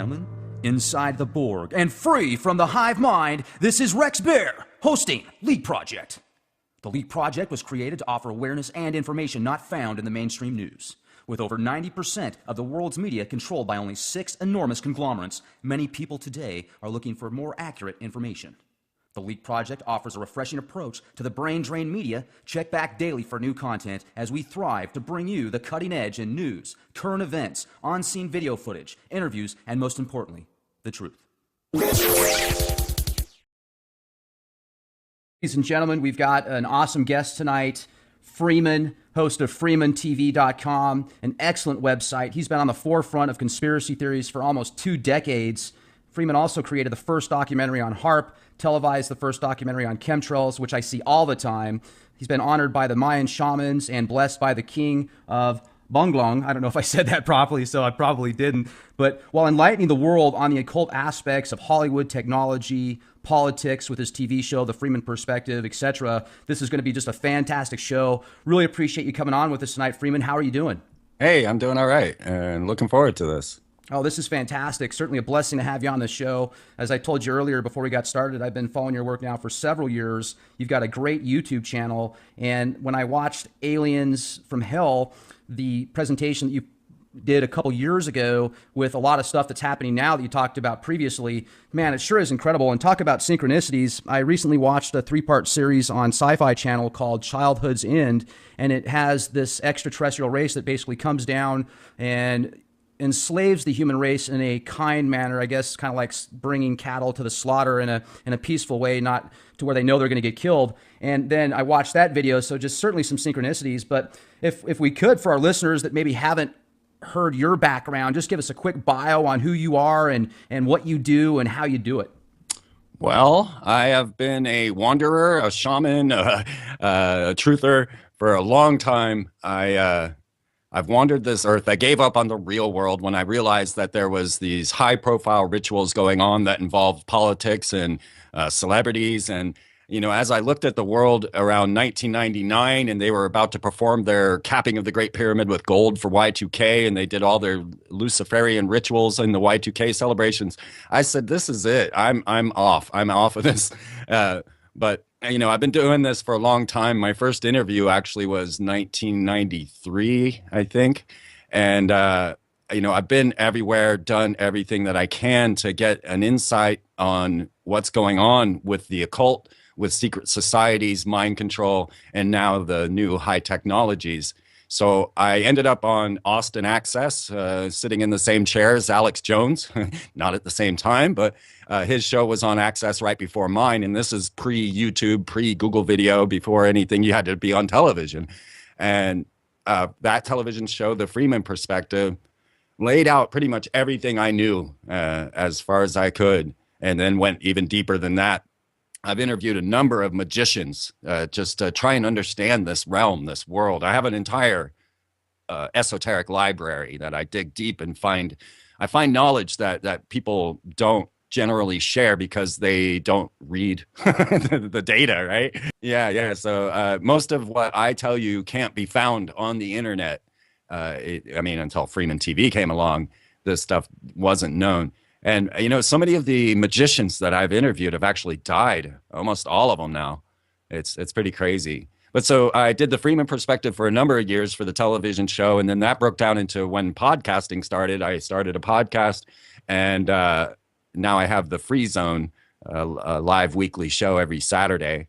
gentlemen, inside the Borg and free from the hive mind, this is Rex Bear hosting Leak Project. The Leak Project was created to offer awareness and information not found in the mainstream news. With over 90% of the world's media controlled by only 6 enormous conglomerates, many people today are looking for more accurate information. The Leak Project offers a refreshing approach to the brain drain media. Check back daily for new content as we thrive to bring you the cutting edge in news, current events, on-scene video footage, interviews, and most importantly, the truth. Ladies and gentlemen, we've got an awesome guest tonight, Freeman, host of FreemanTV.com, an excellent website. He's been on the forefront of conspiracy theories for almost 2 decades. Freeman also created the first documentary on HAARP, televised the first documentary on chemtrails, which I see all the time. He's been honored by the Mayan shamans and blessed by the king of Bonglong. I don't know if I said that properly, so I probably didn't. But while enlightening the world on the occult aspects of Hollywood, technology, politics with his TV show, The Freeman Perspective, etc., this is going to be just a fantastic show. Really appreciate you coming on with us tonight, Freeman. How are you doing? Hey, I'm doing all right, and looking forward to this. Oh, this is fantastic. Certainly a blessing to have you on the show. As I told you earlier before we got started, I've been following your work now for several years. You've got a great YouTube channel. And when I watched Aliens from Hell, the presentation that you did a couple years ago with a lot of stuff that's happening now that you talked about previously, man, it sure is incredible. And talk about synchronicities. I recently watched a 3-part series on Sci-Fi Channel called Childhood's End, and it has this extraterrestrial race that basically comes down and enslaves the human race in a kind manner, I guess, kind of like bringing cattle to the slaughter in a peaceful way, not to where they know they're going to get killed. And then I watched that video, so just certainly some synchronicities. But if we could, for our listeners that maybe haven't heard your background, just give us a quick bio on who you are and what you do and how you do it. Well, I have been a wanderer, a shaman, a truther for a long time. I've wandered this earth. I gave up on the real world when I realized that there was these high-profile rituals going on that involved politics and celebrities. And, you know, as I looked at the world around 1999 and they were about to perform their capping of the Great Pyramid with gold for Y2K, and they did all their Luciferian rituals in the Y2K celebrations, I said, this is it. I'm off. I'm off of this. But you know, I've been doing this for a long time. My first interview actually was 1993, I think. And, you know, I've been everywhere, done everything that I can to get an insight on what's going on with the occult, with secret societies, mind control, and now the new high technologies. So I ended up on Austin Access, sitting in the same chair as Alex Jones, not at the same time, but his show was on Access right before mine. And this is pre-YouTube, pre-Google Video, before anything. You had to be on television. And that television show, The Freeman Perspective, laid out pretty much everything I knew as far as I could, and then went even deeper than that. I've interviewed a number of magicians just to try and understand this realm, this world. I have an entire esoteric library that I dig deep and I find knowledge that people don't generally share because they don't read the data, right? Yeah. So most of what I tell you can't be found on the internet. I mean, until Freeman TV came along, this stuff wasn't known. And, you know, so many of the magicians that I've interviewed have actually died, almost all of them now. It's pretty crazy. But so I did the Freeman Perspective for a number of years for the television show. And then that broke down into when podcasting started. I started a podcast, and now I have the Free Zone, a live weekly show every Saturday.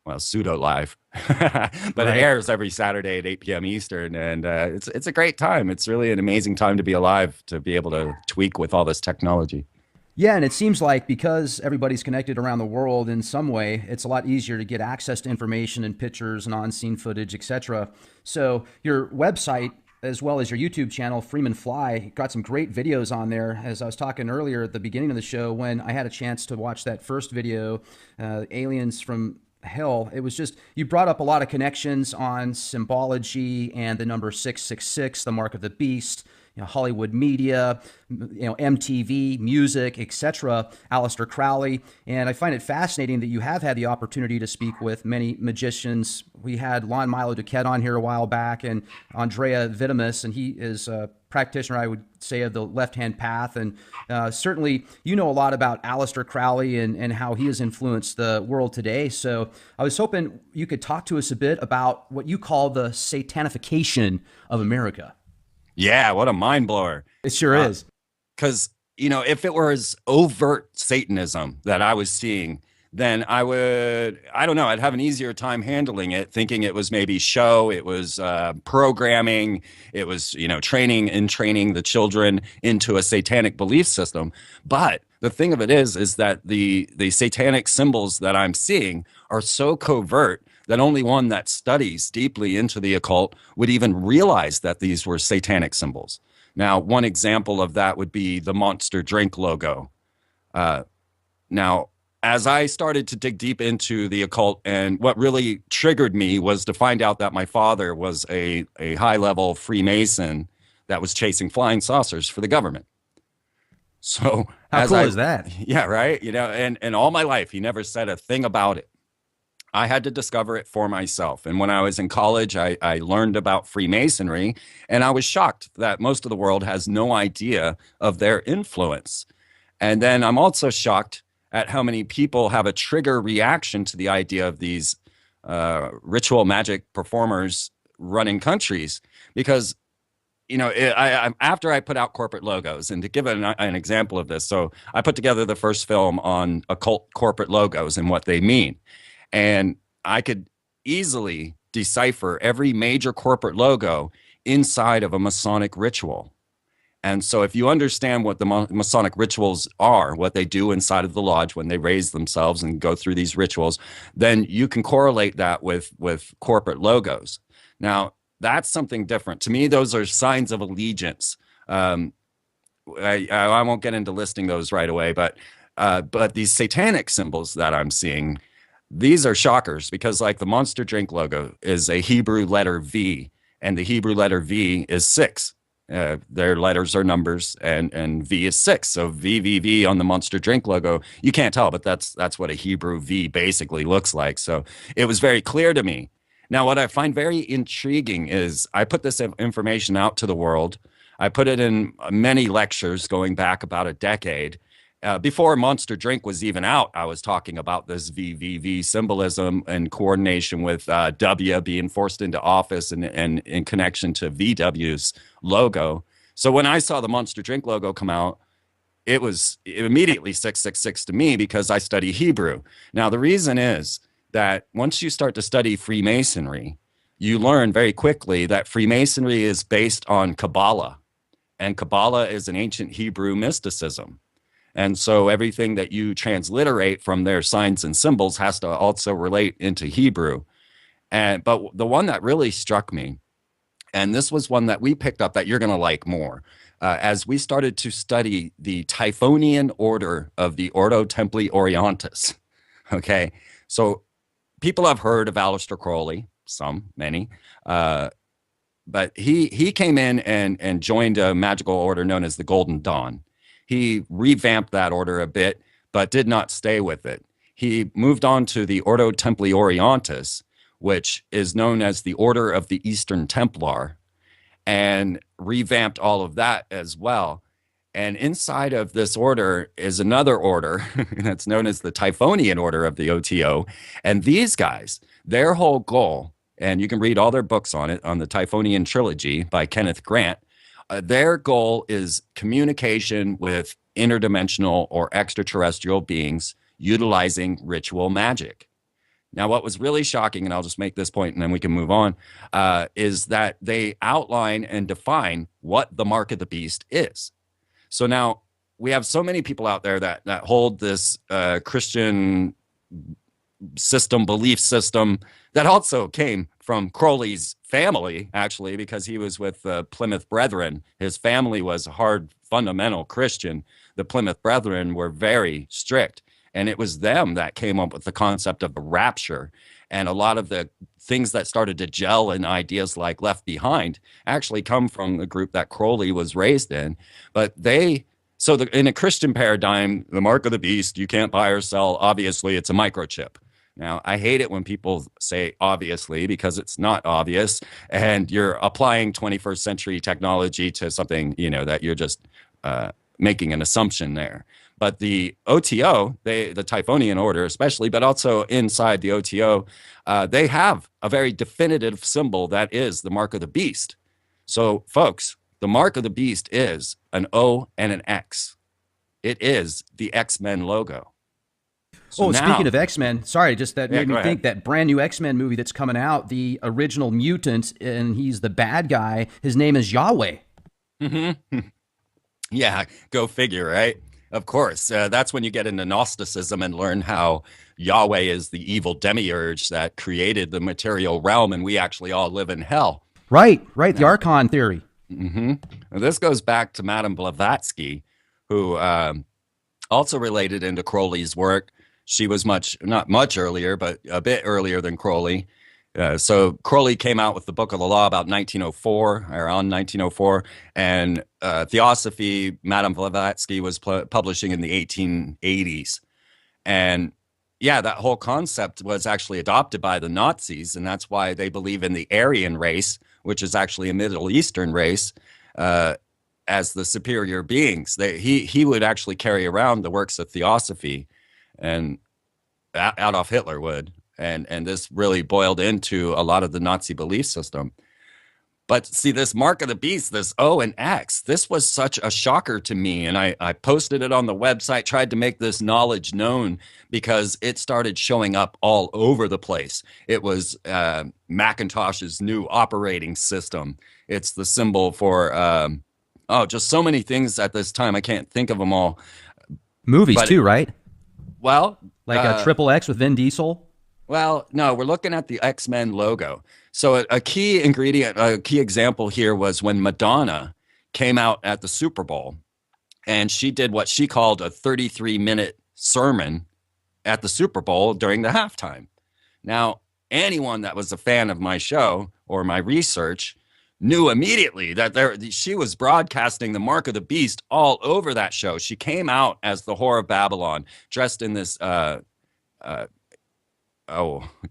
Well, pseudo live, but right. It airs every Saturday at 8 p.m. Eastern, and it's a great time. It's really an amazing time to be alive, to be able to tweak with all this technology. Yeah, and it seems like because everybody's connected around the world in some way, it's a lot easier to get access to information and pictures and on-scene footage, etc. So your website, as well as your YouTube channel, Freeman Fly, got some great videos on there. As I was talking earlier at the beginning of the show, when I had a chance to watch that first video, Aliens from Hell, it was just, you brought up a lot of connections on symbology and the number 666, the mark of the beast, Hollywood media, MTV, music, etc. Aleister Crowley, and I find it fascinating that you have had the opportunity to speak with many magicians. We had Lon Milo Duquette on here a while back, and Andrea Vitamus, and he is a practitioner, I would say, of the left-hand path. And certainly you know a lot about Aleister Crowley and how he has influenced the world today. So I was hoping you could talk to us a bit about what you call the satanification of America. Yeah, what a mind blower. It sure is. Because, if it were as overt Satanism that I was seeing, then I don't know, I'd have an easier time handling it, thinking it was maybe show, it was programming, it was, training the children into a satanic belief system. But the thing of it is that the satanic symbols that I'm seeing are so covert that only one that studies deeply into the occult would even realize that these were satanic symbols. Now, one example of that would be the Monster Drink logo. Now, as I started to dig deep into the occult, and what really triggered me was to find out that my father was a high-level Freemason that was chasing flying saucers for the government. So how cool is that? Yeah, right. And all my life, he never said a thing about it. I had to discover it for myself. And when I was in college, I learned about Freemasonry, and I was shocked that most of the world has no idea of their influence. And then I'm also shocked at how many people have a trigger reaction to the idea of these ritual magic performers running countries. Because, after I put out corporate logos, and to give an example of this, so I put together the first film on occult corporate logos and what they mean. And I could easily decipher every major corporate logo inside of a Masonic ritual. And so if you understand what the Masonic rituals are, what they do inside of the lodge when they raise themselves and go through these rituals, then you can correlate that with corporate logos. Now, that's something different. To me, those are signs of allegiance. I won't get into listing those right away, but these satanic symbols that I'm seeing, these are shockers, because like the Monster Drink logo is a Hebrew letter V, and the Hebrew letter V is 6. Their letters are numbers, and V is 6. So VVV on the Monster Drink logo, you can't tell, but that's what a Hebrew V basically looks like. So it was very clear to me. Now, what I find very intriguing is I put this information out to the world. I put it in many lectures going back about a decade. Before Monster Drink was even out, I was talking about this VVV symbolism in coordination with W being forced into office and in connection to VW's logo. So when I saw the Monster Drink logo come out, it was immediately 666 to me, because I study Hebrew. Now, the reason is that once you start to study Freemasonry, you learn very quickly that Freemasonry is based on Kabbalah, and Kabbalah is an ancient Hebrew mysticism. And so everything that you transliterate from their signs and symbols has to also relate into Hebrew. But the one that really struck me, and this was one that we picked up that you're going to like more, as we started to study the Typhonian order of the Ordo Templi Orientis. Okay, so people have heard of Aleister Crowley, many, but he came in and joined a magical order known as the Golden Dawn. He revamped that order a bit, but did not stay with it. He moved on to the Ordo Templi Orientis, which is known as the Order of the Eastern Templar, and revamped all of that as well. And inside of this order is another order that's known as the Typhonian Order of the OTO. And these guys, their whole goal, and you can read all their books on it, on the Typhonian Trilogy by Kenneth Grant, their goal is communication with interdimensional or extraterrestrial beings utilizing ritual magic. Now, what was really shocking, and I'll just make this point and then we can move on, is that they outline and define what the mark of the beast is. So now we have so many people out there that hold this Christian system, belief system, that also came from Crowley's family, actually, because he was with the Plymouth Brethren. His family was a hard, fundamental Christian. The Plymouth Brethren were very strict, and it was them that came up with the concept of the rapture. And a lot of the things that started to gel in ideas like Left Behind actually come from the group that Crowley was raised in. But in a Christian paradigm, the mark of the beast, you can't buy or sell. Obviously, it's a microchip. Now, I hate it when people say obviously, because it's not obvious, and you're applying 21st century technology to something, that you're just making an assumption there. But the OTO, the Typhonian order especially, but also inside the OTO, they have a very definitive symbol that is the mark of the beast. So, folks, the mark of the beast is an O and an X. It is the X-Men logo. So speaking of X-Men, sorry, just that made me think that brand new X-Men movie that's coming out, the original mutant, and he's the bad guy. His name is Yahweh. Mm-hmm. Yeah, go figure, right? Of course. That's when you get into Gnosticism and learn how Yahweh is the evil demiurge that created the material realm, and we actually all live in hell. Right, the Archon theory. Mm-hmm. This goes back to Madame Blavatsky, who also related into Crowley's work. She was not much earlier, but a bit earlier than Crowley. So Crowley came out with the Book of the Law about 1904, around 1904, and Theosophy, Madame Blavatsky was publishing in the 1880s. And yeah, that whole concept was actually adopted by the Nazis, and that's why they believe in the Aryan race, which is actually a Middle Eastern race, as the superior beings. He would actually carry around the works of Theosophy, and Adolf Hitler would. And this really boiled into a lot of the Nazi belief system. But see, this mark of the beast, this O and X, this was such a shocker to me. And I posted it on the website, tried to make this knowledge known because it started showing up all over the place. It was Macintosh's new operating system. It's the symbol for, just so many things at this time. I can't think of them all. Movies too, right? Well, like a Triple X with Vin Diesel. Well, no, we're looking at the X-Men logo. So a key ingredient, a key example here was when Madonna came out at the Super Bowl, and she did what she called a 33-minute sermon at the Super Bowl during the halftime. Now, anyone that was a fan of my show or my research knew immediately that she was broadcasting the mark of the beast all over that show. She came out as the Whore of Babylon, dressed in this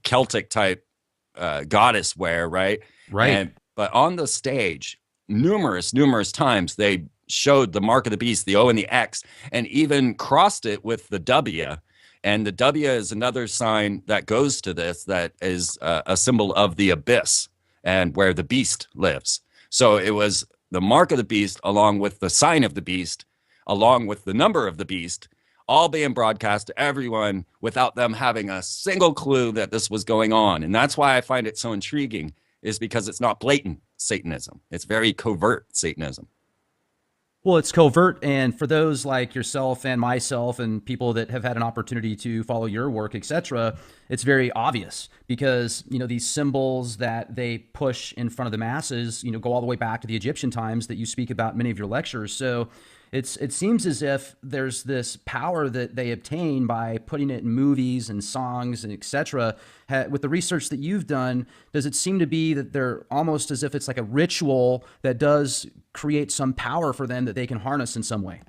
Celtic type goddess wear, right? Right. But on the stage, numerous times they showed the mark of the beast, the O and the X, and even crossed it with the W. And the W is another sign that goes to this, that is a symbol of the abyss and where the beast lives. So it was the mark of the beast along with the sign of the beast, along with the number of the beast, all being broadcast to everyone without them having a single clue that this was going on. And that's why I find it so intriguing, is because it's not blatant Satanism. It's very covert Satanism. Well, it's covert, and for those like yourself and myself and people that have had an opportunity to follow your work, etc., it's very obvious because, these symbols that they push in front of the masses, go all the way back to the Egyptian times that you speak about in many of your lectures. So it seems as if there's this power that they obtain by putting it in movies and songs and etc. With the research that you've done, does it seem to be that they're almost as if it's like a ritual that does create some power for them that they can harness in some way?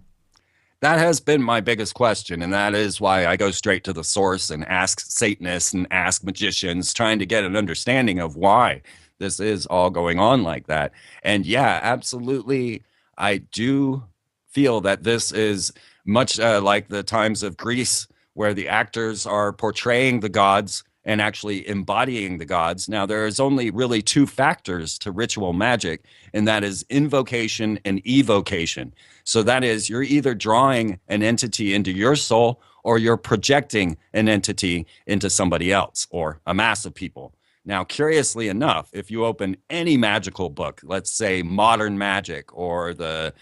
That has been my biggest question, and that is why I go straight to the source and ask Satanists and ask magicians, trying to get an understanding of why this is all going on like that. And yeah, absolutely, I do feel that this is much like the times of Greece, where the actors are portraying the gods and actually embodying the gods. Now, there is only really two factors to ritual magic, and that is invocation and evocation. So that is, you're either drawing an entity into your soul or you're projecting an entity into somebody else or a mass of people. Now, curiously enough, if you open any magical book, let's say Modern Magic or the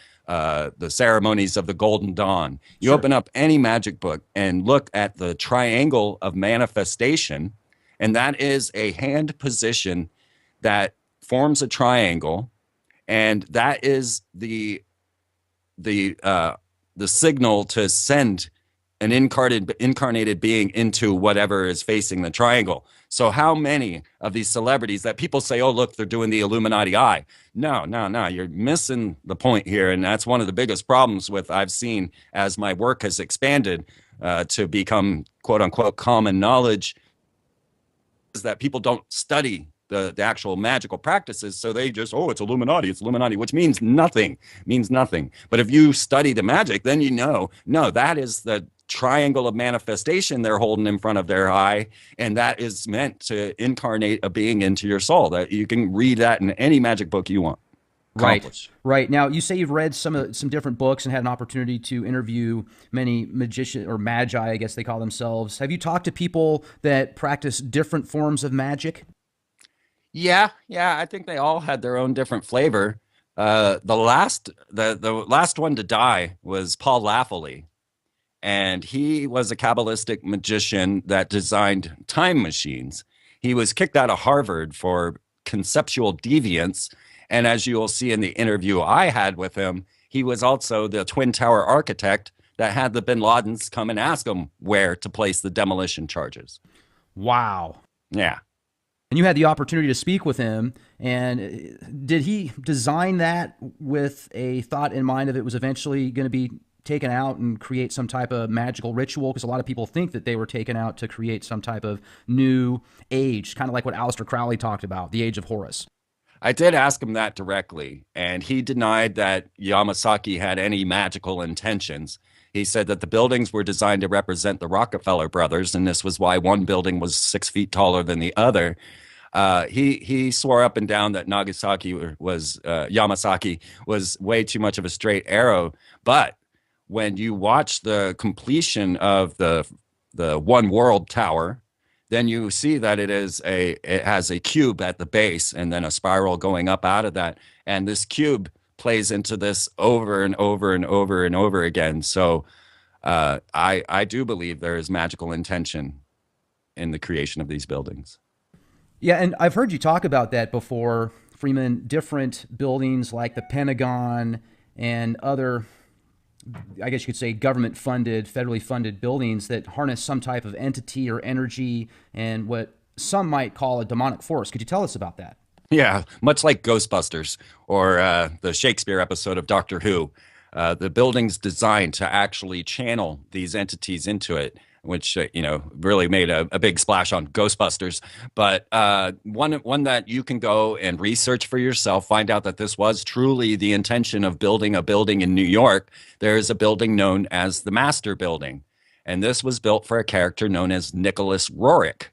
Ceremonies of the Golden Dawn, you open up any magic book and look at the triangle of manifestation, and that is a hand position that forms a triangle, and that is the signal to send an incarnated being into whatever is facing the triangle. So how many of these celebrities that people say, oh, look, they're doing the Illuminati eye? No, you're missing the point here. And that's one of the biggest problems with I've seen as my work has expanded to become quote unquote common knowledge, is that people don't study the actual magical practices. So they just, oh, it's Illuminati, which means nothing, But if you study the magic, then you know, no, that is the triangle of manifestation they're holding in front of their eye, and that is meant to incarnate a being into your soul. That you can read that in any magic book you want. Right. Now, you say you've read some different books and had an opportunity to interview many magicians, or magi, I guess they call themselves. Have you talked to people that practice different forms of magic? Yeah, I think they all had their own different flavor. The last one to die was Paul Laffoley, and he was a Kabbalistic magician that designed time machines. He was kicked out of Harvard for conceptual deviance, and as you will see in the interview I had with him, he was also the Twin Tower architect that had the Bin Ladens come and ask him where to place the demolition charges. Wow. Yeah. And you had the opportunity to speak with him. And did he design that with a thought in mind of it was eventually going to be taken out and create some type of magical ritual? Because a lot of people think that they were taken out to create some type of new age, kind of like what Aleister Crowley talked about, the Age of Horus. I did ask him that directly, and he denied that Yamasaki had any magical intentions. He said that the buildings were designed to represent the Rockefeller brothers, and this was why one building was 6 feet taller than the other. He swore up and down that Yamasaki was way too much of a straight arrow. But when you watch the completion of the One World Tower, then you see that it has a cube at the base and then a spiral going up out of that, and this cube plays into this over and over and over and over again. So I do believe there is magical intention in the creation of these buildings. Yeah, and I've heard you talk about that before, Freeman, different buildings like the Pentagon and other, I guess you could say, government-funded, federally funded buildings that harness some type of entity or energy and what some might call a demonic force. Could you tell us about that? Yeah, much like Ghostbusters or the Shakespeare episode of Doctor Who, the building's designed to actually channel these entities into it, which really made a big splash on Ghostbusters. But one that you can go and research for yourself, find out that this was truly the intention of building a building in New York. There is a building known as the Master Building, and this was built for a character known as Nicholas Roerich.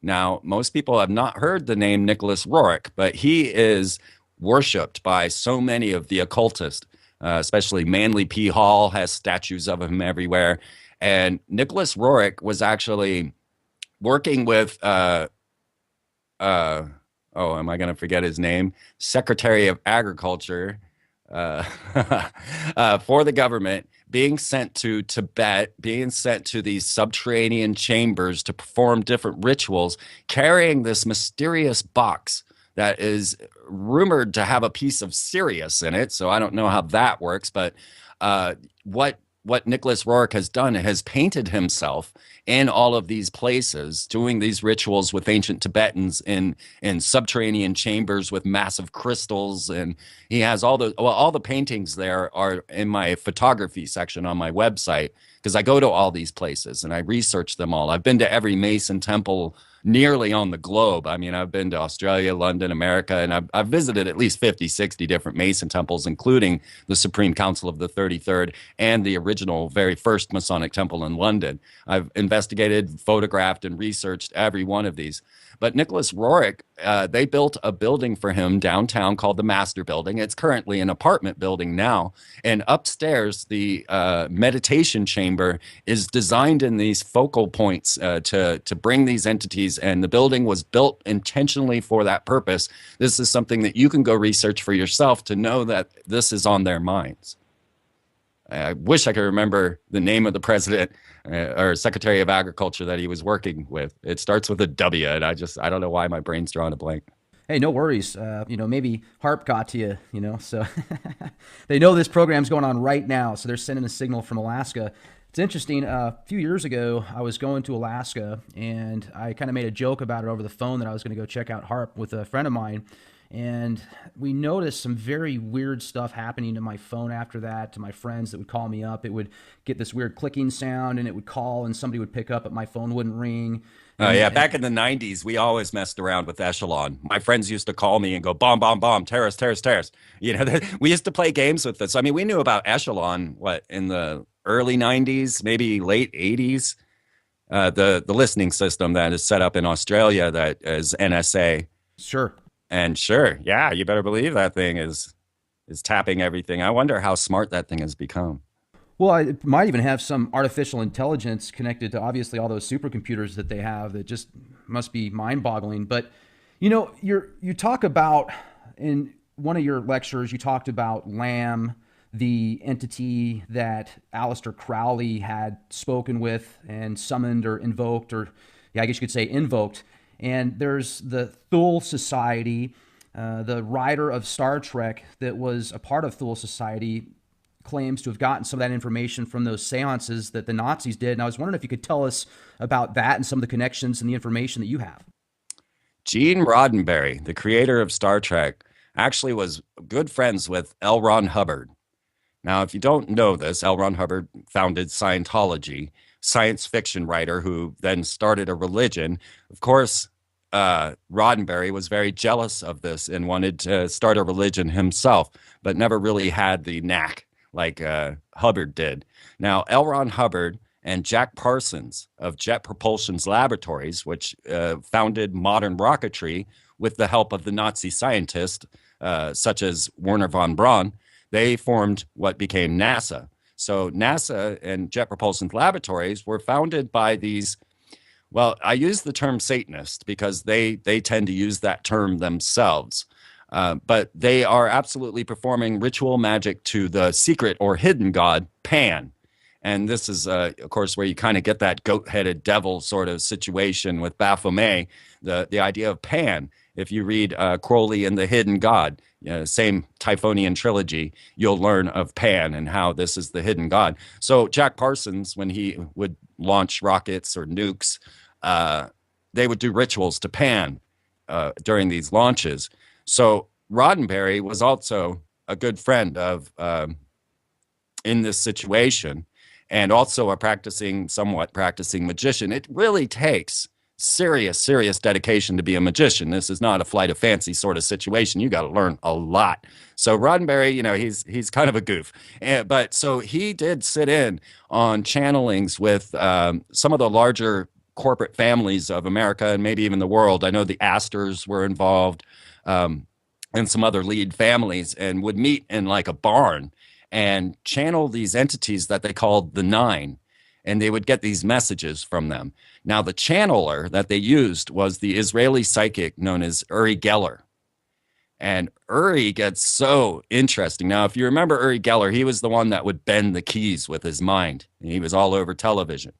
Now, most people have not heard the name Nicholas Roerich, but he is worshipped by so many of the occultists, especially Manly P. Hall has statues of him everywhere. And Nicholas Roerich was actually working with, am I going to forget his name? Secretary of Agriculture for the government, being sent to Tibet, being sent to these subterranean chambers to perform different rituals, carrying this mysterious box that is rumored to have a piece of Sirius in it. So I don't know how that works, but what Nicholas Roerich has done has painted himself in all of these places, doing these rituals with ancient Tibetans in subterranean chambers with massive crystals. And he has all the paintings there are in my photography section on my website, because I go to all these places and I research them all. I've been to every Mason temple nearly on the globe. I mean, I've been to Australia, London, America, and I've visited at least 50, 60 different Mason temples, including the Supreme Council of the 33rd and the original very first Masonic temple in London. I've investigated, photographed, and researched every one of these. But Nicholas Roerich, they built a building for him downtown called the Master Building. It's currently an apartment building now. And upstairs, the meditation chamber is designed in these focal points to bring these entities. And the building was built intentionally for that purpose. This is something that you can go research for yourself to know that this is on their minds. I wish I could remember the name of the president or Secretary of Agriculture that he was working with. It starts with a W, and I don't know why my brain's drawing a blank. Hey, no worries. Maybe HARP got to you, so they know this program's going on right now, so they're sending a signal from Alaska. It's interesting. A few years ago, I was going to Alaska, and I kind of made a joke about it over the phone that I was going to go check out HARP with a friend of mine. And we noticed some very weird stuff happening to my phone after that, to my friends that would call me up. It would get this weird clicking sound, and it would call, and somebody would pick up, but my phone wouldn't ring. Oh And, yeah, and back in the '90s, we always messed around with Echelon. My friends used to call me and go bomb, bomb, bomb, terrorist, terrorist, terrorist. We used to play games with this. I mean, we knew about Echelon what in the early '90s, maybe late '80s. The listening system that is set up in Australia that is NSA. sure. And sure, yeah, you better believe that thing is tapping everything. I wonder how smart that thing has become. Well, it might even have some artificial intelligence connected to obviously all those supercomputers that they have that just must be mind-boggling. But you talk about in one of your lectures, you talked about Lamb, the entity that Aleister Crowley had spoken with and summoned or invoked, or yeah, I guess you could say invoked. And there's the Thule Society, the writer of Star Trek that was a part of Thule Society claims to have gotten some of that information from those seances that the Nazis did. And I was wondering if you could tell us about that and some of the connections and the information that you have. Gene Roddenberry, the creator of Star Trek, actually was good friends with L. Ron Hubbard. Now, if you don't know this, L. Ron Hubbard founded Scientology, science fiction writer who then started a religion. Of course, Roddenberry was very jealous of this and wanted to start a religion himself, but never really had the knack like Hubbard did. Now, L. Ron Hubbard and Jack Parsons of Jet Propulsion's Laboratories, which founded modern rocketry with the help of the Nazi scientists, such as Werner von Braun, they formed what became NASA. So NASA and Jet Propulsion's Laboratories were founded by these, well, I use the term Satanist because they tend to use that term themselves. But they are absolutely performing ritual magic to the secret or hidden god, Pan. And this is, of course, where you kind of get that goat-headed devil sort of situation with Baphomet, the idea of Pan. If you read Crowley and the Hidden God, same Typhonian trilogy, you'll learn of Pan and how this is the hidden god. So Jack Parsons, when he would launch rockets or nukes, they would do rituals to Pan during these launches. So Roddenberry was also a good friend of in this situation, and also a somewhat practicing magician. It really takes serious dedication to be a magician. This is not a flight of fancy sort of situation. You got to learn a lot. So Roddenberry, he's kind of a goof, but so he did sit in on channelings with some of the larger corporate families of America and maybe even the world. I know the Astors were involved, and some other lead families, and would meet in like a barn and channel these entities that they called the Nine, and they would get these messages from them. Now, the channeler that they used was the Israeli psychic known as Uri Geller. And Uri gets so interesting. Now, if you remember Uri Geller, he was the one that would bend the keys with his mind. He was all over television.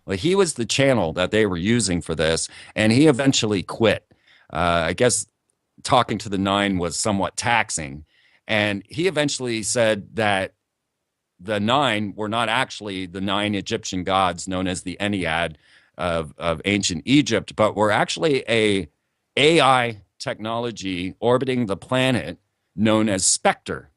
Well, he was the channel that they were using for this, and he eventually quit. I guess talking to the Nine was somewhat taxing. And he eventually said that the Nine were not actually the 9 Egyptian gods known as the Ennead of ancient Egypt, but were actually a AI technology orbiting the planet known as Spectre,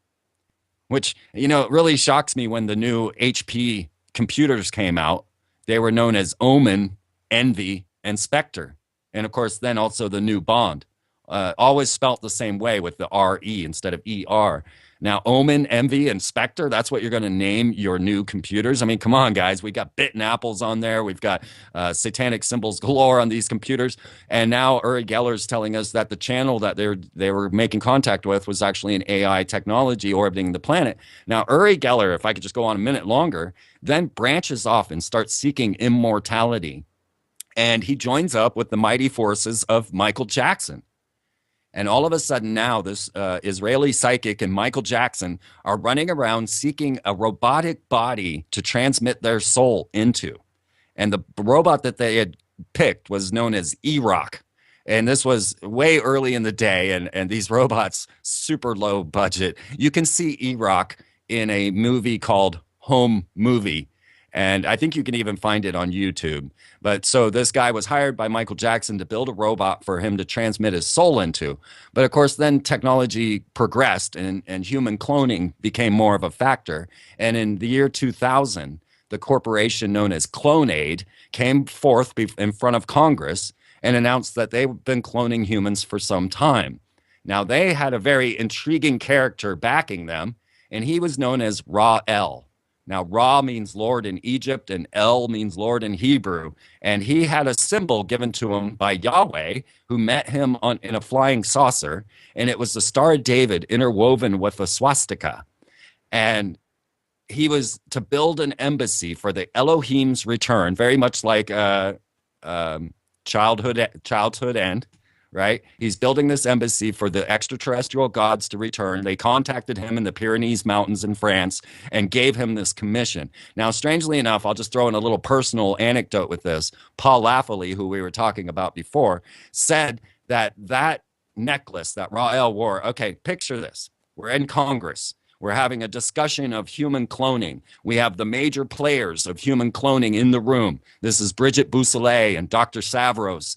which, it really shocks me when the new HP computers came out. They were known as Omen, Envy, and Spectre. And of course, then also the new Bond. Always spelt the same way with the R-E instead of E-R. Now, Omen, Envy, and Spectre, that's what you're going to name your new computers. I mean, come on, guys. We got bitten apples on there. We've got satanic symbols galore on these computers. And now Uri Geller's telling us that the channel that they were making contact with was actually an AI technology orbiting the planet. Now, Uri Geller, if I could just go on a minute longer, then branches off and starts seeking immortality. And he joins up with the mighty forces of Michael Jackson. And all of a sudden now, this Israeli psychic and Michael Jackson are running around seeking a robotic body to transmit their soul into. And the robot that they had picked was known as E-Rock. And this was way early in the day, and these robots, super low budget. You can see E-Rock in a movie called Home Movie. And I think you can even find it on YouTube. But so this guy was hired by Michael Jackson to build a robot for him to transmit his soul into. But of course, then technology progressed and human cloning became more of a factor. And in the year 2000, the corporation known as CloneAid came forth in front of Congress and announced that they've been cloning humans for some time. Now, they had a very intriguing character backing them, and he was known as Ra-El. Now, Ra means Lord in Egypt, and El means Lord in Hebrew. And he had a symbol given to him by Yahweh, who met him in a flying saucer, and it was the Star of David interwoven with a swastika. And he was to build an embassy for the Elohim's return, very much like childhood end, right? He's building this embassy for the extraterrestrial gods to return. They contacted him in the Pyrenees Mountains in France and gave him this commission. Now, strangely enough, I'll just throw in a little personal anecdote with this. Paul Laffoley, who we were talking about before, said that necklace that Ra-El wore, okay, picture this. We're in Congress. We're having a discussion of human cloning. We have the major players of human cloning in the room. This is Bridget Bousselet and Dr. Savros,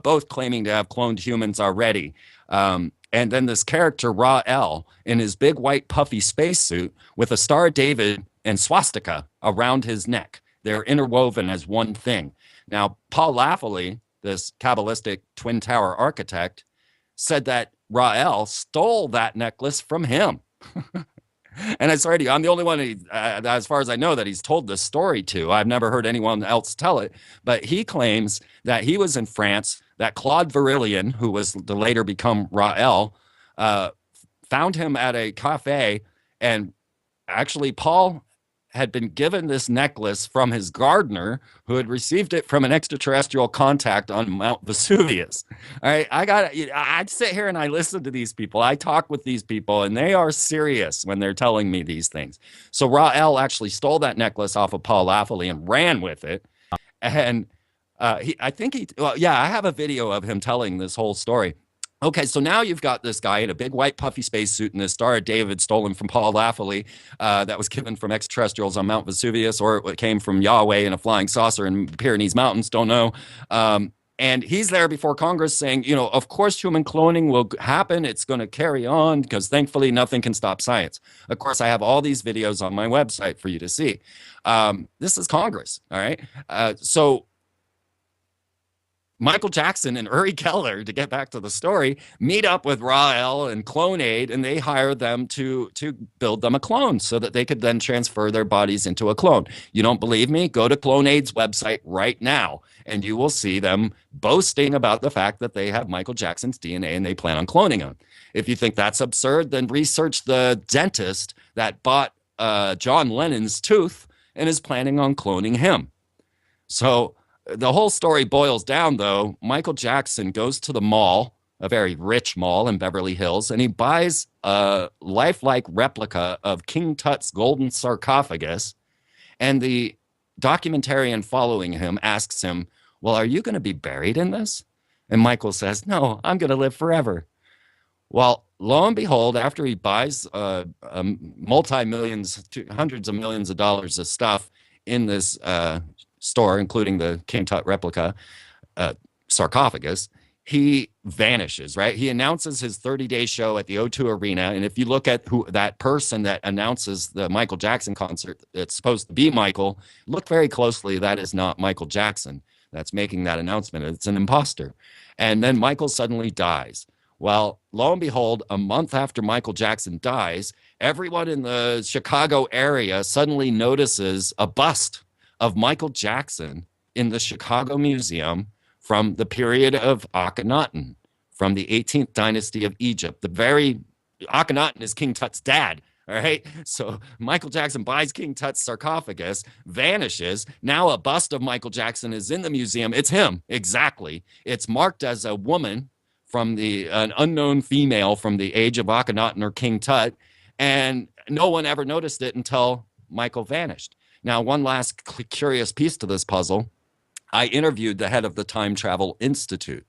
both claiming to have cloned humans already. And then this character, Ra-El, in his big white puffy spacesuit with a Star of David and swastika around his neck. They're interwoven as one thing. Now, Paul Laffoley, this Kabbalistic Twin Tower architect, said that Ra-El stole that necklace from him. And I swear to you, I'm the only one, as far as I know, that he's told this story to. I've never heard anyone else tell it. But he claims that he was in France, that Claude Virillion, who was to later become Ra-El, found him at a cafe. And actually, Paul had been given this necklace from his gardener, who had received it from an extraterrestrial contact on Mount Vesuvius. All right, I'd sit here and I listen to these people. I talk with these people, and they are serious when they're telling me these things. So Ra-El actually stole that necklace off of Paul Laffoley and ran with it. And I have a video of him telling this whole story. Okay, so now you've got this guy in a big white puffy spacesuit and the Star of David stolen from Paul Laffoley that was given from extraterrestrials on Mount Vesuvius, or it came from Yahweh in a flying saucer in Pyrenees Mountains, don't know. And he's there before Congress saying, of course human cloning will happen. It's going to carry on because thankfully nothing can stop science. Of course, I have all these videos on my website for you to see. This is Congress, all right? So Michael Jackson and Uri Geller, to get back to the story, meet up with Ra-El and CloneAid, and they hire them to build them a clone so that they could then transfer their bodies into a clone. You don't believe me? Go to CloneAid's website right now, and you will see them boasting about the fact that they have Michael Jackson's DNA and they plan on cloning him. If you think that's absurd, then research the dentist that bought John Lennon's tooth and is planning on cloning him. So the whole story boils down, though. Michael Jackson goes to the mall, a very rich mall in Beverly Hills, and he buys a lifelike replica of King Tut's golden sarcophagus. And the documentarian following him asks him, well, are you going to be buried in this? And Michael says, no, I'm going to live forever. Well, lo and behold, after he buys multi-millions, hundreds of millions of dollars of stuff in this store, including the King Tut replica sarcophagus, he vanishes, right? He announces his 30-day show at the O2 Arena. And if you look at who that person that announces the Michael Jackson concert, it's supposed to be Michael, look very closely. That is not Michael Jackson that's making that announcement. It's an imposter. And then Michael suddenly dies. Well, lo and behold, a month after Michael Jackson dies, everyone in the Chicago area suddenly notices a bust of Michael Jackson in the Chicago Museum from the period of Akhenaten, from the 18th dynasty of Egypt. The very Akhenaten is King Tut's dad. All right. So Michael Jackson buys King Tut's sarcophagus, vanishes. Now a bust of Michael Jackson is in the museum. It's him. Exactly. It's marked as a woman from an unknown female from the age of Akhenaten or King Tut. And no one ever noticed it until Michael vanished. Now, one last curious piece to this puzzle. I interviewed the head of the Time Travel Institute,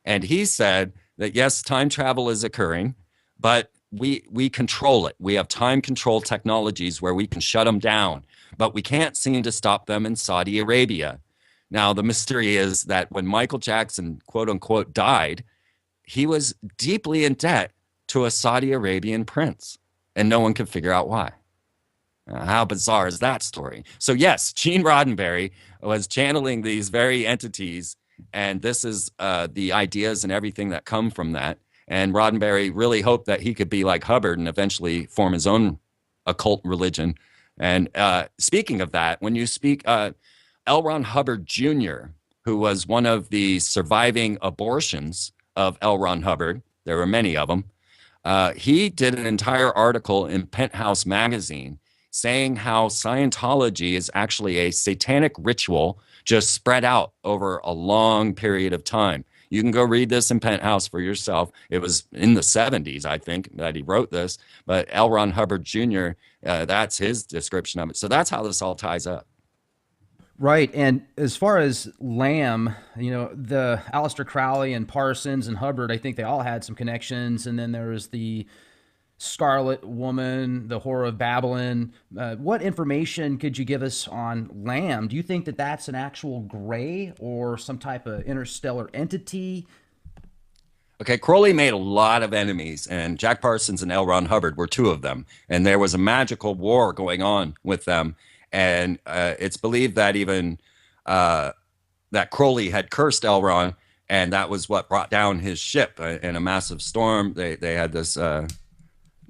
and he said that, yes, time travel is occurring, but we control it. We have time control technologies where we can shut them down, but we can't seem to stop them in Saudi Arabia. Now, the mystery is that when Michael Jackson, quote unquote, died, he was deeply in debt to a Saudi Arabian prince, and no one could figure out why. How bizarre is that story? So yes, Gene Roddenberry was channeling these very entities, and this is the ideas and everything that come from that. And Roddenberry really hoped that he could be like Hubbard and eventually form his own occult religion. And speaking of that, when you speak, L. Ron Hubbard Jr., who was one of the surviving abortions of L. Ron Hubbard, there were many of them, he did an entire article in Penthouse magazine saying how Scientology is actually a satanic ritual just spread out over a long period of time. You can go read this in Penthouse for yourself. It was in the 70s, I think, that he wrote this. But L. Ron Hubbard Jr., that's his description of it. So that's how this all ties up. Right. And as far as Lamb, the Aleister Crowley and Parsons and Hubbard, I think they all had some connections. And then there was the Scarlet Woman, the Horror of Babylon. What information could you give us on Lamb? Do you think that that's an actual gray or some type of interstellar entity? Okay, Crowley made a lot of enemies, and Jack Parsons and L. Ron Hubbard were two of them. And there was a magical war going on with them. And it's believed that even that Crowley had cursed L. Ron, and that was what brought down his ship in a massive storm. They had this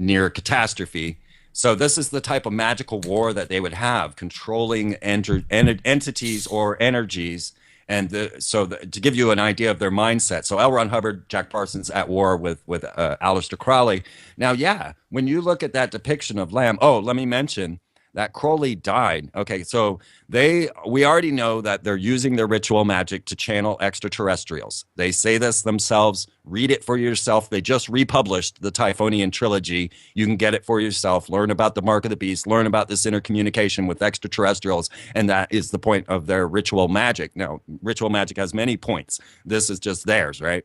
near catastrophe. So this is the type of magical war that they would have, controlling entities or energies. And to give you an idea of their mindset. So L. Ron Hubbard, Jack Parsons at war with Aleister Crowley. Now, yeah, when you look at that depiction of Lamb, let me mention that Crowley died. Okay, so we already know that they're using their ritual magic to channel extraterrestrials. They say this themselves. Read it for yourself. They just republished the Typhonian trilogy. You can get it for yourself. Learn about the Mark of the Beast. Learn about this intercommunication with extraterrestrials, and that is the point of their ritual magic. Now, ritual magic has many points. This is just theirs, right?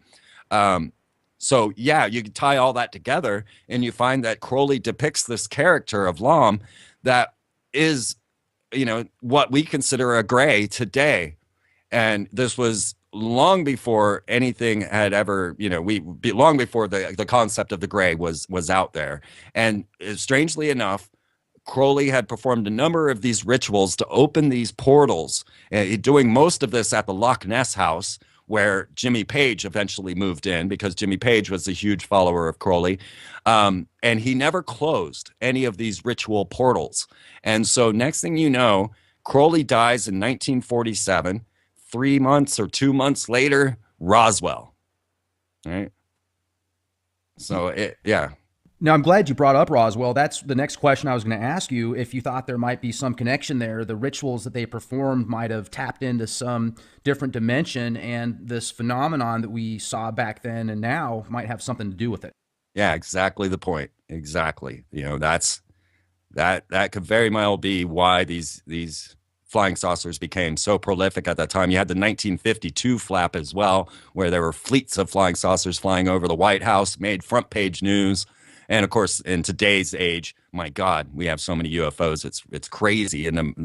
So yeah, you can tie all that together, and you find that Crowley depicts this character of Lam that is, what we consider a gray today. And this was long before anything had ever, long before the concept of the gray was out there. And strangely enough, Crowley had performed a number of these rituals to open these portals, doing most of this at the Loch Ness house, where Jimmy Page eventually moved in, because Jimmy Page was a huge follower of Crowley. And he never closed any of these ritual portals. And so next thing you know, Crowley dies in 1947. 3 months or 2 months later, Roswell. Right? So, yeah. Now, I'm glad you brought up Roswell. That's the next question I was going to ask you. If you thought there might be some connection there, the rituals that they performed might have tapped into some different dimension, and this phenomenon that we saw back then and now might have something to do with it. Yeah, exactly the point. Exactly. That could very well be why these flying saucers became so prolific at that time. You had the 1952 flap as well, where there were fleets of flying saucers flying over the White House, made front page news. And of course, in today's age, my God, we have so many UFOs. It's crazy. And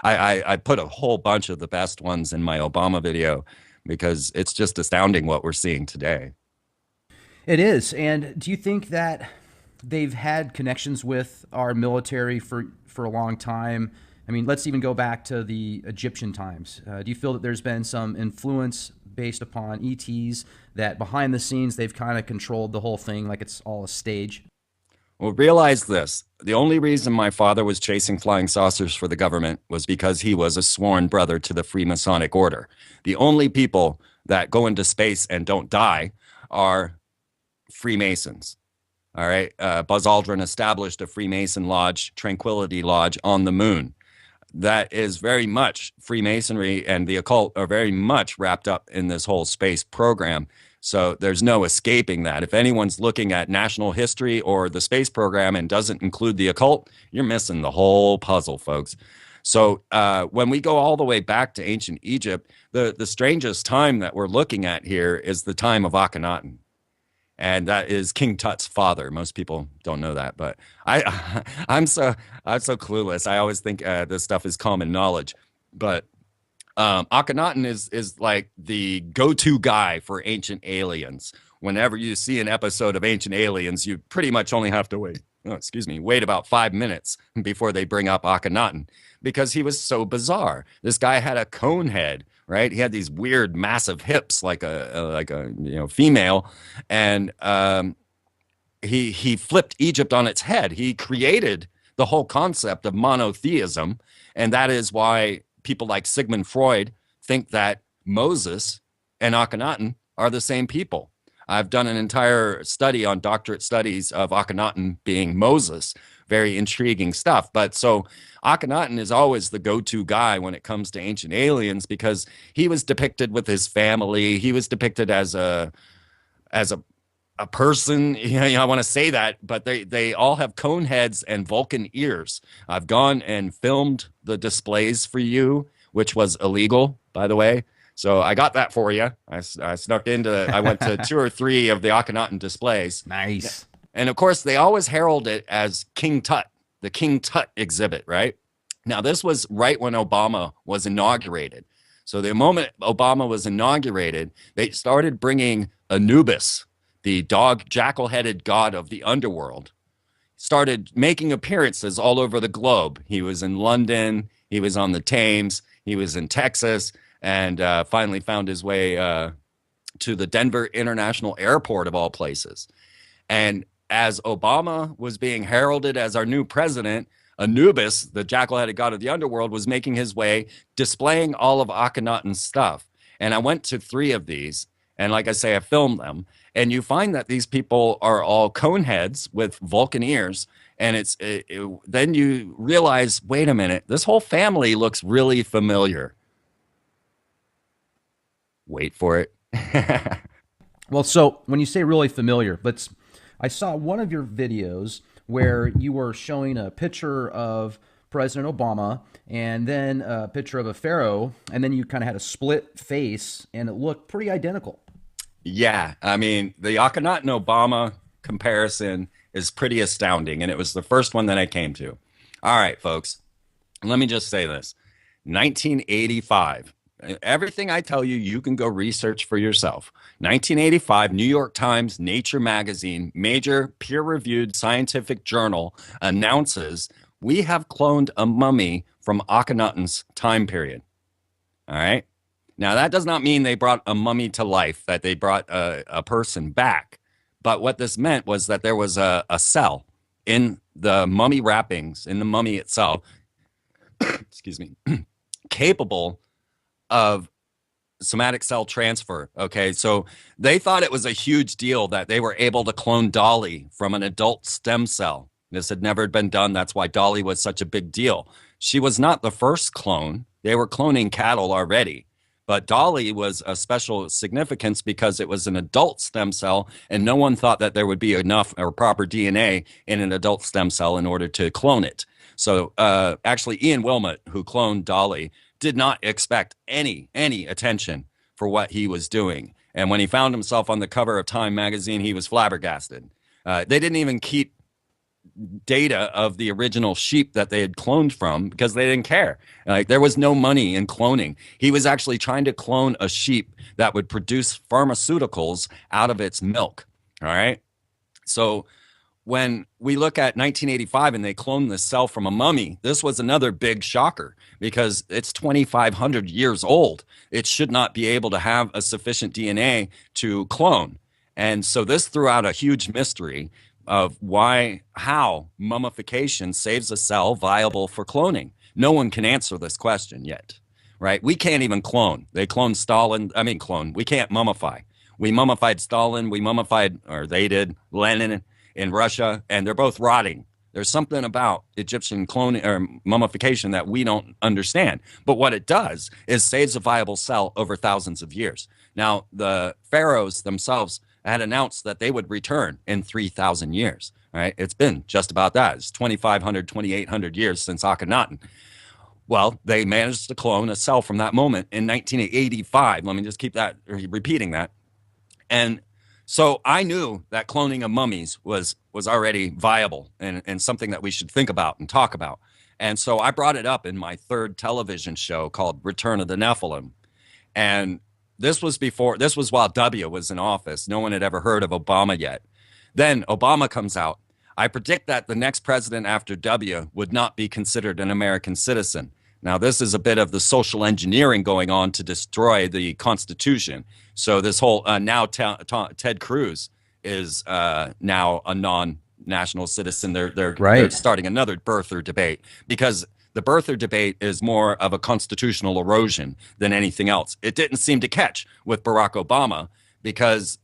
I put a whole bunch of the best ones in my Obama video, because it's just astounding what we're seeing today. It is. And do you think that they've had connections with our military for a long time? I mean, let's even go back to the Egyptian times. Do you feel that there's been some influence based upon ETs, that behind the scenes they've kind of controlled the whole thing like it's all a stage? Well, realize this. The only reason my father was chasing flying saucers for the government was because he was a sworn brother to the Freemasonic order. The only people that go into space and don't die are Freemasons. All right. Buzz Aldrin established a Freemason lodge, Tranquility Lodge, on the moon. That is very much Freemasonry, and the occult are very much wrapped up in this whole space program. So there's no escaping that. If anyone's looking at national history or the space program and doesn't include the occult, you're missing the whole puzzle, folks. So when we go all the way back to ancient Egypt, the strangest time that we're looking at here is the time of Akhenaten. and that is King Tut's father. Most people don't know that, but I, I'm so clueless. I always think this stuff is common knowledge, but Akhenaten is like the go-to guy for ancient aliens. Whenever you see an episode of Ancient Aliens, you pretty much only have to wait about 5 minutes before they bring up Akhenaten because he was so bizarre. This guy had a cone head, right? He had these weird, massive hips, like a female, and he flipped Egypt on its head. He created the whole concept of monotheism, and that is why people like Sigmund Freud think that Moses and Akhenaten are the same people. I've done an entire study on doctorate studies of Akhenaten being Moses. Very intriguing stuff. But so Akhenaten is always the go-to guy when it comes to ancient aliens because he was depicted with his family. He was depicted as a person. I want to say that, but they all have cone heads and Vulcan ears. I've gone and filmed the displays for you, which was illegal, by the way. So I got that for you. I went to 2 or 3 of the Akhenaten displays. Nice. And of course, they always herald it as King Tut, the King Tut exhibit, right? Now, this was right when Obama was inaugurated. So the moment Obama was inaugurated, they started bringing Anubis, the dog, jackal-headed god of the underworld, started making appearances all over the globe. He was in London, he was on the Thames, he was in Texas, and finally found his way to the Denver International Airport, of all places. And as Obama was being heralded as our new president, Anubis, the jackal-headed god of the underworld, was making his way, displaying all of Akhenaten's stuff. And I went to 3 of these, and like I say, I filmed them. And you find that these people are all cone heads with Vulcan ears. And then you realize, wait a minute, this whole family looks really familiar. Wait for it. Well, so when you say really familiar, I saw one of your videos where you were showing a picture of President Obama and then a picture of a pharaoh, and then you kind of had a split face, and it looked pretty identical. Yeah, I mean, the Akhenaten Obama comparison is pretty astounding, and it was the first one that I came to. All right, folks, let me just say this. 1985. Everything I tell you, you can go research for yourself. 1985, New York Times, Nature magazine, major peer-reviewed scientific journal announces we have cloned a mummy from Akhenaten's time period. All right. Now, that does not mean they brought a mummy to life, that they brought a person back. But what this meant was that there was a cell in the mummy wrappings, in the mummy itself, excuse me, capable of somatic cell transfer. Okay, so they thought it was a huge deal that they were able to clone Dolly from an adult stem cell. This had never been done. That's why Dolly was such a big deal. She was not the first clone. They were cloning cattle already. But Dolly was a special significance because it was an adult stem cell, and no one thought that there would be enough or proper DNA in an adult stem cell in order to clone it. So actually, Ian Wilmot, who cloned Dolly, did not expect any attention for what he was doing. And when he found himself on the cover of Time magazine, he was flabbergasted. They didn't even keep data of the original sheep that they had cloned from because they didn't care. Like, there was no money in cloning. He was actually trying to clone a sheep that would produce pharmaceuticals out of its milk. All right. So when we look at 1985 and they cloned the cell from a mummy, this was another big shocker because it's 2,500 years old. It should not be able to have a sufficient DNA to clone. And so this threw out a huge mystery of how mummification saves a cell viable for cloning. No one can answer this question yet, right? We can't even clone. They cloned Stalin. We can't mummify. We mummified Stalin. They did Lenin in Russia, and they're both rotting. There's something about Egyptian cloning or mummification that we don't understand. But what it does is saves a viable cell over thousands of years. Now, the pharaohs themselves had announced that they would return in 3,000 years, right? It's been just about that. It's 2,500, 2,800 years since Akhenaten. Well, they managed to clone a cell from that moment in 1985. Let me just keep that repeating that. And So I knew that cloning of mummies was already viable and something that we should think about and talk about. And so I brought it up in my third television show called Return of the Nephilim. And this was while W was in office. No one had ever heard of Obama yet. Then Obama comes out. I predict that the next president after W would not be considered an American citizen. Now, this is a bit of the social engineering going on to destroy the Constitution. So this whole now Ted Cruz is now a non-national citizen. They're starting another birther debate because the birther debate is more of a constitutional erosion than anything else. It didn't seem to catch with Barack Obama because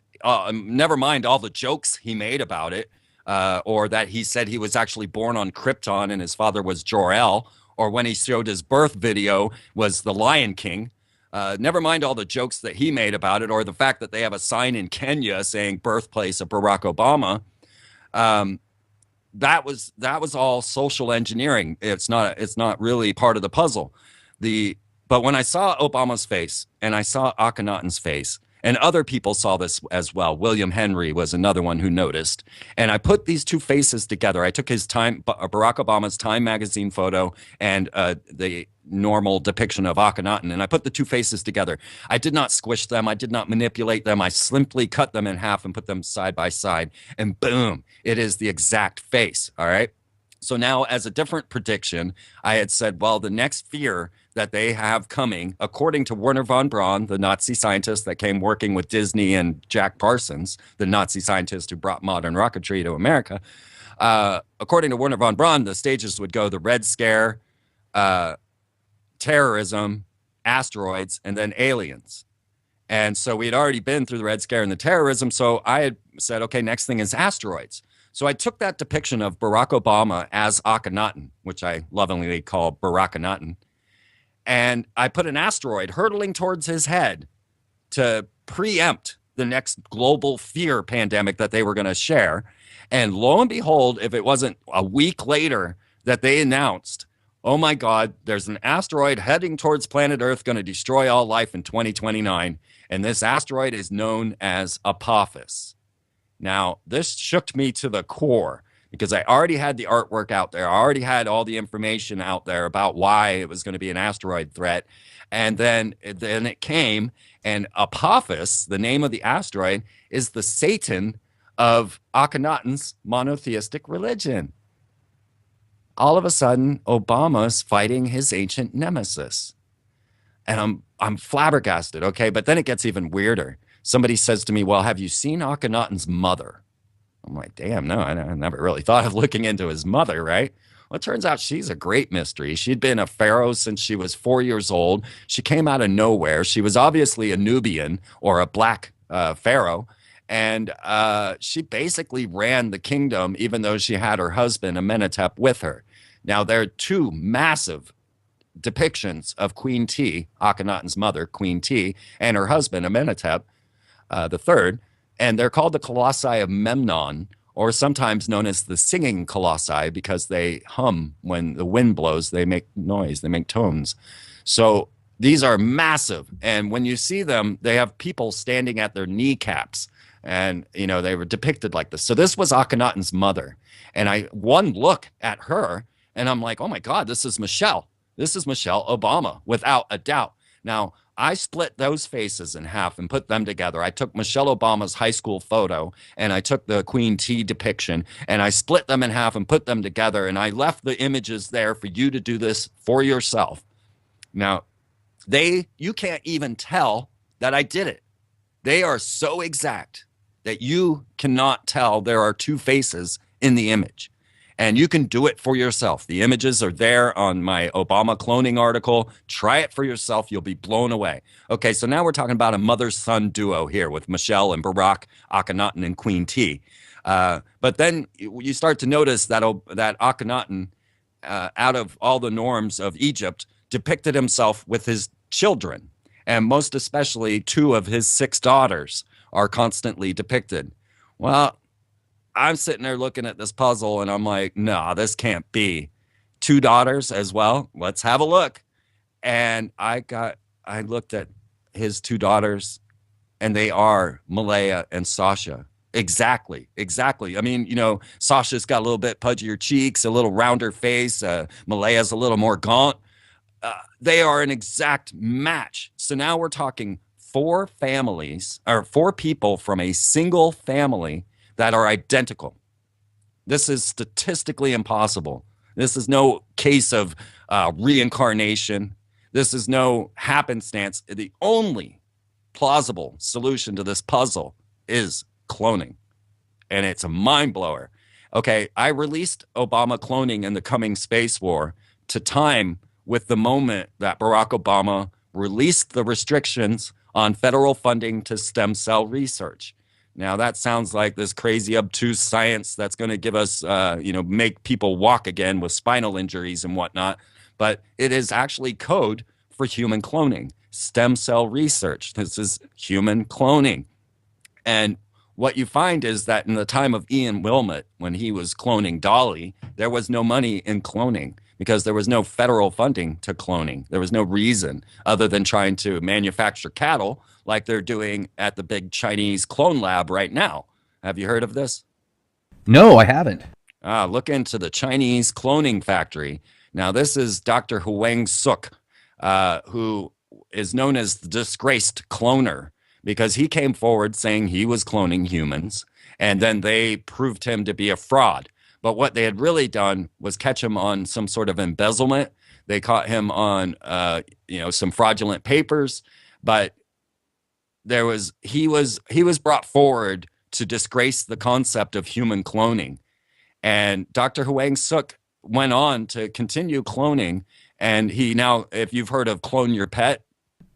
never mind all the jokes he made about it, or that he said he was actually born on Krypton and his father was Jor-El, or when he showed his birth video was the Lion King. Never mind all the jokes that he made about it, or the fact that they have a sign in Kenya saying birthplace of Barack Obama. That was all social engineering. It's not really part of the puzzle. But when I saw Obama's face and I saw Akhenaten's face, and other people saw this as well. William Henry was another one who noticed. And I put these two faces together. I took Barack Obama's Time magazine photo and the normal depiction of Akhenaten, and I put the two faces together. I did not squish them. I did not manipulate them. I simply cut them in half and put them side by side, and boom, it is the exact face, all right? So now, as a different prediction, I had said, well, the next fear that they have coming, according to Werner von Braun, the Nazi scientist that came working with Disney and Jack Parsons, the Nazi scientist who brought modern rocketry to America, according to Werner von Braun, the stages would go the Red Scare, terrorism, asteroids, and then aliens. And so we had already been through the Red Scare and the terrorism, so I had said, okay, next thing is asteroids. So I took that depiction of Barack Obama as Akhenaten, which I lovingly call Barakhenaten, and I put an asteroid hurtling towards his head to preempt the next global fear pandemic that they were going to share. And lo and behold, if it wasn't a week later that they announced, oh my God, there's an asteroid heading towards planet Earth going to destroy all life in 2029. And this asteroid is known as Apophis. Now, this shook me to the core because I already had the artwork out there. I already had all the information out there about why it was going to be an asteroid threat. And then it came, and Apophis, the name of the asteroid, is the Satan of Akhenaten's monotheistic religion. All of a sudden, Obama's fighting his ancient nemesis. And I'm flabbergasted, okay? But then it gets even weirder. Somebody says to me, well, have you seen Akhenaten's mother? I'm like, damn, no, I never really thought of looking into his mother, right? Well, it turns out she's a great mystery. She'd been a pharaoh since she was 4 years old. She came out of nowhere. She was obviously a Nubian or a black pharaoh. And she basically ran the kingdom, even though she had her husband, Amenhotep, with her. Now, there are two massive depictions of Queen T, Akhenaten's mother, Queen T, and her husband, Amenhotep the third, and they're called the Colossi of Memnon, or sometimes known as the singing colossi because they hum when the wind blows. They make noise, they make tones. So these are massive, and when you see them, they have people standing at their kneecaps, and they were depicted like this. So this was Akhenaten's mother, and one look at her, and I'm like, oh my God, this is Michelle. This is Michelle Obama, without a doubt. Now, I split those faces in half and put them together. I took Michelle Obama's high school photo and I took the Queen T depiction and I split them in half and put them together. And I left the images there for you to do this for yourself. Now, you can't even tell that I did it. They are so exact that you cannot tell there are two faces in the image. And you can do it for yourself. The images are there on my Obama cloning article. Try it for yourself. You'll be blown away. Okay, so now we're talking about a mother-son duo here with Michelle and Barack, Akhenaten, and Queen T. But then you start to notice that Akhenaten, out of all the norms of Egypt, depicted himself with his children. And most especially, 2 of his 6 daughters are constantly depicted. Well, I'm sitting there looking at this puzzle and I'm like, no, this can't be. 2 daughters as well. Let's have a look. And I looked at his 2 daughters and they are Malaya and Sasha. Exactly, exactly. I mean, Sasha's got a little bit pudgier cheeks, a little rounder face. Malaya's a little more gaunt. They are an exact match. So now we're talking four families, or four people from a single family that are identical. This is statistically impossible. This is no case of reincarnation. This is no happenstance. The only plausible solution to this puzzle is cloning, and it's a mind blower. Okay, I released Obama cloning in the coming space war to time with the moment that Barack Obama released the restrictions on federal funding to stem cell research. Now that sounds like this crazy obtuse science that's going to give us, make people walk again with spinal injuries and whatnot. But it is actually code for human cloning, stem cell research. This is human cloning. And what you find is that in the time of Ian Wilmot, when he was cloning Dolly, there was no money in cloning because there was no federal funding to cloning. There was no reason other than trying to manufacture cattle like they're doing at the big Chinese clone lab right now. Have you heard of this? No, I haven't. Look into the Chinese cloning factory. Now, this is Dr. Huang Suk, who is known as the disgraced cloner because he came forward saying he was cloning humans, and then they proved him to be a fraud. But what they had really done was catch him on some sort of embezzlement. They caught him on, some fraudulent papers, but he was brought forward to disgrace the concept of human cloning. And Dr. Huang Suk went on to continue cloning. And he now, if you've heard of clone your pet,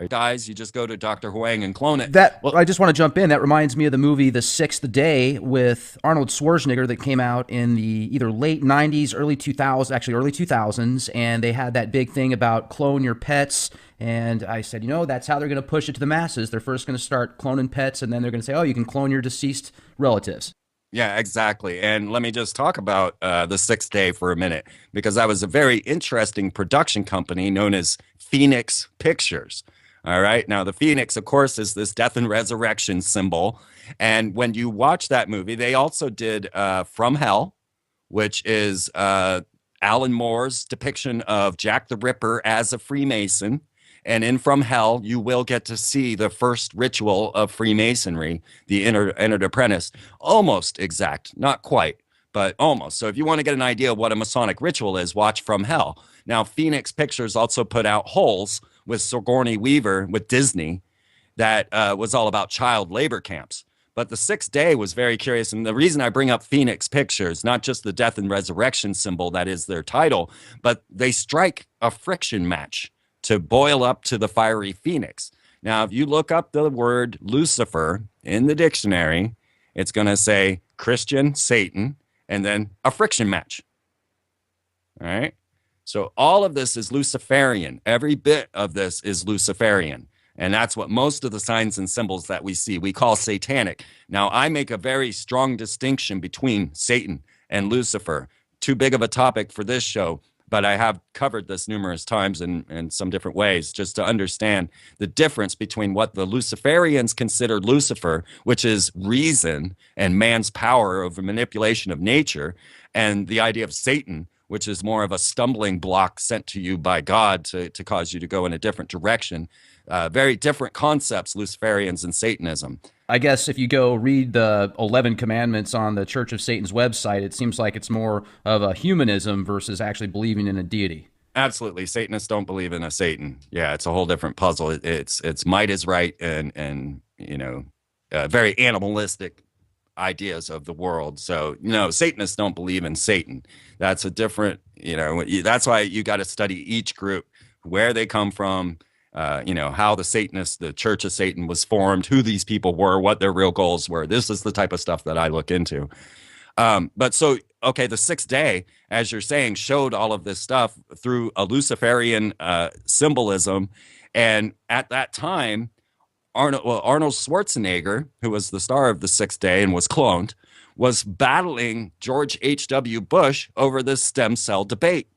dies, you just go to Dr. Huang and clone it. I just want to jump in. That reminds me of the movie The Sixth Day with Arnold Schwarzenegger that came out in the either late 90s, early 2000s. And they had that big thing about clone your pets. And I said, that's how they're going to push it to the masses. They're first going to start cloning pets, and then they're going to say, oh, you can clone your deceased relatives. Yeah, exactly. And let me just talk about The Sixth Day for a minute, because that was a very interesting production company known as Phoenix Pictures. All right. Now, the Phoenix, of course, is this death and resurrection symbol. And when you watch that movie, they also did From Hell, which is Alan Moore's depiction of Jack the Ripper as a Freemason. And in From Hell, you will get to see the first ritual of Freemasonry, the entered apprentice. Almost exact, not quite, but almost. So if you want to get an idea of what a Masonic ritual is, watch From Hell. Now, Phoenix Pictures also put out Holes with Sigourney Weaver with Disney that was all about child labor camps. But The Sixth Day was very curious. And the reason I bring up Phoenix Pictures, not just the death and resurrection symbol that is their title, but they strike a friction match to boil up to the fiery phoenix. Now, if you look up the word Lucifer in the dictionary, it's going to say Christian, Satan, and then a friction match. All right. So all of this is Luciferian. Every bit of this is Luciferian. And that's what most of the signs and symbols that we see, we call satanic. Now, I make a very strong distinction between Satan and Lucifer. Too big of a topic for this show, but I have covered this numerous times in some different ways just to understand the difference between what the Luciferians consider Lucifer, which is reason and man's power over manipulation of nature, and the idea of Satan, which is more of a stumbling block sent to you by God to cause you to go in a different direction. Very different concepts, Luciferians and Satanism. I guess if you go read the 11 commandments on the Church of Satan's website, it seems like it's more of a humanism versus actually believing in a deity. Absolutely. Satanists don't believe in a Satan. Yeah, it's a whole different puzzle. It's might is right and very animalistic ideas of the world. So, Satanists don't believe in Satan. That's a different, that's why you got to study each group, where they come from, how the Satanists, the Church of Satan was formed, who these people were, what their real goals were. This is the type of stuff that I look into. The Sixth Day, as you're saying, showed all of this stuff through a Luciferian symbolism. And at that time, Arnold Schwarzenegger, who was the star of The Sixth Day and was cloned, was battling George H.W. Bush over this stem cell debate.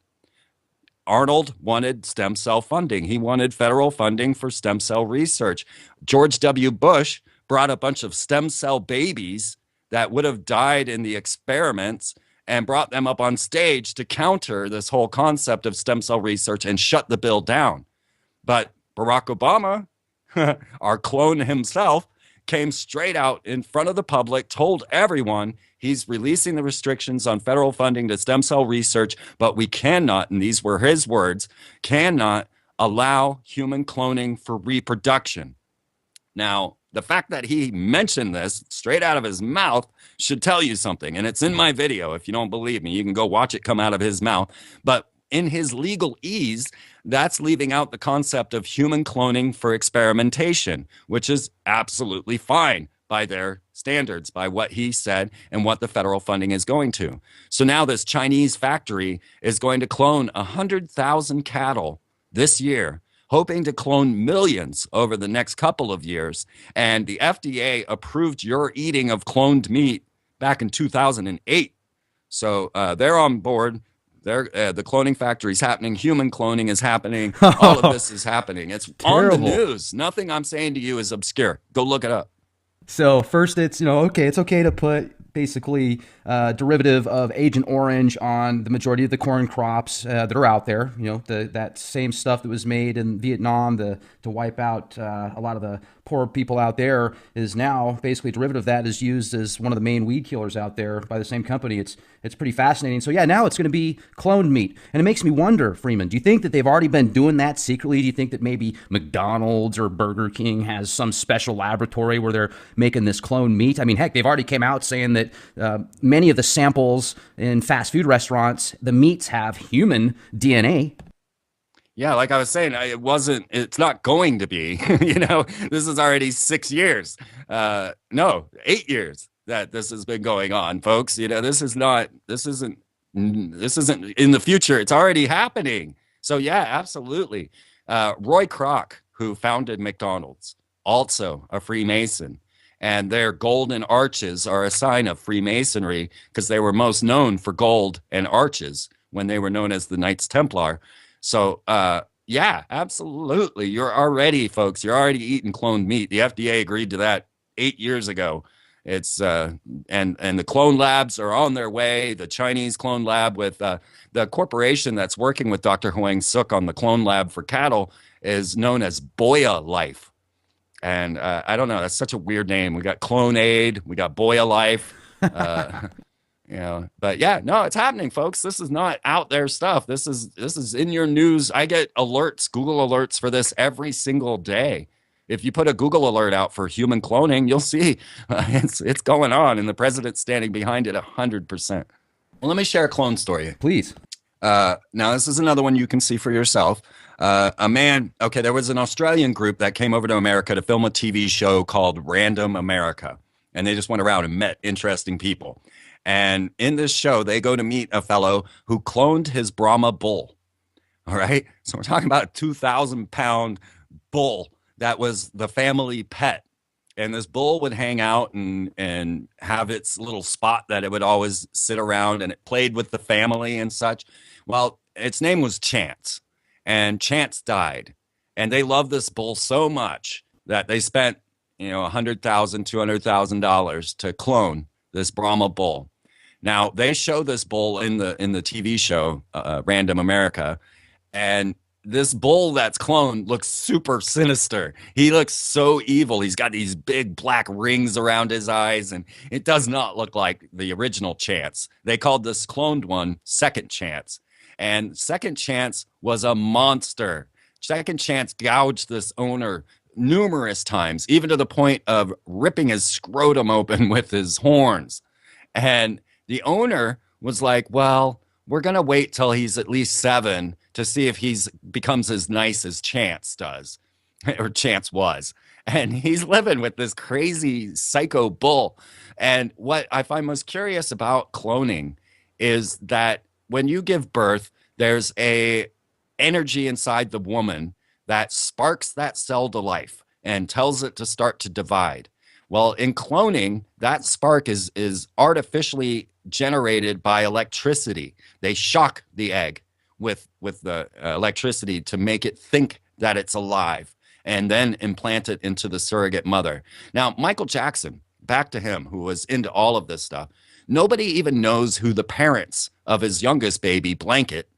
Arnold wanted stem cell funding. He wanted federal funding for stem cell research. George W. Bush brought a bunch of stem cell babies that would have died in the experiments and brought them up on stage to counter this whole concept of stem cell research and shut the bill down. But Barack Obama, our clone himself, came straight out in front of the public, told everyone he's releasing the restrictions on federal funding to stem cell research, but we cannot, and these were his words, cannot allow human cloning for reproduction. Now, the fact that he mentioned this straight out of his mouth should tell you something. And it's in my video. If you don't believe me, you can go watch it come out of his mouth. But in his legalese, that's leaving out the concept of human cloning for experimentation, which is absolutely fine by their standards, by what he said and what the federal funding is going to. So now this Chinese factory is going to clone 100,000 cattle this year, hoping to clone millions over the next couple of years. And the FDA approved your eating of cloned meat back in 2008. So they're on board. The cloning factory is happening. Human cloning is happening. All of this is happening. It's on the news. Nothing I'm saying to you is obscure. Go look it up. So first it's, okay, it's okay to put basically derivative of Agent Orange on the majority of the corn crops that are out there. That same stuff that was made in Vietnam to wipe out a lot of the poor people out there is now basically derivative of that is used as one of the main weed killers out there by the same company. It's pretty fascinating. So yeah, now it's going to be cloned meat. And it makes me wonder, Freeman, do you think that they've already been doing that secretly? Do you think that maybe McDonald's or Burger King has some special laboratory where they're making this cloned meat? I mean, heck, they've already came out saying that many of the samples in fast food restaurants, the meats have human DNA. Yeah, like I was saying, it's not going to be, this is already 6 years. No, 8 years that this has been going on, folks. This isn't in the future. It's already happening. So yeah, absolutely. Roy Kroc, who founded McDonald's, also a Freemason. And their golden arches are a sign of Freemasonry because they were most known for gold and arches when they were known as the Knights Templar. So, yeah, absolutely. Folks, you're already eating cloned meat. The FDA agreed to that 8 years ago. It's and the clone labs are on their way. The Chinese clone lab with the corporation that's working with Dr. Huang Suk on the clone lab for cattle is known as Boya Life. And I don't know, that's such a weird name. We got Clone Aid, we got Boya Life. But yeah, no, it's happening, folks. This is not out there stuff. This is in your news. I get alerts, Google alerts for this every single day. If you put a Google alert out for human cloning, you'll see it's going on, and the president's standing behind it 100%. Well, let me share a clone story, please. Now this is another one you can see for yourself. There was an Australian group that came over to America to film a TV show called Random America, and they just went around and met interesting people. And in this show, they go to meet a fellow who cloned his Brahma bull. All right. So we're talking about a 2,000-pound bull that was the family pet. And this bull would hang out and have its little spot that it would always sit around, and it played with the family and such. Well, its name was Chance, and Chance died. And they loved this bull so much that they spent, $100,000, $200,000 to clone this Brahma bull. Now, they show this bull in the TV show, Random America, and this bull that's cloned looks super sinister. He looks so evil. He's got these big black rings around his eyes, and it does not look like the original Chance. They called this cloned one Second Chance, and Second Chance was a monster. Second Chance gouged this owner numerous times, even to the point of ripping his scrotum open with his horns. And the owner was like, well, we're going to wait till he's at least 7 to see if he's becomes as nice as Chance does, or Chance was. And he's living with this crazy psycho bull. And what I find most curious about cloning is that when you give birth, there's a energy inside the woman that sparks that cell to life and tells it to start to divide. Well, in cloning, that spark is artificially generated by electricity. They shock the egg with the electricity to make it think that it's alive. and then implant it into the surrogate mother. Now, Michael Jackson, back to him, who was into all of this stuff. Nobody even knows who the parents of his youngest baby, Blanket,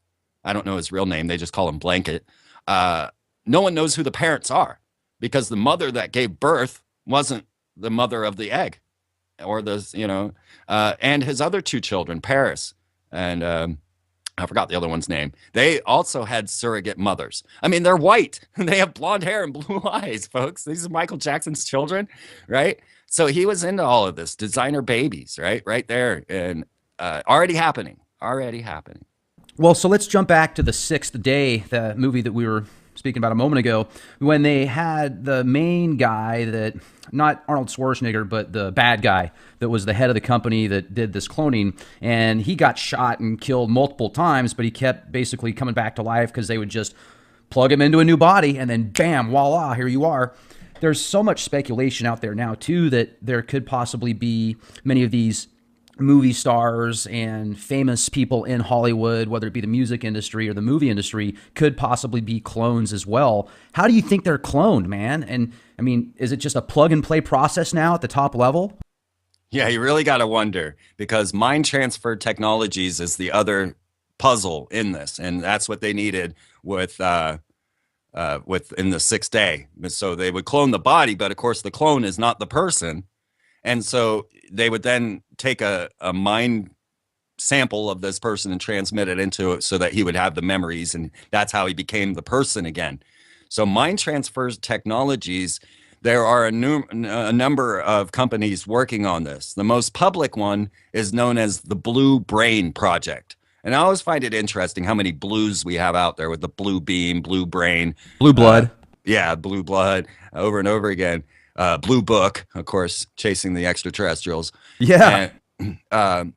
I don't know his real name, they just call him Blanket. No one knows who the parents are because the mother that gave birth wasn't the mother of the egg or and his other two children, Paris and I forgot the other one's name. They also had surrogate mothers. I mean, they're white. They have blonde hair and blue eyes, folks. These are Michael Jackson's children, right? So he was into all of this, designer babies, right there, and already happening. Well, so let's jump back to The Sixth Day, the movie that we were speaking about a moment ago, when they had the main guy that, not Arnold Schwarzenegger, but the bad guy that was the head of the company that did this cloning, and he got shot and killed multiple times, but he kept basically coming back to life because they would just plug him into a new body, and then bam, voila, here you are. There's so much speculation out there now, too, that there could possibly be many of these movie stars and famous people in Hollywood, whether it be the music industry or the movie industry, could possibly be clones as well. How do you think they're cloned, man? And I mean, is it just a plug and play process now at the top level? Yeah, you really got to wonder, because mind transfer technologies is the other puzzle in this, and that's what they needed with in the Sixth Day. So they would clone the body, but of course the clone is not the person. And so they would then take a mind sample of this person and transmit it into it so that he would have the memories. And that's how he became the person again. So mind transfer technologies, there are a number of companies working on this. The most public one is known as the Blue Brain Project. And I always find it interesting how many blues we have out there with the blue beam, blue brain. Blue blood. Yeah, blue blood over and over again. Blue Book, of course, chasing the extraterrestrials. Yeah. And,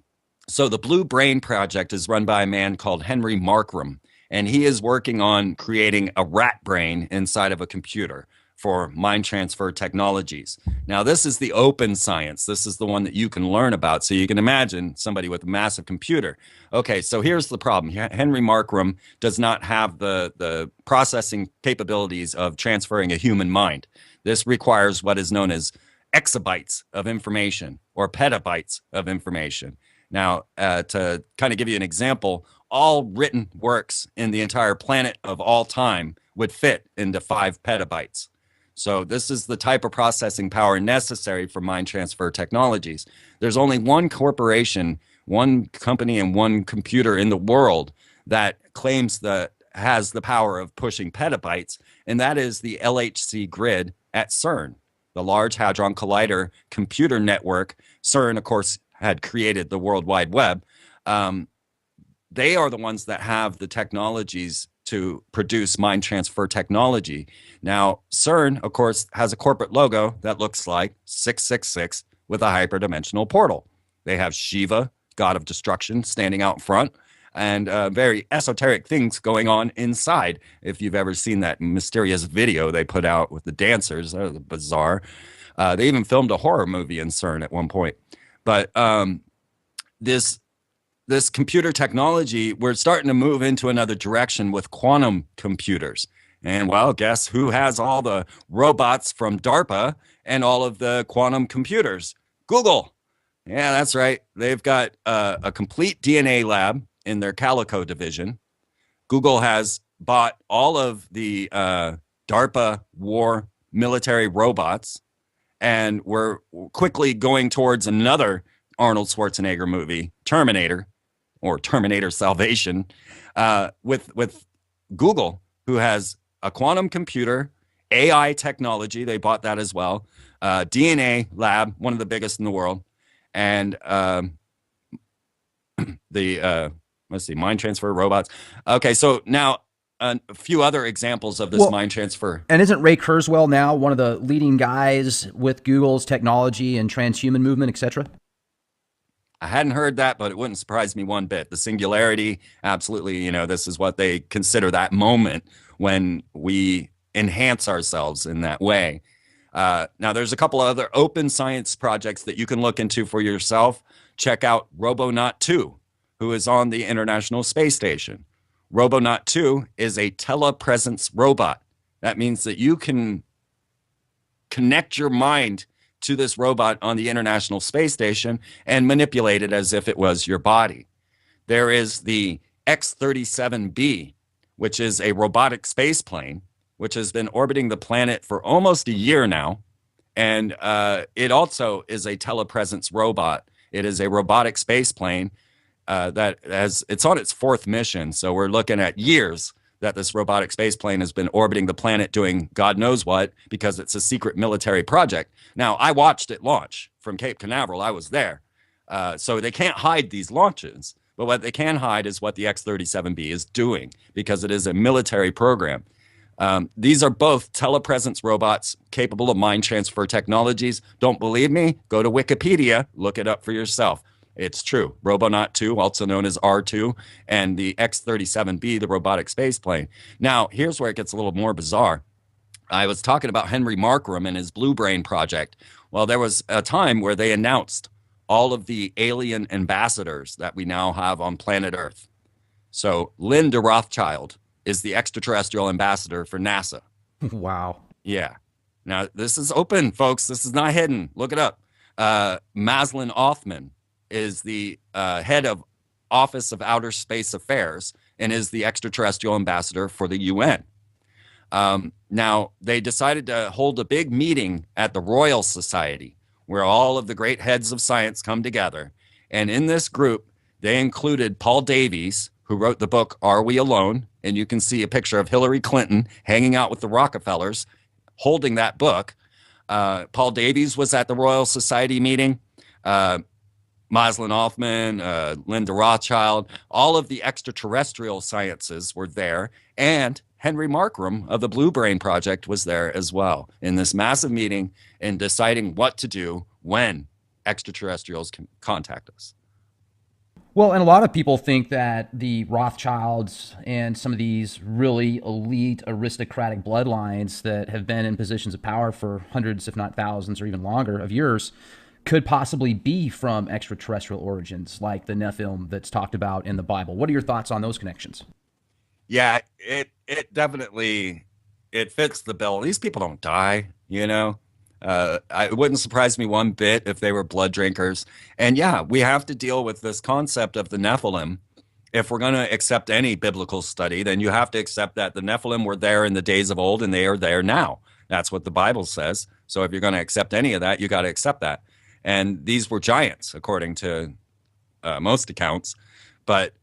so the Blue Brain Project is run by a man called Henry Markram, and he is working on creating a rat brain inside of a computer for mind transfer technologies. Now, this is the open science. This is the one that you can learn about. So you can imagine somebody with a massive computer. Okay, so here's the problem. Henry Markram does not have the processing capabilities of transferring a human mind. This requires what is known as exabytes of information or petabytes of information. Now, to kind of give you an example, all written works in the entire planet of all time would fit into 5 petabytes. So this is the type of processing power necessary for mind transfer technologies. There's only one corporation, one company, and one computer in the world that claims that has the power of pushing petabytes, and that is the LHC grid at CERN, the Large Hadron Collider computer network. CERN, of course, had created the World Wide Web. They are the ones that have the technologies to produce mind transfer technology. Now, CERN, of course, has a corporate logo that looks like 666 with a hyperdimensional portal. They have Shiva, god of destruction, standing out front, and very esoteric things going on inside. If you've ever seen that mysterious video they put out with the dancers, that was bizarre. They even filmed a horror movie in CERN at one point. But this computer technology, we're starting to move into another direction with quantum computers. And well, guess who has all the robots from DARPA and all of the quantum computers? Google. Yeah, that's right. They've got a complete DNA lab in their Calico division. Google has bought all of the DARPA war military robots, and we're quickly going towards another Arnold Schwarzenegger movie, Terminator, or Terminator Salvation, with Google, who has a quantum computer, AI technology. They bought that as well. DNA lab, one of the biggest in the world. And let's see, mind transfer robots. Okay, so now a few other examples of this mind transfer. And isn't Ray Kurzweil now one of the leading guys with Google's technology and transhuman movement, etc.? I hadn't heard that, but it wouldn't surprise me one bit. The singularity, absolutely, this is what they consider that moment when we enhance ourselves in that way. Now, there's a couple of other open science projects that you can look into for yourself. Check out Robonaut 2, who is on the International Space Station. Robonaut 2 is a telepresence robot. That means that you can connect your mind to this robot on the International Space Station and manipulate it as if it was your body. There is the X-37B, which is a robotic space plane, which has been orbiting the planet for almost a year now. And it also is a telepresence robot. It is a robotic space plane it's on its fourth mission. So we're looking at years that this robotic space plane has been orbiting the planet doing God knows what, because it's a secret military project. Now, I watched it launch from Cape Canaveral. I was there. So they can't hide these launches. But what they can hide is what the X-37B is doing, because it is a military program. These are both telepresence robots capable of mind transfer technologies. Don't believe me? Go to Wikipedia, look it up for yourself. It's true. Robonaut 2, also known as R2, and the X-37B, the robotic space plane. Now, here's where it gets a little more bizarre. I was talking about Henry Markram and his Blue Brain project. Well, there was a time where they announced all of the alien ambassadors that we now have on planet Earth. So Linda Rothschild is the extraterrestrial ambassador for NASA. Wow. Yeah. Now, this is open, folks. This is not hidden. Look it up. Maslin Othman is the head of Office of Outer Space Affairs and is the extraterrestrial ambassador for the UN. Now, they decided to hold a big meeting at the Royal Society where all of the great heads of science come together. And in this group, they included Paul Davies, who wrote the book, Are We Alone? And you can see a picture of Hillary Clinton hanging out with the Rockefellers holding that book. Paul Davies was at the Royal Society meeting. Maslin Othman, Linda Rothschild, all of the extraterrestrial sciences were there. And Henry Markram of the Blue Brain Project was there as well in this massive meeting and deciding what to do when extraterrestrials can contact us. Well, and a lot of people think that the Rothschilds and some of these really elite aristocratic bloodlines that have been in positions of power for hundreds, if not thousands, or even longer of years could possibly be from extraterrestrial origins, like the Nephilim that's talked about in the Bible. What are your thoughts on those connections? Yeah, it definitely it fits the bill. These people don't die, you know. It wouldn't surprise me one bit if they were blood drinkers. And yeah, we have to deal with this concept of the Nephilim. If we're going to accept any biblical study, then you have to accept that the Nephilim were there in the days of old and they are there now. That's what the Bible says. So if you're going to accept any of that, you got to accept that. And these were giants, according to most accounts. But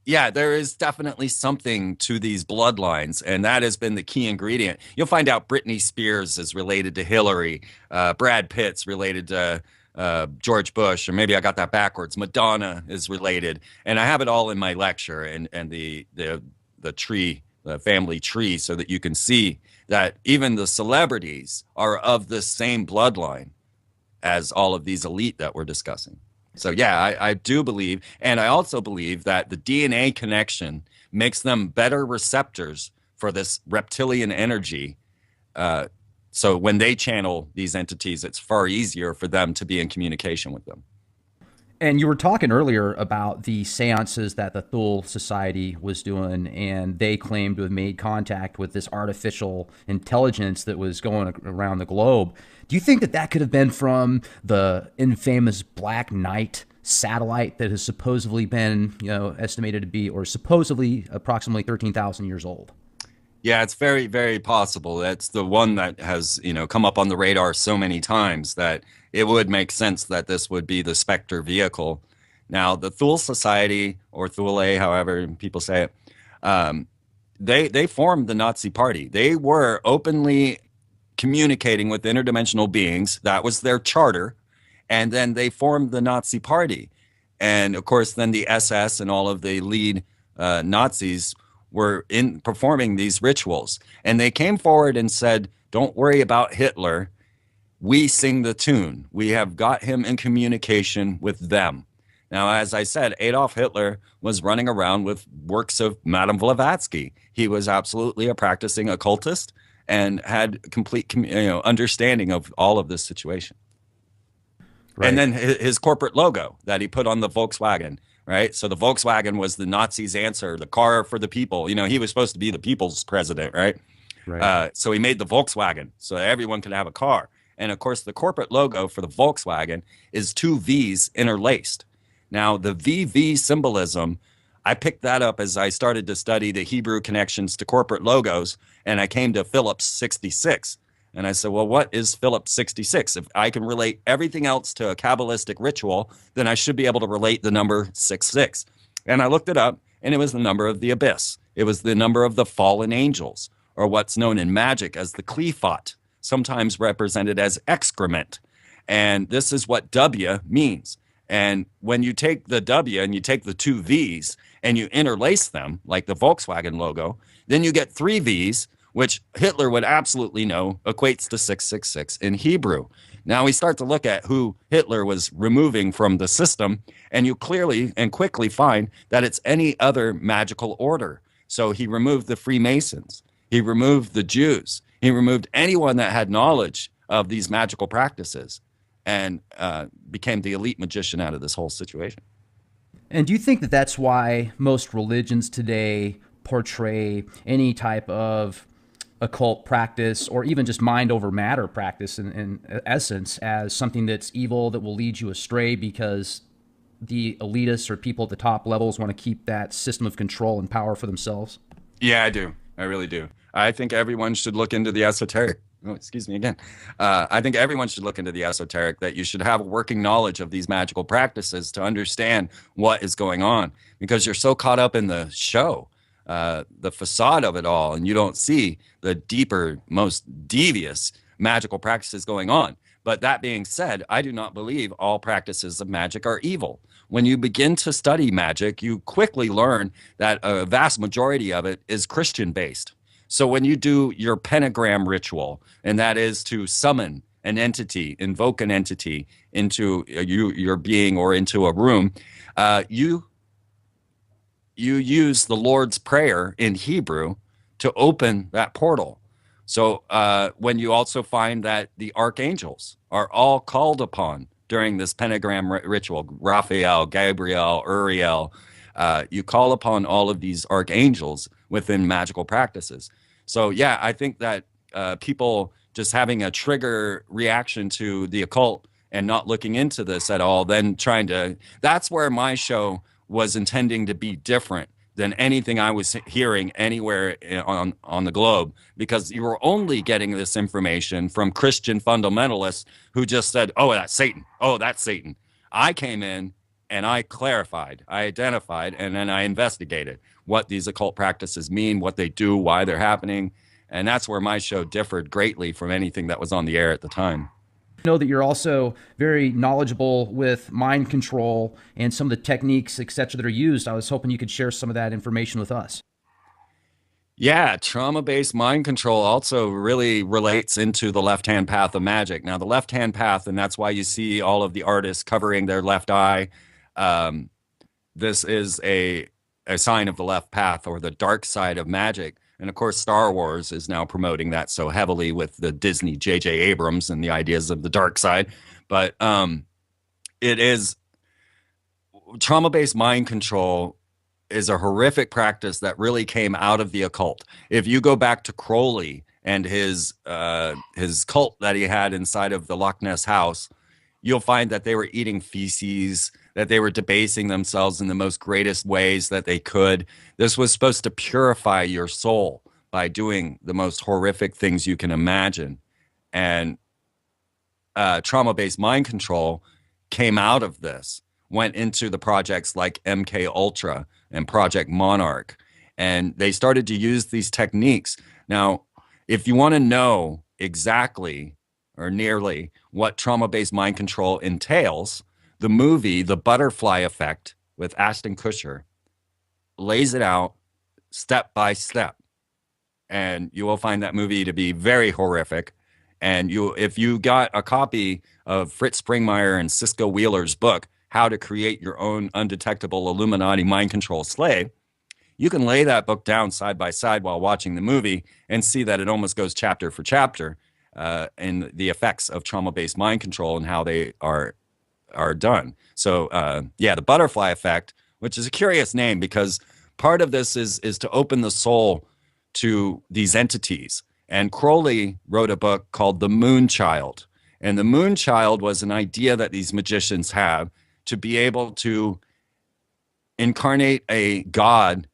yeah, there is definitely something to these bloodlines, and that has been the key ingredient. You'll find out Britney Spears is related to Hillary, Brad Pitt's related to George Bush, or maybe I got that backwards. Madonna is related, and I have it all in my lecture and the tree, the family tree, so that you can see that even the celebrities are of the same bloodline as all of these elite that we're discussing. So yeah, I do believe, and I also believe that the DNA connection makes them better receptors for this reptilian energy. So when they channel these entities, it's far easier for them to be in communication with them. And you were talking earlier about the seances that the Thule Society was doing, and they claimed to have made contact with this artificial intelligence that was going around the globe. Do you think that that could have been from the infamous Black Knight satellite that has supposedly been, estimated to be, or supposedly approximately 13,000 years old? Yeah, it's very, very possible. That's the one that has, come up on the radar so many times that it would make sense that this would be the Spectre vehicle. Now, the Thule Society, or Thule, however people say it, they formed the Nazi Party. They were openly communicating with interdimensional beings. That was their charter. And then they formed the Nazi Party. And of course, then the SS and all of the lead Nazis were in performing these rituals. And they came forward and said, don't worry about Hitler. We sing the tune. We have got him in communication with them. Now, as I said, Adolf Hitler was running around with works of Madame Blavatsky. He was absolutely a practicing occultist and had complete understanding of all of this situation. Right. And then his corporate logo that he put on the Volkswagen, right? So the Volkswagen was the Nazis' answer, the car for the people. You know, he was supposed to be the people's president, right? Right. So he made the Volkswagen so everyone could have a car. And of course, the corporate logo for the Volkswagen is two V's interlaced. Now, the VV symbolism, I picked that up as I started to study the Hebrew connections to corporate logos, and I came to Phillips 66. And I said, well, what is Phillips 66? If I can relate everything else to a Kabbalistic ritual, then I should be able to relate the number 66. And I looked it up, and it was the number of the abyss. It was the number of the fallen angels, or what's known in Magick as the Qliphoth, sometimes represented as excrement. And this is what W means. And when you take the W and you take the two V's and you interlace them, like the Volkswagen logo, then you get three V's, which Hitler would absolutely know equates to 666 in Hebrew. Now we start to look at who Hitler was removing from the system, and you clearly and quickly find that it's any other magical order. So he removed the Freemasons. He removed the Jews. He removed anyone that had knowledge of these magical practices, and became the elite magician out of this whole situation. And do you think that that's why most religions today portray any type of occult practice, or even just mind over matter practice in essence, as something that's evil, that will lead you astray, because the elitists or people at the top levels want to keep that system of control and power for themselves? Yeah, I do. I really do. I think everyone should look into the esoteric. Oh, excuse me again. I think everyone should look into the esoteric, that you should have a working knowledge of these magical practices to understand what is going on, because you're so caught up in the show, the facade of it all, and you don't see the deeper, most devious magical practices going on. But that being said, I do not believe all practices of magic are evil. When you begin to study magic, you quickly learn that a vast majority of it is Christian-based. So when you do your pentagram ritual, and that is to summon an entity, invoke an entity into your being or into a room, you use the Lord's Prayer in Hebrew to open that portal. So when you also find that the archangels are all called upon during this pentagram ritual, Raphael, Gabriel, Uriel, you call upon all of these archangels within magical practices. So yeah, I think that people just having a trigger reaction to the occult and not looking into this at all, then trying to, that's where my show was intending to be different than anything I was hearing anywhere on the globe, because you were only getting this information from Christian fundamentalists who just said, oh, that's Satan. Oh, that's Satan. I came in and I clarified, I identified, and then I investigated what these occult practices mean, what they do, why they're happening. And that's where my show differed greatly from anything that was on the air at the time. I know that you're also very knowledgeable with mind control and some of the techniques, et cetera, that are used. I was hoping you could share some of that information with us. Yeah, trauma-based mind control also really relates into the left-hand path of magic. Now, the left-hand path, and that's why you see all of the artists covering their left eye. This is a sign of the left path, or the dark side of magic. And of course, Star Wars is now promoting that so heavily with the Disney J.J. Abrams and the ideas of the dark side. But it is trauma-based mind control is a horrific practice that really came out of the occult. If you go back to Crowley and his cult that he had inside of the Loch Ness house, you'll find that they were eating feces, that they were debasing themselves in the most greatest ways that they could. This was supposed to purify your soul by doing the most horrific things you can imagine. And trauma-based mind control came out of this, went into the projects like MK Ultra and Project Monarch, and they started to use these techniques. Now, if you want to know exactly or nearly what trauma-based mind control entails, the movie The Butterfly Effect with Ashton Kutcher lays it out step by step. And you will find that movie to be very horrific. And if you got a copy of Fritz Springmeier and Cisco Wheeler's book, How to Create Your Own Undetectable Illuminati Mind Control Slave, you can lay that book down side by side while watching the movie and see that it almost goes chapter for chapter in the effects of trauma-based mind control and how they are done. So yeah, the butterfly effect which is a curious name because part of this is to open the soul to these entities. And Crowley wrote a book called The Moon Child. And the Moon Child was an idea that these magicians have to be able to incarnate a god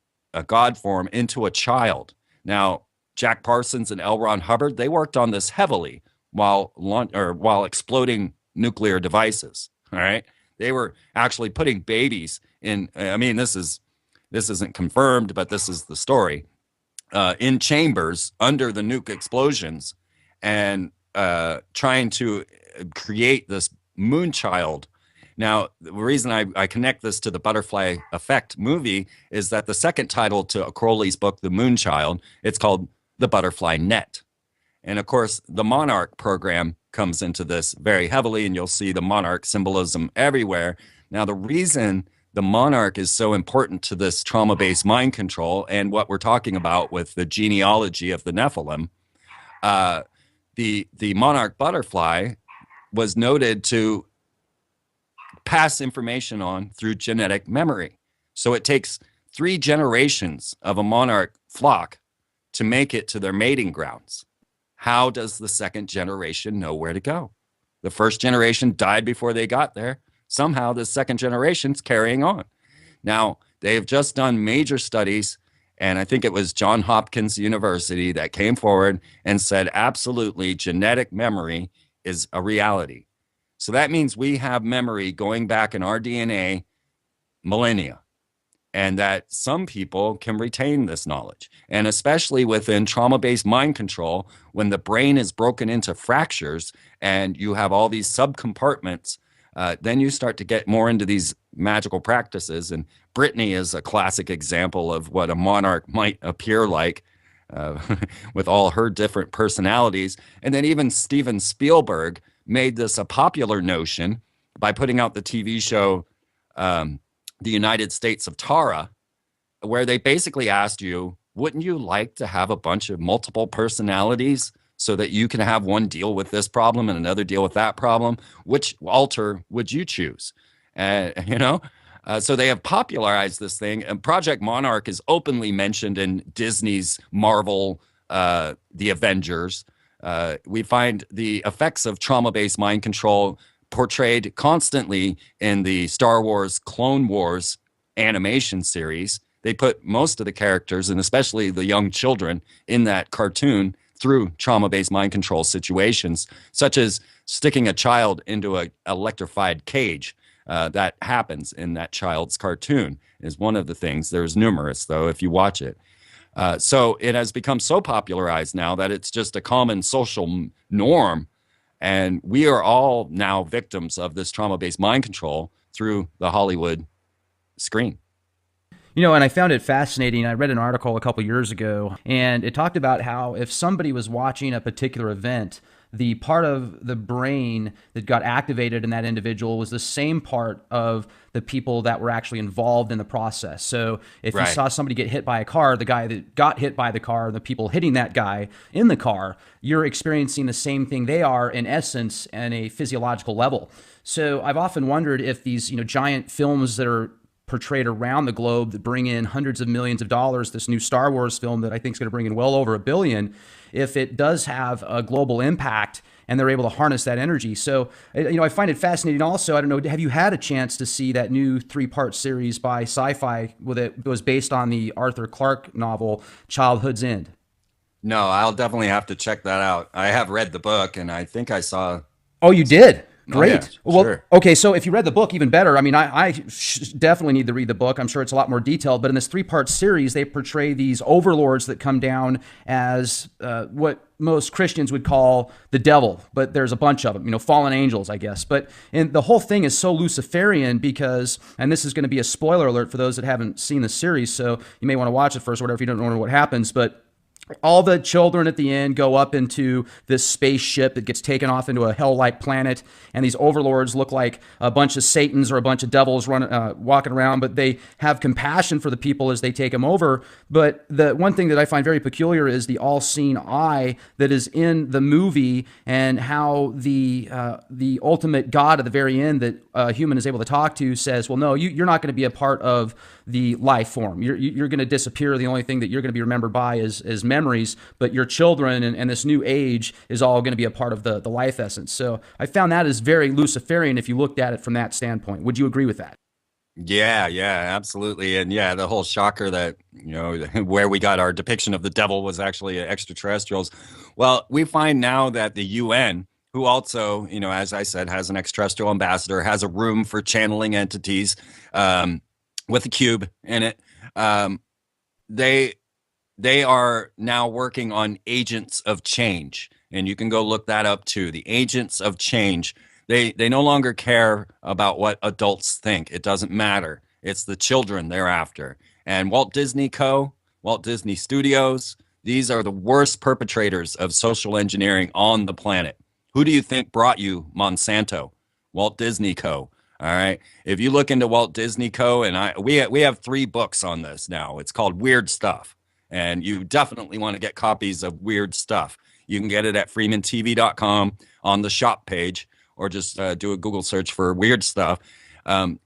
form into a child. Now, Jack Parsons and L. Ron Hubbard, they worked on this heavily while exploding nuclear devices. All right, they were actually putting babies in. I mean, this isn't confirmed, but this is the story. In chambers under the nuke explosions, and trying to create this moon child. Now, the reason I connect this to the Butterfly Effect movie is that the second title to Crowley's book, The Moon Child, it's called The Butterfly Net. And of course, the Monarch program comes into this very heavily, and you'll see the Monarch symbolism everywhere. Now, the reason the Monarch is so important to this trauma-based mind control and what we're talking about with the genealogy of the Nephilim, the Monarch butterfly was noted to pass information on through genetic memory. So it takes 3 generations of a monarch flock to make it to their mating grounds. How does the second generation know where to go? The first generation died before they got there. Somehow the second generation's carrying on. Now, they've just done major studies, and I think it was Johns Hopkins University that came forward and said, absolutely, genetic memory is a reality. So that means we have memory going back in our DNA millennia, and that some people can retain this knowledge. And especially within trauma-based mind control, when the brain is broken into fractures and you have all these subcompartments, then you start to get more into these magical practices. And Brittany is a classic example of what a monarch might appear like with all her different personalities. And then even Steven Spielberg made this a popular notion by putting out the TV show, The United States of Tara, where they basically asked you, wouldn't you like to have a bunch of multiple personalities so that you can have one deal with this problem and another deal with that problem? Which altar would you choose? So they have popularized this thing, and Project Monarch is openly mentioned in Disney's Marvel, The Avengers. We find the effects of trauma-based mind control portrayed constantly in the Star Wars Clone Wars animation series. They put most of the characters, and especially the young children, in that cartoon through trauma-based mind control situations, such as sticking a child into an electrified cage. That happens in that child's cartoon is one of the things. There's numerous, though, if you watch it. So it has become so popularized now that it's just a common social norm. And we are all now victims of this trauma-based mind control through the Hollywood screen. You know, and I found it fascinating. I read an article a couple years ago, and it talked about how if somebody was watching a particular event, the part of the brain that got activated in that individual was the same part of the people that were actually involved in the process. So if you saw somebody get hit by a car, the guy that got hit by the car, the people hitting that guy in the car, you're experiencing the same thing they are in essence and a physiological level. So I've often wondered if these, giant films that are portrayed around the globe that bring in hundreds of millions of dollars, this new Star Wars film that I think is going to bring in well over $1 billion, if it does have a global impact and they're able to harness that energy. So, I find it fascinating also. I don't know, have you had a chance to see that new 3-part series by Sci-Fi that was based on the Arthur Clarke novel, Childhood's End? No, I'll definitely have to check that out. I have read the book, and I think I saw... Oh, you did? Great. Oh, yeah, well, sure. Okay, so if you read the book, even better. I mean, I definitely need to read the book. I'm sure it's a lot more detailed. But in this 3-part series, they portray these overlords that come down as what most Christians would call the devil. But there's a bunch of them, fallen angels, I guess. And the whole thing is so Luciferian because, and this is going to be a spoiler alert for those that haven't seen the series, so you may want to watch it first or whatever if you don't know what happens. But all the children at the end go up into this spaceship that gets taken off into a hell-like planet, and these overlords look like a bunch of satans or a bunch of devils running, walking around, but they have compassion for the people as they take them over. But the one thing that I find very peculiar is the all-seeing eye that is in the movie, and how the ultimate God at the very end that a human is able to talk to says, well, no, you're not going to be a part of the life form. You're going to disappear. The only thing that you're going to be remembered by is memories, but your children and this new age is all going to be a part of the life essence. So I found that is very Luciferian if you looked at it from that standpoint. Would you agree with that? Yeah, yeah, absolutely. And yeah, the whole shocker that, where we got our depiction of the devil was actually extraterrestrials. Well, we find now that the UN, who also, as I said, has an extraterrestrial ambassador, has a room for channeling entities, with a cube in it. They are now working on agents of change, and you can go look that up too. The agents of change. They no longer care about what adults think. It doesn't matter. It's the children they're after. And Walt Disney Walt Disney Studios, these are the worst perpetrators of social engineering on the planet. Who do you think brought you Monsanto? Walt Disney Co. All right. If you look into Walt Disney Co. and we have 3 books on this now. It's called Weird Stuff. And you definitely want to get copies of Weird Stuff. You can get it at freemantv.com on the shop page, or just do a Google search for Weird Stuff.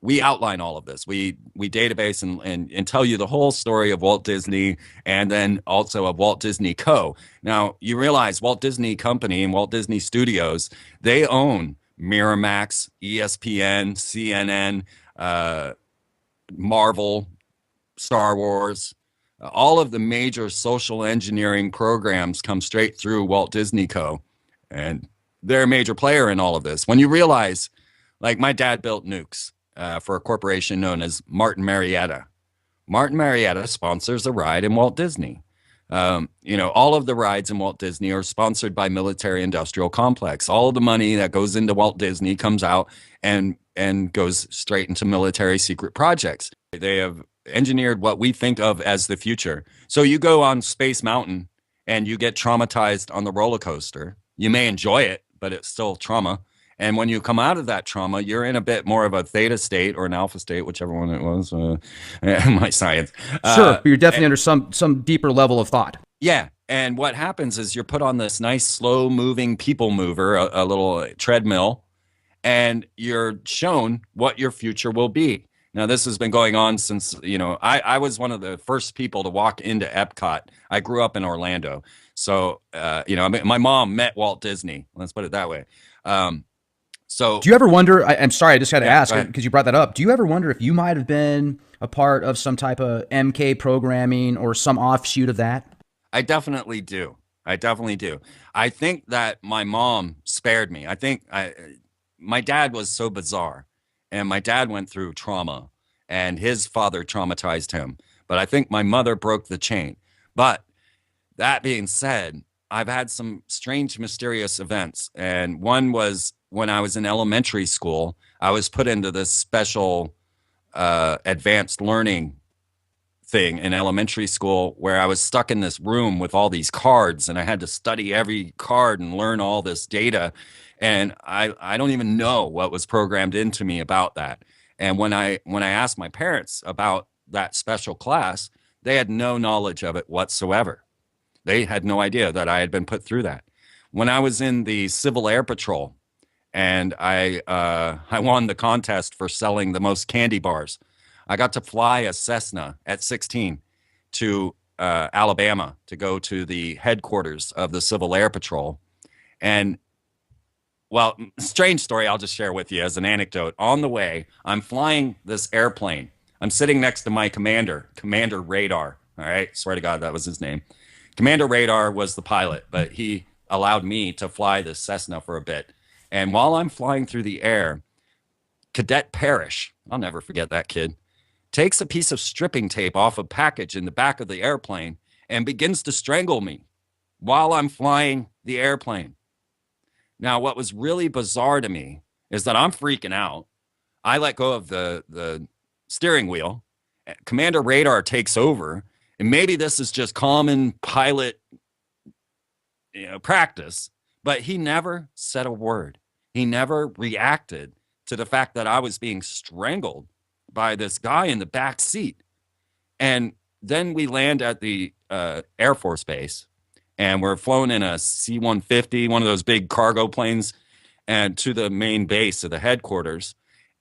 We outline all of this. We database and tell you the whole story of Walt Disney, and then also of Walt Disney Co. Now, you realize Walt Disney Company and Walt Disney Studios, they own Miramax, ESPN, CNN, Marvel, Star Wars. All of the major social engineering programs come straight through Walt Disney Co. And they're a major player in all of this. When you realize, like, my dad built nukes for a corporation known as Martin Marietta. Martin Marietta sponsors a ride in Walt Disney. All of the rides in Walt Disney are sponsored by Military Industrial Complex. All of the money that goes into Walt Disney comes out and goes straight into military secret projects. They have engineered what we think of as the future. So you go on Space Mountain and you get traumatized on the roller coaster. You may enjoy it, but it's still trauma. And when you come out of that trauma, you're in a bit more of a theta state or an alpha state, whichever one it was. My science. Sure, but you're definitely under some deeper level of thought. Yeah. And what happens is you're put on this nice, slow moving people mover, a little treadmill, and you're shown what your future will be. Now, this has been going on since, I was one of the first people to walk into Epcot. I grew up in Orlando. So, my mom met Walt Disney. Let's put it that way. So do you ever wonder, I'm sorry, I just got to ask because you brought that up. Do you ever wonder if you might have been a part of some type of MK programming or some offshoot of that? I definitely do. I think that my mom spared me. My dad was so bizarre, and my dad went through trauma, and his father traumatized him. But I think my mother broke the chain. But that being said, I've had some strange, mysterious events. And one was when I was in elementary school, I was put into this special advanced learning thing in elementary school, where I was stuck in this room with all these cards, and I had to study every card and learn all this data. And I don't even know what was programmed into me about that. And when I asked my parents about that special class, they had no knowledge of it whatsoever. They had no idea that I had been put through that. When I was in the Civil Air Patrol, and I won the contest for selling the most candy bars, I got to fly a Cessna at 16 to Alabama to go to the headquarters of the Civil Air Patrol. And, well, strange story I'll just share with you as an anecdote. On the way, I'm flying this airplane. I'm sitting next to my commander, Commander Radar. All right, swear to God, that was his name. Commander Radar was the pilot, but he allowed me to fly the Cessna for a bit. And while I'm flying through the air, Cadet Parrish, I'll never forget that kid, takes a piece of stripping tape off a package in the back of the airplane and begins to strangle me while I'm flying the airplane. Now, what was really bizarre to me is that I'm freaking out. I let go of the steering wheel. Commander Radar takes over. And maybe this is just common pilot practice, but he never said a word. He never reacted to the fact that I was being strangled by this guy in the back seat. And then we land at the Air Force Base, and we're flown in a C-150, one of those big cargo planes, and to the main base of the headquarters.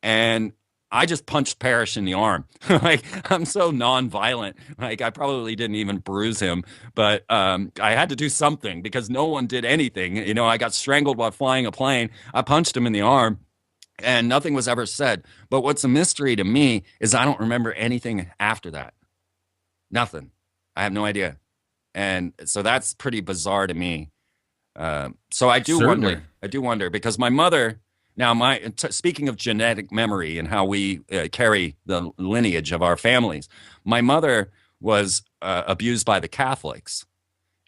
And I just punched Parrish in the arm. Like, I'm so nonviolent. Like, I probably didn't even bruise him, but I had to do something because no one did anything. You know, I got strangled while flying a plane. I punched him in the arm, and nothing was ever said. But what's a mystery to me is I don't remember anything after that. Nothing. I have no idea. And so that's pretty bizarre to me. So I do Certainly. wonder because my mother, now speaking of genetic memory and how we carry the lineage of our families, my mother was abused by the Catholics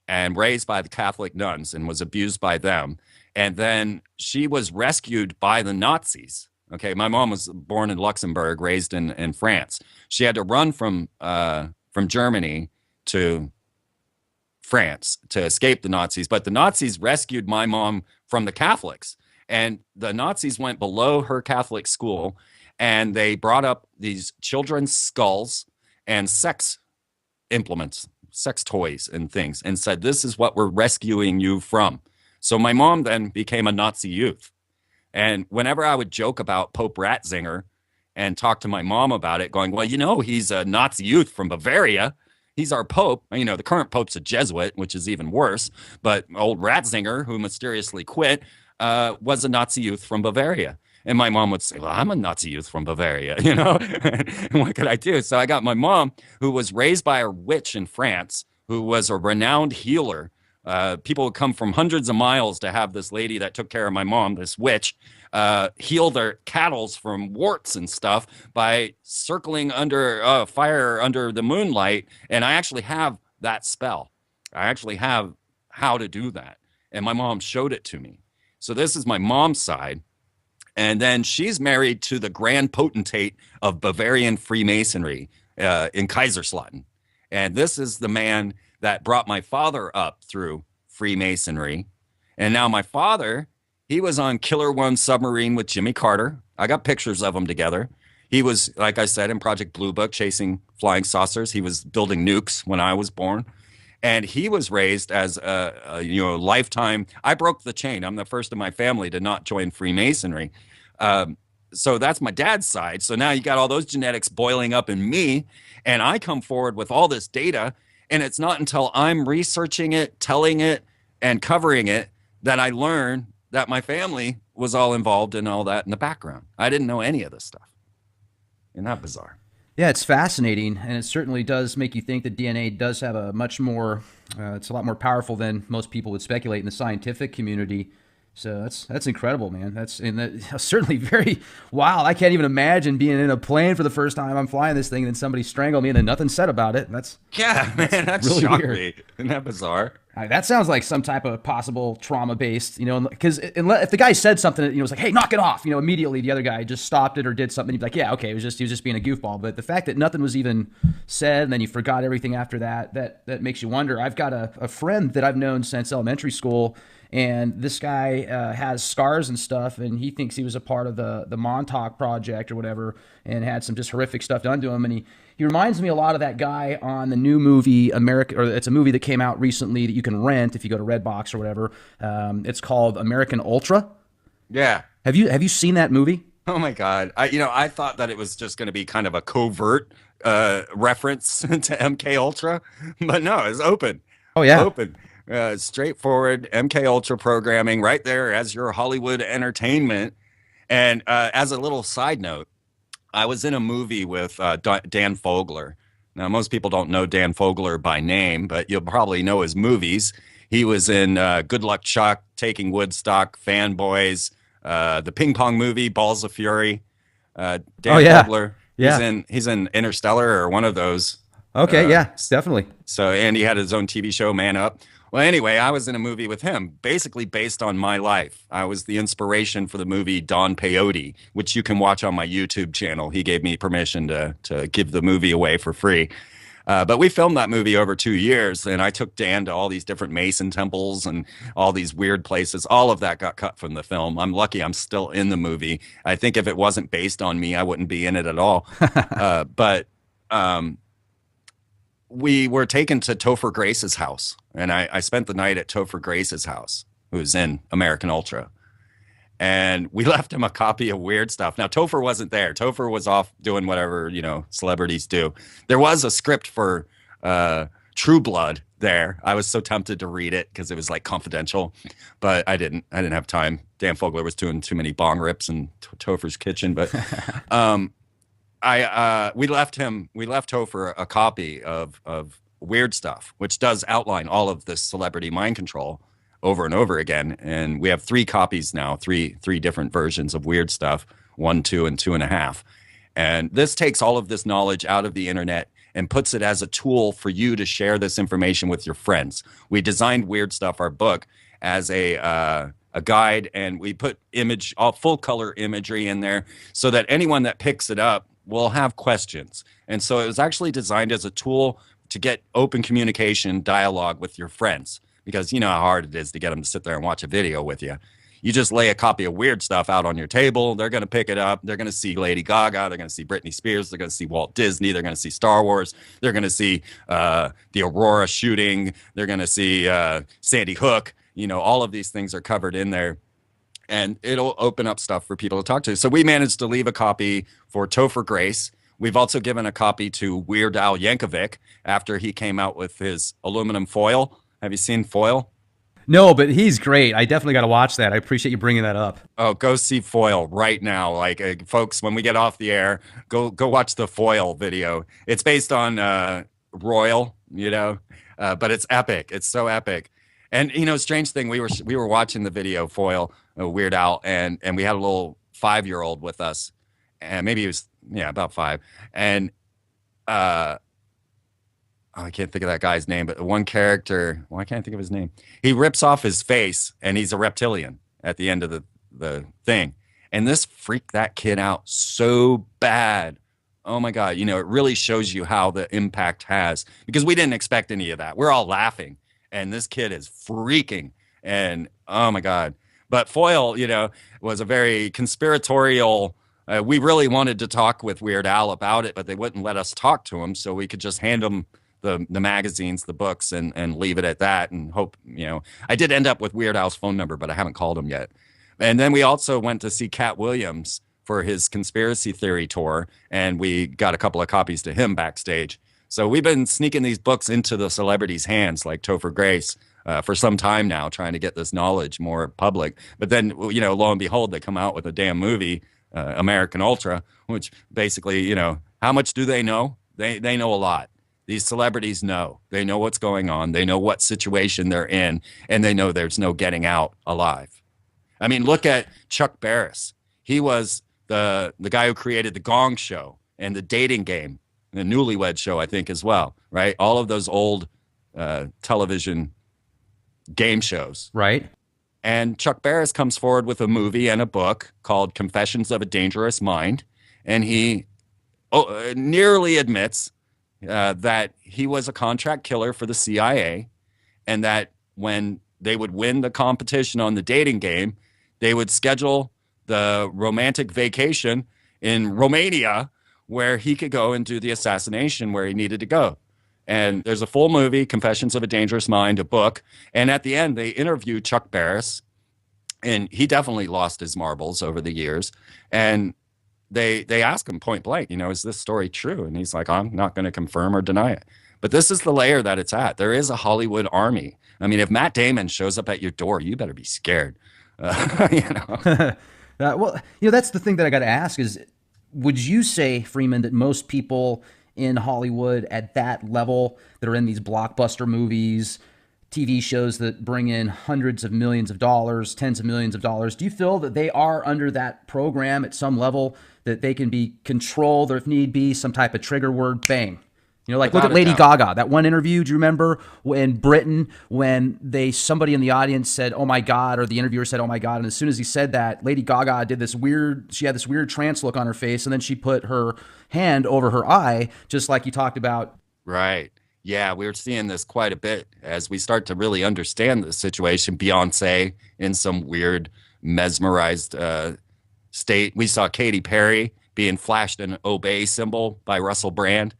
and raised by the Catholic nuns and was abused by them. And then she was rescued by the Nazis. Okay, my mom was born in Luxembourg, raised in France. She had to run from Germany to France to escape the Nazis, but the Nazis rescued my mom from the Catholics. And the Nazis went below her Catholic school and they brought up these children's skulls and sex implements, sex toys and things, and said, "This is what we're rescuing you from." So my mom then became a Nazi youth. And whenever I would joke about Pope Ratzinger and talk to my mom about it, going, "Well, you know, he's a Nazi youth from Bavaria. He's our Pope." You know, the current Pope's a Jesuit, which is even worse. But old Ratzinger, who mysteriously quit, was a Nazi youth from Bavaria. And my mom would say, "Well, I'm a Nazi youth from Bavaria, you know, what could I do?" So I got my mom, who was raised by a witch in France, who was a renowned healer. People would come from hundreds of miles to have this lady that took care of my mom, this witch, heal their cattles from warts and stuff by circling under fire under the moonlight. And I actually have that spell. I actually have how to do that. And my mom showed it to me. So this is my mom's side. And then she's married to the grand potentate of Bavarian Freemasonry in Kaiserslautern. And this is the man that brought my father up through Freemasonry. And now my father, he was on Killer One submarine with Jimmy Carter. I got pictures of them together. He was, like I said, in Project Blue Book, chasing flying saucers. He was building nukes when I was born. And he was raised as a lifetime. I broke the chain. I'm the first in my family to not join Freemasonry. So that's my dad's side. So now you got all those genetics boiling up in me, and I come forward with all this data, and it's not until I'm researching it, telling it, and covering it that I learn that my family was all involved in all that in the background. I didn't know any of this stuff. Isn't that bizarre? Yeah, it's fascinating, and it certainly does make you think that DNA does have a much more, it's a lot more powerful than most people would speculate in the scientific community. So that's incredible, man. That's certainly very wild. I can't even imagine being in a plane for the first time. I'm flying this thing, and then somebody strangled me, and then nothing said about it. That's really shocked weird. Me. Isn't that bizarre? That sounds like some type of possible trauma-based, because if the guy said something, was like, "Hey, knock it off," immediately the other guy just stopped it or did something. He'd be like, "Yeah, okay, he was just being a goofball." But the fact that nothing was even said, and then you forgot everything after that makes you wonder. I've got a friend that I've known since elementary school, and this guy has scars and stuff, and he thinks he was a part of the Montauk Project or whatever, and had some just horrific stuff done to him. And he reminds me a lot of that guy on the new movie it's a movie that came out recently that you can rent if you go to Redbox or whatever. It's called American Ultra. Yeah. Have you seen that movie? Oh my God. I thought that it was just going to be kind of a covert reference to MK Ultra, but no, it's open. Oh yeah. Open. Straightforward MK Ultra programming right there as your Hollywood entertainment. And as a little side note, I was in a movie with Dan Fogler. Now, most people don't know Dan Fogler by name, but you'll probably know his movies. He was in Good Luck Chuck, Taking Woodstock, Fanboys, the ping pong movie, Balls of Fury. Dan Fogler. Yeah. He's in Interstellar or one of those. Okay, yeah, definitely. So, and he had his own TV show, Man Up. Well, anyway, I was in a movie with him, basically based on my life. I was the inspiration for the movie Don Peyote, which you can watch on my YouTube channel. He gave me permission to give the movie away for free. But we filmed that movie over 2 years, and I took Dan to all these different Mason temples and all these weird places. All of that got cut from the film. I'm lucky I'm still in the movie. I think if it wasn't based on me, I wouldn't be in it at all. But we were taken to Topher Grace's house, and I spent the night at Topher Grace's house, who's in American Ultra. And we left him a copy of Weird Stuff. Now, Topher wasn't there. Topher was off doing whatever, celebrities do. There was a script for True Blood there. I was so tempted to read it because it was like confidential, but I didn't have time. Dan Fogler was doing too many bong rips in Topher's kitchen. But we left Topher a copy of Weird Stuff, which does outline all of this celebrity mind control over and over again. And we have 3 copies now, three different versions of Weird Stuff, 1, 2, and 2.5. And this takes all of this knowledge out of the internet and puts it as a tool for you to share this information with your friends. We designed Weird Stuff, our book, as a guide, and we put full color imagery in there so that anyone that picks it up will have questions. And so it was actually designed as a tool to get open communication, dialogue with your friends. Because you know how hard it is to get them to sit there and watch a video with you. You just lay a copy of Weird Stuff out on your table. They're going to pick it up. They're going to see Lady Gaga. They're going to see Britney Spears. They're going to see Walt Disney. They're going to see Star Wars. They're going to see the Aurora shooting. They're going to see Sandy Hook. All of these things are covered in there. And it'll open up stuff for people to talk to. So we managed to leave a copy for Topher Grace. We've also given a copy to Weird Al Yankovic after he came out with his aluminum foil. Have you seen Foil? No, but he's great. I definitely got to watch that. I appreciate you bringing that up. Oh, go see Foil right now. Like, folks, when we get off the air, go watch the Foil video. It's based on Royal, but it's epic. It's so epic. And, strange thing, we were watching the video Foil, Weird Al, and we had a little 5-year-old with us. And maybe he was, about 5. And I can't think of that guy's name, but one character, I can't think of his name. He rips off his face and he's a reptilian at the end of the thing. And this freaked that kid out so bad. Oh my God. It really shows you how the impact has, because we didn't expect any of that. We're all laughing and this kid is freaking, and oh my God. But Foil, was a very conspiratorial. We really wanted to talk with Weird Al about it, but they wouldn't let us talk to him. So we could just hand him the magazines, the books, and leave it at that, and hope, I did end up with Weird Al's phone number, but I haven't called him yet. And then we also went to see Cat Williams for his conspiracy theory tour, and we got a couple of copies to him backstage. So we've been sneaking these books into the celebrities' hands, like Topher Grace, for some time now, trying to get this knowledge more public. But then, lo and behold, they come out with a damn movie, American Ultra, which basically, how much do they know? They know a lot. These celebrities know. They know what's going on. They know what situation they're in, and they know there's no getting out alive. I mean, look at Chuck Barris. He was the guy who created the Gong Show and the Dating Game, the Newlywed Show, I think, as well, right? All of those old television game shows. Right. And Chuck Barris comes forward with a movie and a book called Confessions of a Dangerous Mind, and he nearly admits that he was a contract killer for the CIA, and that when they would win the competition on the dating game, they would schedule the romantic vacation in Romania where he could go and do the assassination where he needed to go. And there's a full movie, Confessions of a Dangerous Mind, a book. And at the end, they interviewed Chuck Barris, and he definitely lost his marbles over the years. And they ask him point blank, is this story true? And he's like, I'm not going to confirm or deny it. But this is the layer that it's at. There is a Hollywood army. I mean, if Matt Damon shows up at your door, you better be scared. Well, that's the thing that I got to ask is, would you say, Freeman, that most people in Hollywood at that level that are in these blockbuster movies, TV shows that bring in hundreds of millions of dollars, tens of millions of dollars, do you feel that they are under that program at some level, that they can be controlled, or if need be, some type of trigger word, bang? Look at Lady Gaga. That one interview, do you remember in Britain when somebody in the audience said, "Oh my God," or the interviewer said, "Oh my God," and as soon as he said that, Lady Gaga she had this weird trance look on her face, and then she put her hand over her eye, just like you talked about. Right. Yeah, we're seeing this quite a bit as we start to really understand the situation. Beyonce in some weird mesmerized state. We saw Katy Perry being flashed an obey symbol by Russell Brand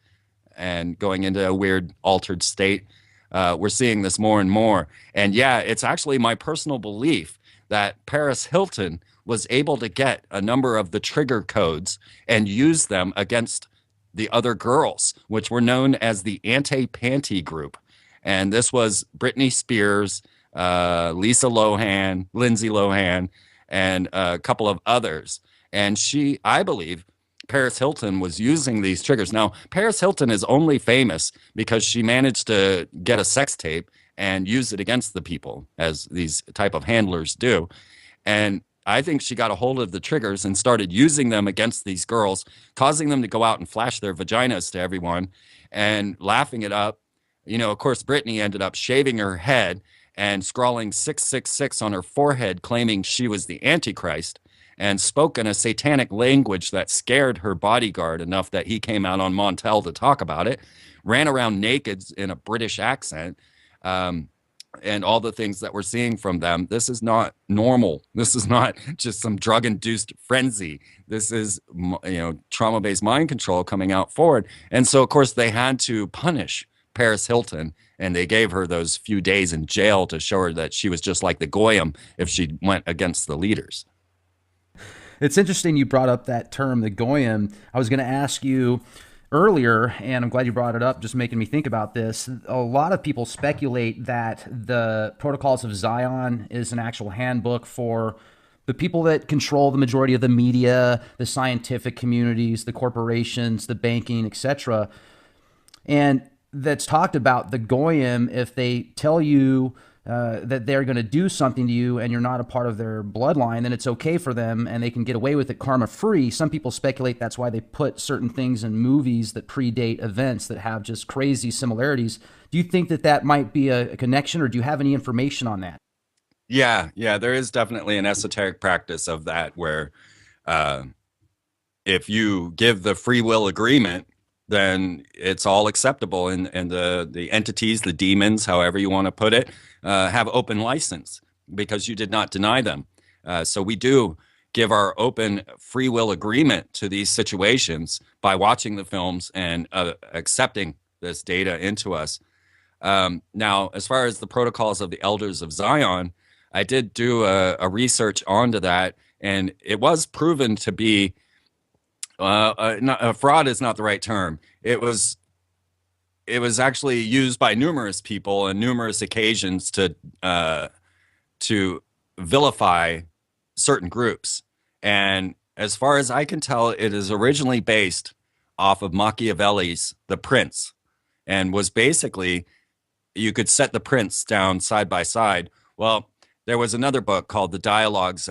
and going into a weird altered state. We're seeing this more and more. And yeah, it's actually my personal belief that Paris Hilton was able to get a number of the trigger codes and use them against the other girls, which were known as the anti-panty group. And this was Britney Spears, Lisa Lohan, Lindsay Lohan, and a couple of others. And she, I believe, Paris Hilton was using these triggers. Now, Paris Hilton is only famous because she managed to get a sex tape and use it against the people, as these type of handlers do. And I think she got a hold of the triggers and started using them against these girls, causing them to go out and flash their vaginas to everyone and laughing it up. You know, of course, Britney ended up shaving her head and scrawling 666 on her forehead, claiming she was the Antichrist, and spoke in a satanic language that scared her bodyguard enough that he came out on Montel to talk about it, ran around naked in a British accent. And all the things that we're seeing from them, this is not normal. This is not just some drug-induced frenzy. This is, trauma-based mind control coming out forward. And so, of course, they had to punish Paris Hilton, and they gave her those few days in jail to show her that she was just like the Goyim if she went against the leaders. It's interesting you brought up that term, the Goyim. I was going to ask you earlier, and I'm glad you brought it up, just making me think about this. A lot of people speculate that the Protocols of Zion is an actual handbook for the people that control the majority of the media, the scientific communities, the corporations, the banking, etc. And that's talked about the Goyim, if they tell you that they're going to do something to you and you're not a part of their bloodline, then it's okay for them and they can get away with it karma free. Some people speculate that's why they put certain things in movies that predate events that have just crazy similarities. Do you think that that might be a connection, or do you have any information on that? Yeah, there is definitely an esoteric practice of that where if you give the free will agreement, then it's all acceptable. And the entities, the demons, however you want to put it, have open license because you did not deny them. So we do give our open free will agreement to these situations by watching the films and accepting this data into us. Now, as far as the protocols of the Elders of Zion, I did do a research onto that, and it was proven to be fraud is not the right term. It was actually used by numerous people on numerous occasions to vilify certain groups. And as far as I can tell, it is originally based off of Machiavelli's The Prince, and was basically, you could set the prince down side by side. Well, there was another book called the Dialogues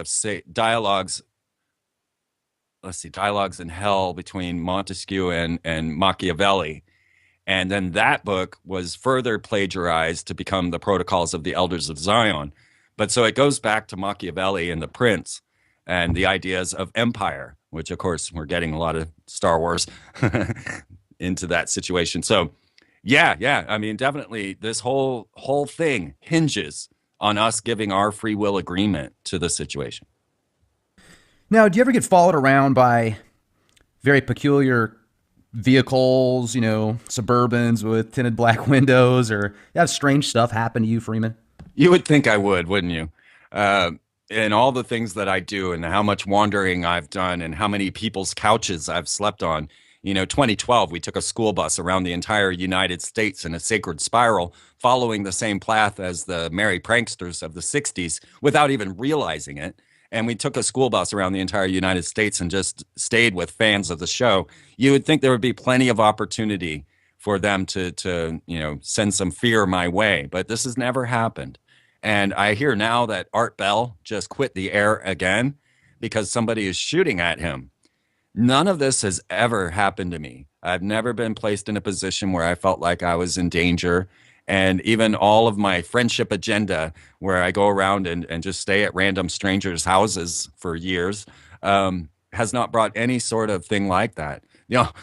in Hell between Montesquieu and Machiavelli. And then that book was further plagiarized to become the Protocols of the Elders of Zion. But so it goes back to Machiavelli and the Prince and the ideas of empire, which of course we're getting a lot of Star Wars into that situation. So yeah. I mean, definitely this whole thing hinges on us giving our free will agreement to the situation. Now, do you ever get followed around by very peculiar vehicles, Suburbans with tinted black windows, or have strange stuff happen to you, Freeman? You would think I would, wouldn't you? And all the things that I do and how much wandering I've done and how many people's couches I've slept on. 2012, we took a school bus around the entire United States in a sacred spiral, following the same path as the merry pranksters of the 60s without even realizing it. And we took a school bus around the entire United States and just stayed with fans of the show. You would think there would be plenty of opportunity for them to send some fear my way, but this has never happened. And I hear now that Art Bell just quit the air again because somebody is shooting at him. None of this has ever happened to me. I've never been placed in a position where I felt like I was in danger. And even all of my friendship agenda, where I go around and just stay at random strangers' houses for years, has not brought any sort of thing like that.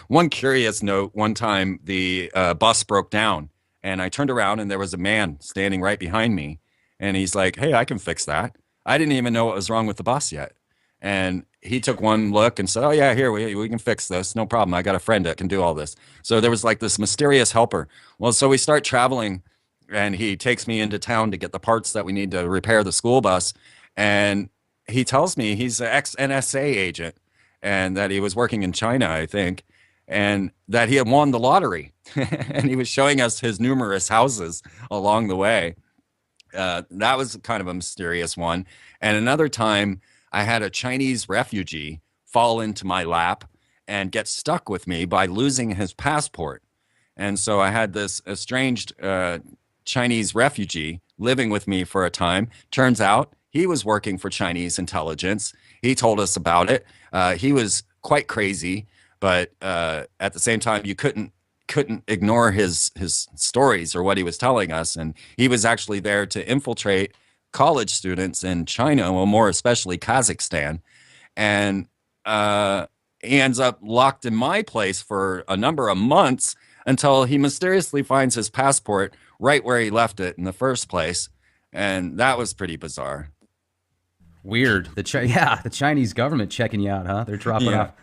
one curious note, one time the bus broke down and I turned around and there was a man standing right behind me. And he's like, "Hey, I can fix that." I didn't even know what was wrong with the bus yet. And he took one look and said, "Oh, yeah, here, we can fix this. No problem. I got a friend that can do all this." So there was like this mysterious helper. Well, so we start traveling and he takes me into town to get the parts that we need to repair the school bus. And he tells me he's an ex-NSA agent and that he was working in China, I think, and that he had won the lottery. And he was showing us his numerous houses along the way. That was kind of a mysterious one. And another time, I had a Chinese refugee fall into my lap and get stuck with me by losing his passport. And so I had this estranged Chinese refugee living with me for a time. Turns out he was working for Chinese intelligence. He told us about it. He was quite crazy, but at the same time, you couldn't ignore his stories or what he was telling us. And he was actually there to infiltrate college students in China, well, more especially Kazakhstan. And he ends up locked in my place for a number of months until he mysteriously finds his passport right where he left it in the first place. And that was pretty bizarre. Weird. The Chinese government checking you out, huh? They're dropping off.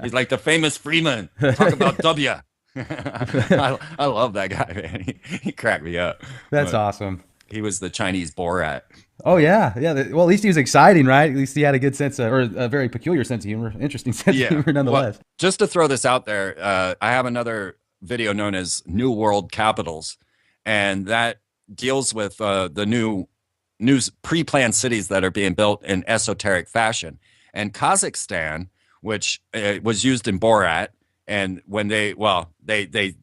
He's like the famous Freeman. Talk about W. I love that guy, man. He cracked me up. That's awesome. He was the Chinese Borat. Oh yeah. Well, at least he was exciting, right? At least he had a good sense of, or a very peculiar sense of humor, interesting sense of humor nonetheless. Well, just to throw this out there, I have another video known as New World Capitals, and that deals with the new pre-planned cities that are being built in esoteric fashion. And Kazakhstan, which was used in Borat, and when they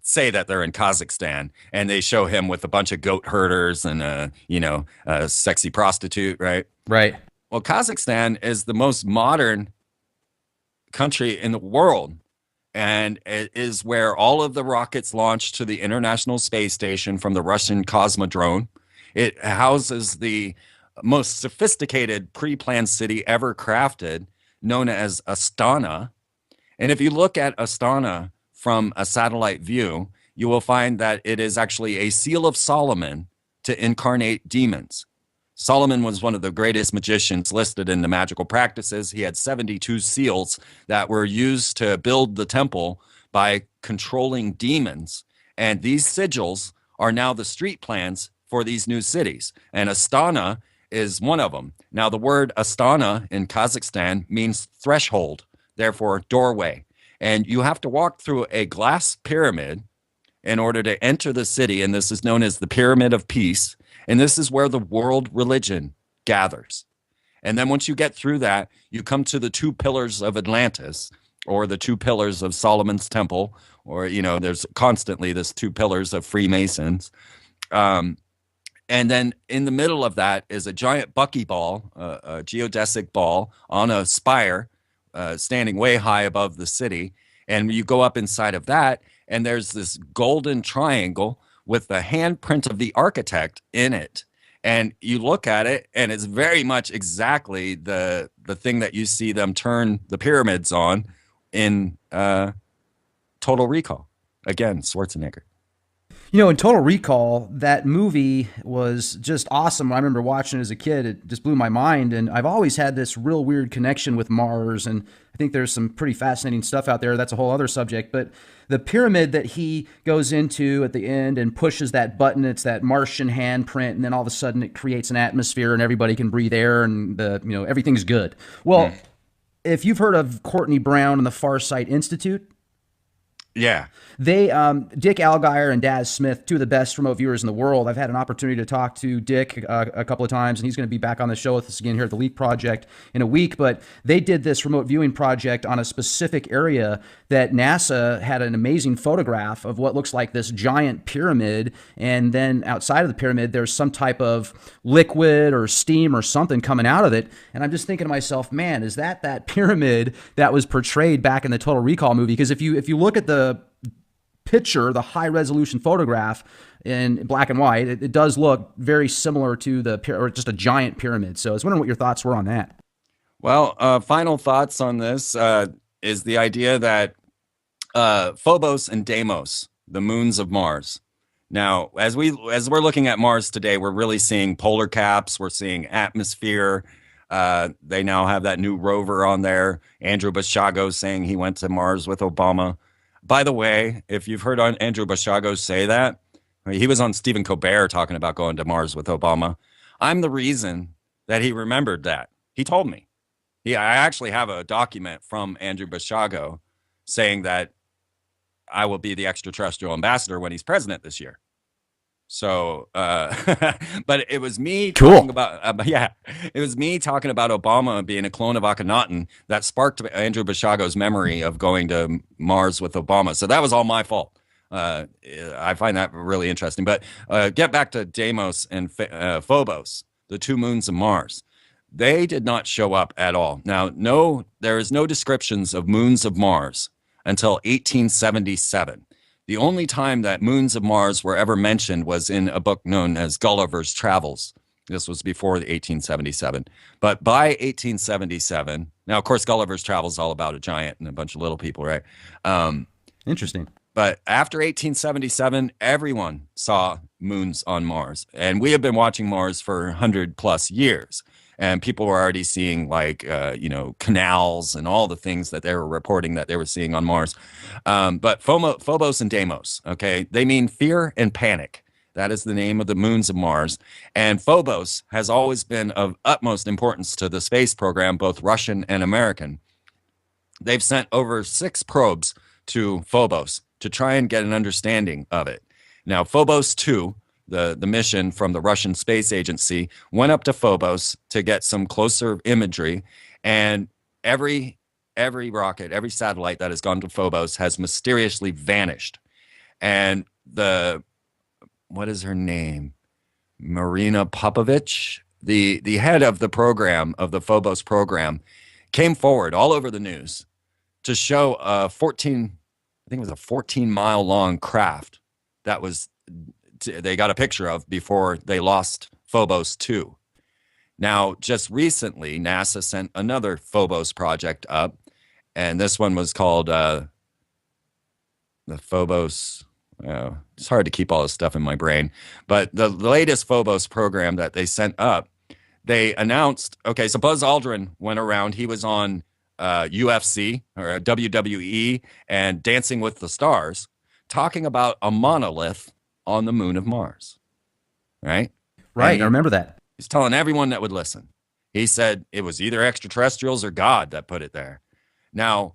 say that they're in Kazakhstan and they show him with a bunch of goat herders and a sexy prostitute, right? Right. Well, Kazakhstan is the most modern country in the world, and it is where all of the rockets launched to the International Space Station from the Russian Cosmodrome. It houses the most sophisticated pre-planned city ever crafted, known as Astana. And if you look at Astana from a satellite view, you will find that it is actually a seal of Solomon to incarnate demons. Solomon was one of the greatest magicians listed in the magical practices. He had 72 seals that were used to build the temple by controlling demons. And these sigils are now the street plans for these new cities. And Astana is one of them. Now, the word Astana in Kazakhstan means threshold, therefore doorway. And you have to walk through a glass pyramid in order to enter the city. And this is known as the Pyramid of Peace. And this is where the world religion gathers. And then once you get through that, you come to the two pillars of Atlantis, or the two pillars of Solomon's Temple, or, there's constantly this two pillars of Freemasons. And then in the middle of that is a giant buckyball, a geodesic ball on a spire, standing way high above the city. And you go up inside of that, and there's this golden triangle with the handprint of the architect in it. And you look at it, and it's very much exactly the thing that you see them turn the pyramids on in Total Recall. Again, Schwarzenegger. In Total Recall, that movie was just awesome. I remember watching it as a kid. It just blew my mind. And I've always had this real weird connection with Mars. And I think there's some pretty fascinating stuff out there. That's a whole other subject. But the pyramid that he goes into at the end and pushes that button, it's that Martian handprint. And then all of a sudden it creates an atmosphere and everybody can breathe air and everything's good. Well, if you've heard of Courtney Brown and the Farsight Institute, yeah. They, Dick Algier and Daz Smith, two of the best remote viewers in the world. I've had an opportunity to talk to Dick a couple of times, and he's going to be back on the show with us again here at the Leak Project in a week. But they did this remote viewing project on a specific area that NASA had an amazing photograph of what looks like this giant pyramid. And then outside of the pyramid, there's some type of liquid or steam or something coming out of it. And I'm just thinking to myself, man, is that pyramid that was portrayed back in the Total Recall movie? Because if you look at the picture, the high resolution photograph in black and white, it does look very similar to or just a giant pyramid. So I was wondering what your thoughts were on that. Well, final thoughts on this is the idea that Phobos and Deimos, the moons of Mars. Now, as we're looking at Mars today, we're really seeing polar caps. We're seeing atmosphere. They now have that new rover on there. Andrew Basiago saying he went to Mars with Obama. By the way, if you've heard on Andrew Basiago say that, he was on Stephen Colbert talking about going to Mars with Obama. I'm the reason that he remembered that. He told me. I actually have a document from Andrew Basiago saying that I will be the extraterrestrial ambassador when he's president this year. So, but it was me talking about, it was me talking about Obama being a clone of Akhenaten that sparked Andrew Basiago's memory of going to Mars with Obama. So that was all my fault. I find that really interesting. But get back to Deimos and Phobos, the two moons of Mars. They did not show up at all. Now, there is no descriptions of moons of Mars until 1877. The only time that moons of Mars were ever mentioned was in a book known as Gulliver's Travels. This was before the 1877. But by 1877, now, of course, Gulliver's Travels is all about a giant and a bunch of little people, right? Interesting. But after 1877, everyone saw moons on Mars. And we have been watching Mars for 100 plus years. And people were already seeing canals and all the things that they were reporting that they were seeing on Mars. But Phobos and Deimos, okay, they mean fear and panic. That is the name of the moons of Mars. And Phobos has always been of utmost importance to the space program, both Russian and American. They've sent over 6 probes to Phobos to try and get an understanding of it. Now, Phobos 2, the mission from the Russian Space Agency, went up to Phobos to get some closer imagery, and every rocket, every satellite that has gone to Phobos has mysteriously vanished. And what is her name? Marina Popovich, the head of the program, of the Phobos program, came forward all over the news to show a 14-mile long craft that they got a picture of before they lost Phobos 2. Now, just recently, NASA sent another Phobos project up, and this one was called the Phobos. It's hard to keep all this stuff in my brain, but the latest Phobos program that they sent up, they announced, okay, so Buzz Aldrin went around. He was on UFC or WWE and Dancing with the Stars, talking about a monolith on the moon of Mars, right? Right, I remember that. He's telling everyone that would listen. He said it was either extraterrestrials or God that put it there. Now,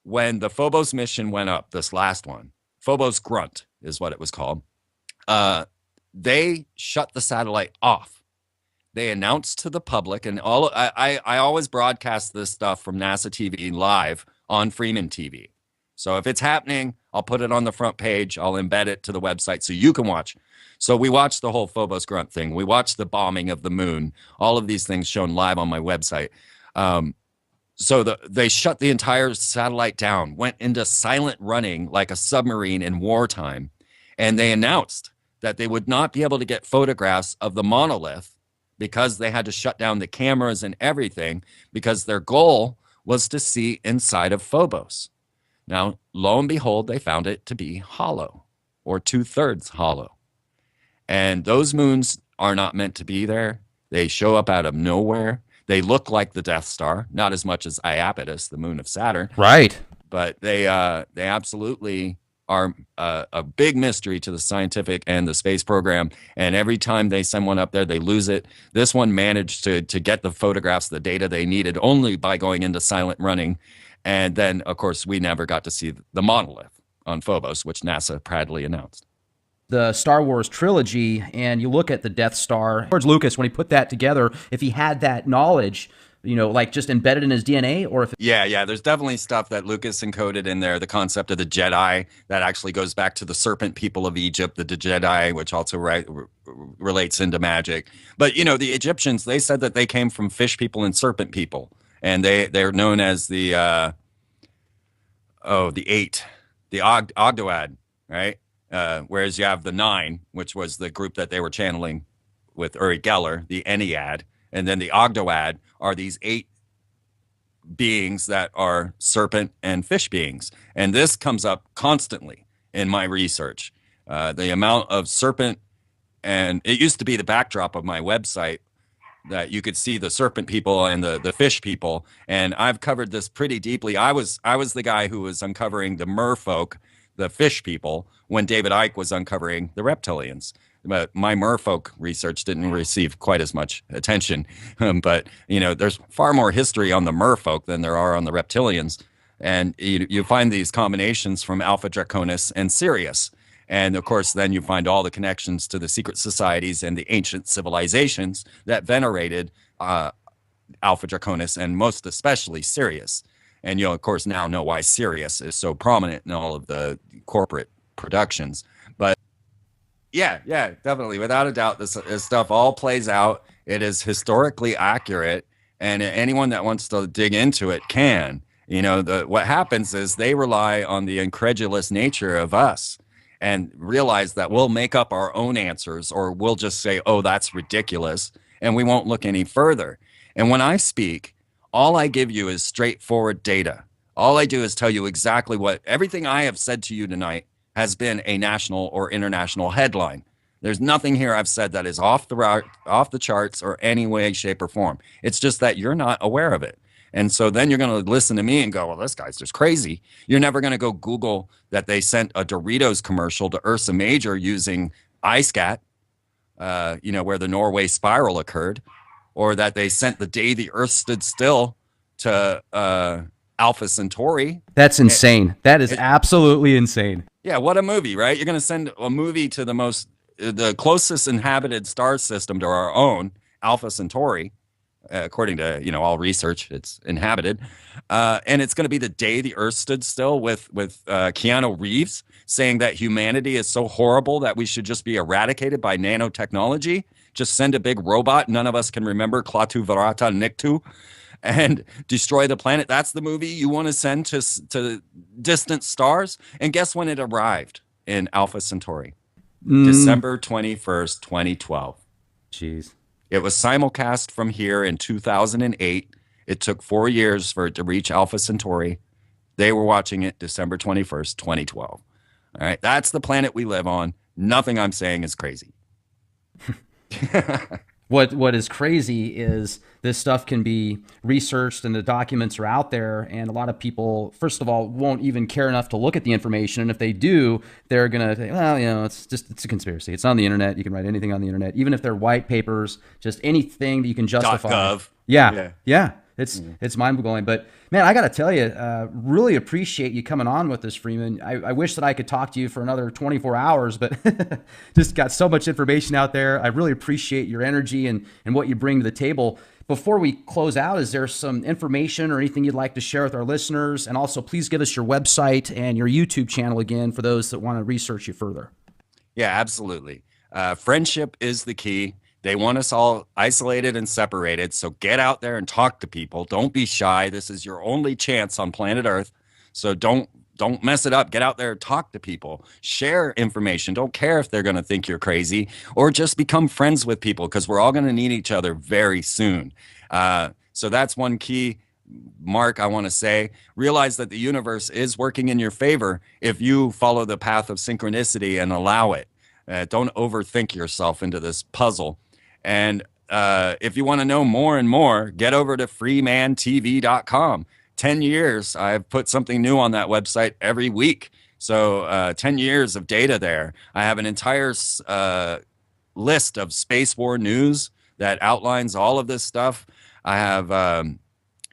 when the Phobos mission went up, this last one, Phobos Grunt is what it was called, they shut the satellite off. They announced to the public, and I always broadcast this stuff from NASA TV live on Freeman TV. So if it's happening, I'll put it on the front page. I'll embed it to the website so you can watch. So we watched the whole Phobos Grunt thing. We watched the bombing of the moon. All of these things shown live on my website. So they shut the entire satellite down, went into silent running like a submarine in wartime. And they announced that they would not be able to get photographs of the monolith because they had to shut down the cameras and everything, because their goal was to see inside of Phobos. Now, lo and behold, they found it to be hollow, or 2/3 hollow. And those moons are not meant to be there. They show up out of nowhere. They look like the Death Star, not as much as Iapetus, the moon of Saturn. Right. But they absolutely are a big mystery to the scientific and the space program. And every time they send one up there, they lose it. This one managed to get the photographs, the data they needed, only by going into silent running. And then, of course, we never got to see the monolith on Phobos, which NASA proudly announced. The Star Wars trilogy, and you look at the Death Star, George Lucas, when he put that together, if he had that knowledge, like just embedded in his DNA, or if... Yeah, there's definitely stuff that Lucas encoded in there. The concept of the Jedi, that actually goes back to the serpent people of Egypt, the Jedi, which also relates into magic. But, the Egyptians, they said that they came from fish people and serpent people. And they're known as the 8, the Ogdoad, right? Whereas you have the 9, which was the group that they were channeling with Uri Geller, the Ennead. And then the Ogdoad are these 8 beings that are serpent and fish beings. And this comes up constantly in my research. The amount of serpent, and it used to be the backdrop of my website that you could see the serpent people and the fish people. And I've covered this pretty deeply. I was the guy who was uncovering the merfolk, the fish people, when David Icke was uncovering the reptilians. But my merfolk research didn't receive quite as much attention. But there's far more history on the merfolk than there are on the reptilians. And you find these combinations from Alpha Draconis and Sirius. And of course, then you find all the connections to the secret societies and the ancient civilizations that venerated Alpha Draconis and most especially Sirius. And you, of course, now know why Sirius is so prominent in all of the corporate productions. But yeah, definitely. Without a doubt, this stuff all plays out. It is historically accurate. And anyone that wants to dig into it can. What happens is they rely on the incredulous nature of us and realize that we'll make up our own answers, or we'll just say, oh, that's ridiculous, and we won't look any further. And when I speak, all I give you is straightforward data. All I do is tell you exactly what everything I have said to you tonight has been a national or international headline. There's nothing here I've said that is off the charts or any way, shape, or form. It's just that you're not aware of it. And so then you're going to listen to me and go, well, this guy's just crazy. You're never going to go Google that they sent a Doritos commercial to Ursa Major using iScat, where the Norway spiral occurred, or that they sent The Day the Earth Stood Still to Alpha Centauri. That's insane. That is absolutely insane. Yeah, what a movie, right? You're going to send a movie to the closest inhabited star system to our own, Alpha Centauri. According to all research, it's inhabited, and it's going to be The Day the Earth Stood Still with Keanu Reeves saying that humanity is so horrible that we should just be eradicated by nanotechnology. Just send a big robot none of us can remember, Klaatu Barada Nikto, and destroy the planet. That's the movie you want to send to distant stars. And guess when it arrived in Alpha Centauri? December 21st, 2012. Jeez. It was simulcast from here in 2008. It took 4 years for it to reach Alpha Centauri. They were watching it December 21st, 2012. All right. That's the planet we live on. Nothing I'm saying is crazy. What is crazy is this stuff can be researched and the documents are out there, and a lot of people, first of all, won't even care enough to look at the information. And if they do, they're going to say, well, it's a conspiracy. It's on the internet. You can write anything on the internet, even if they're white papers, just anything that you can justify. .gov. Yeah. It's mind-blowing. But, man, I got to tell you, really appreciate you coming on with us, Freeman. I wish that I could talk to you for another 24 hours, but just got so much information out there. I really appreciate your energy and what you bring to the table. Before we close out, is there some information or anything you'd like to share with our listeners? And also, please give us your website and your YouTube channel again for those that want to research you further. Yeah, absolutely. Friendship is the key. They want us all isolated and separated. So get out there and talk to people. Don't be shy. This is your only chance on planet Earth. So don't mess it up. Get out there, talk to people, share information. Don't care if they're going to think you're crazy, or just become friends with people, because we're all going to need each other very soon. So that's one key, Mark, I want to say. Realize that the universe is working in your favor if you follow the path of synchronicity and allow it. Don't overthink yourself into this puzzle. And if you want to know more and more, get over to freemantv.com. 10 years, I've put something new on that website every week. So 10 years of data there. I have an entire list of space war news that outlines all of this stuff. I have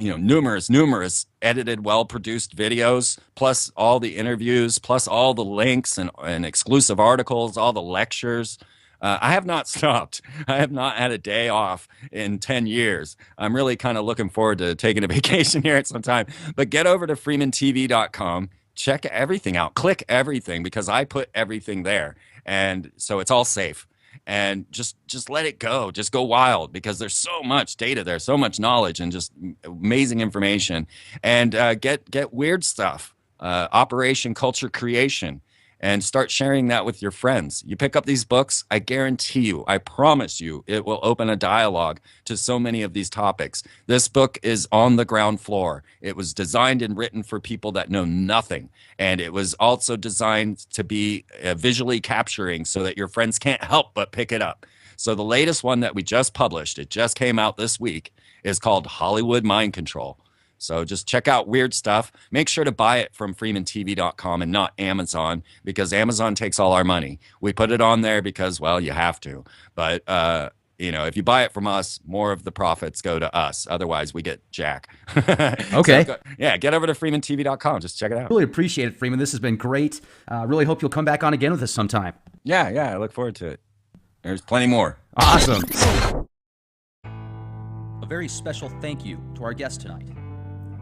numerous edited, well-produced videos, plus all the interviews, plus all the links and exclusive articles, all the lectures. I have not stopped. I have not had a day off in 10 years. I'm really kind of looking forward to taking a vacation here at some time. But get over to freemantv.com. Check everything out. Click everything, because I put everything there. And so it's all safe. And just let it go. Just go wild, because there's so much data there, so much knowledge, and just amazing information. And get weird stuff. Operation Culture Creation. and start sharing that with your friends. You pick up these books, I guarantee you, I promise you, it will open a dialogue to so many of these topics. This book is on the ground floor. It was designed and written for people that know nothing. And it was also designed to be visually capturing so that your friends can't help but pick it up. So the latest one that we just published, it just came out this week, is called Hollywood Mind Control. So just check out weird stuff. Make sure to buy it from freemantv.com and not Amazon, because Amazon takes all our money. We put it on there because, well, you have to. But, if you buy it from us, more of the profits go to us. Otherwise, we get jack. Okay. So get over to freemantv.com. Just check it out. Really appreciate it, Freeman. This has been great. Really hope you'll come back on again with us sometime. Yeah, I look forward to it. There's plenty more. Awesome. A very special thank you to our guest tonight.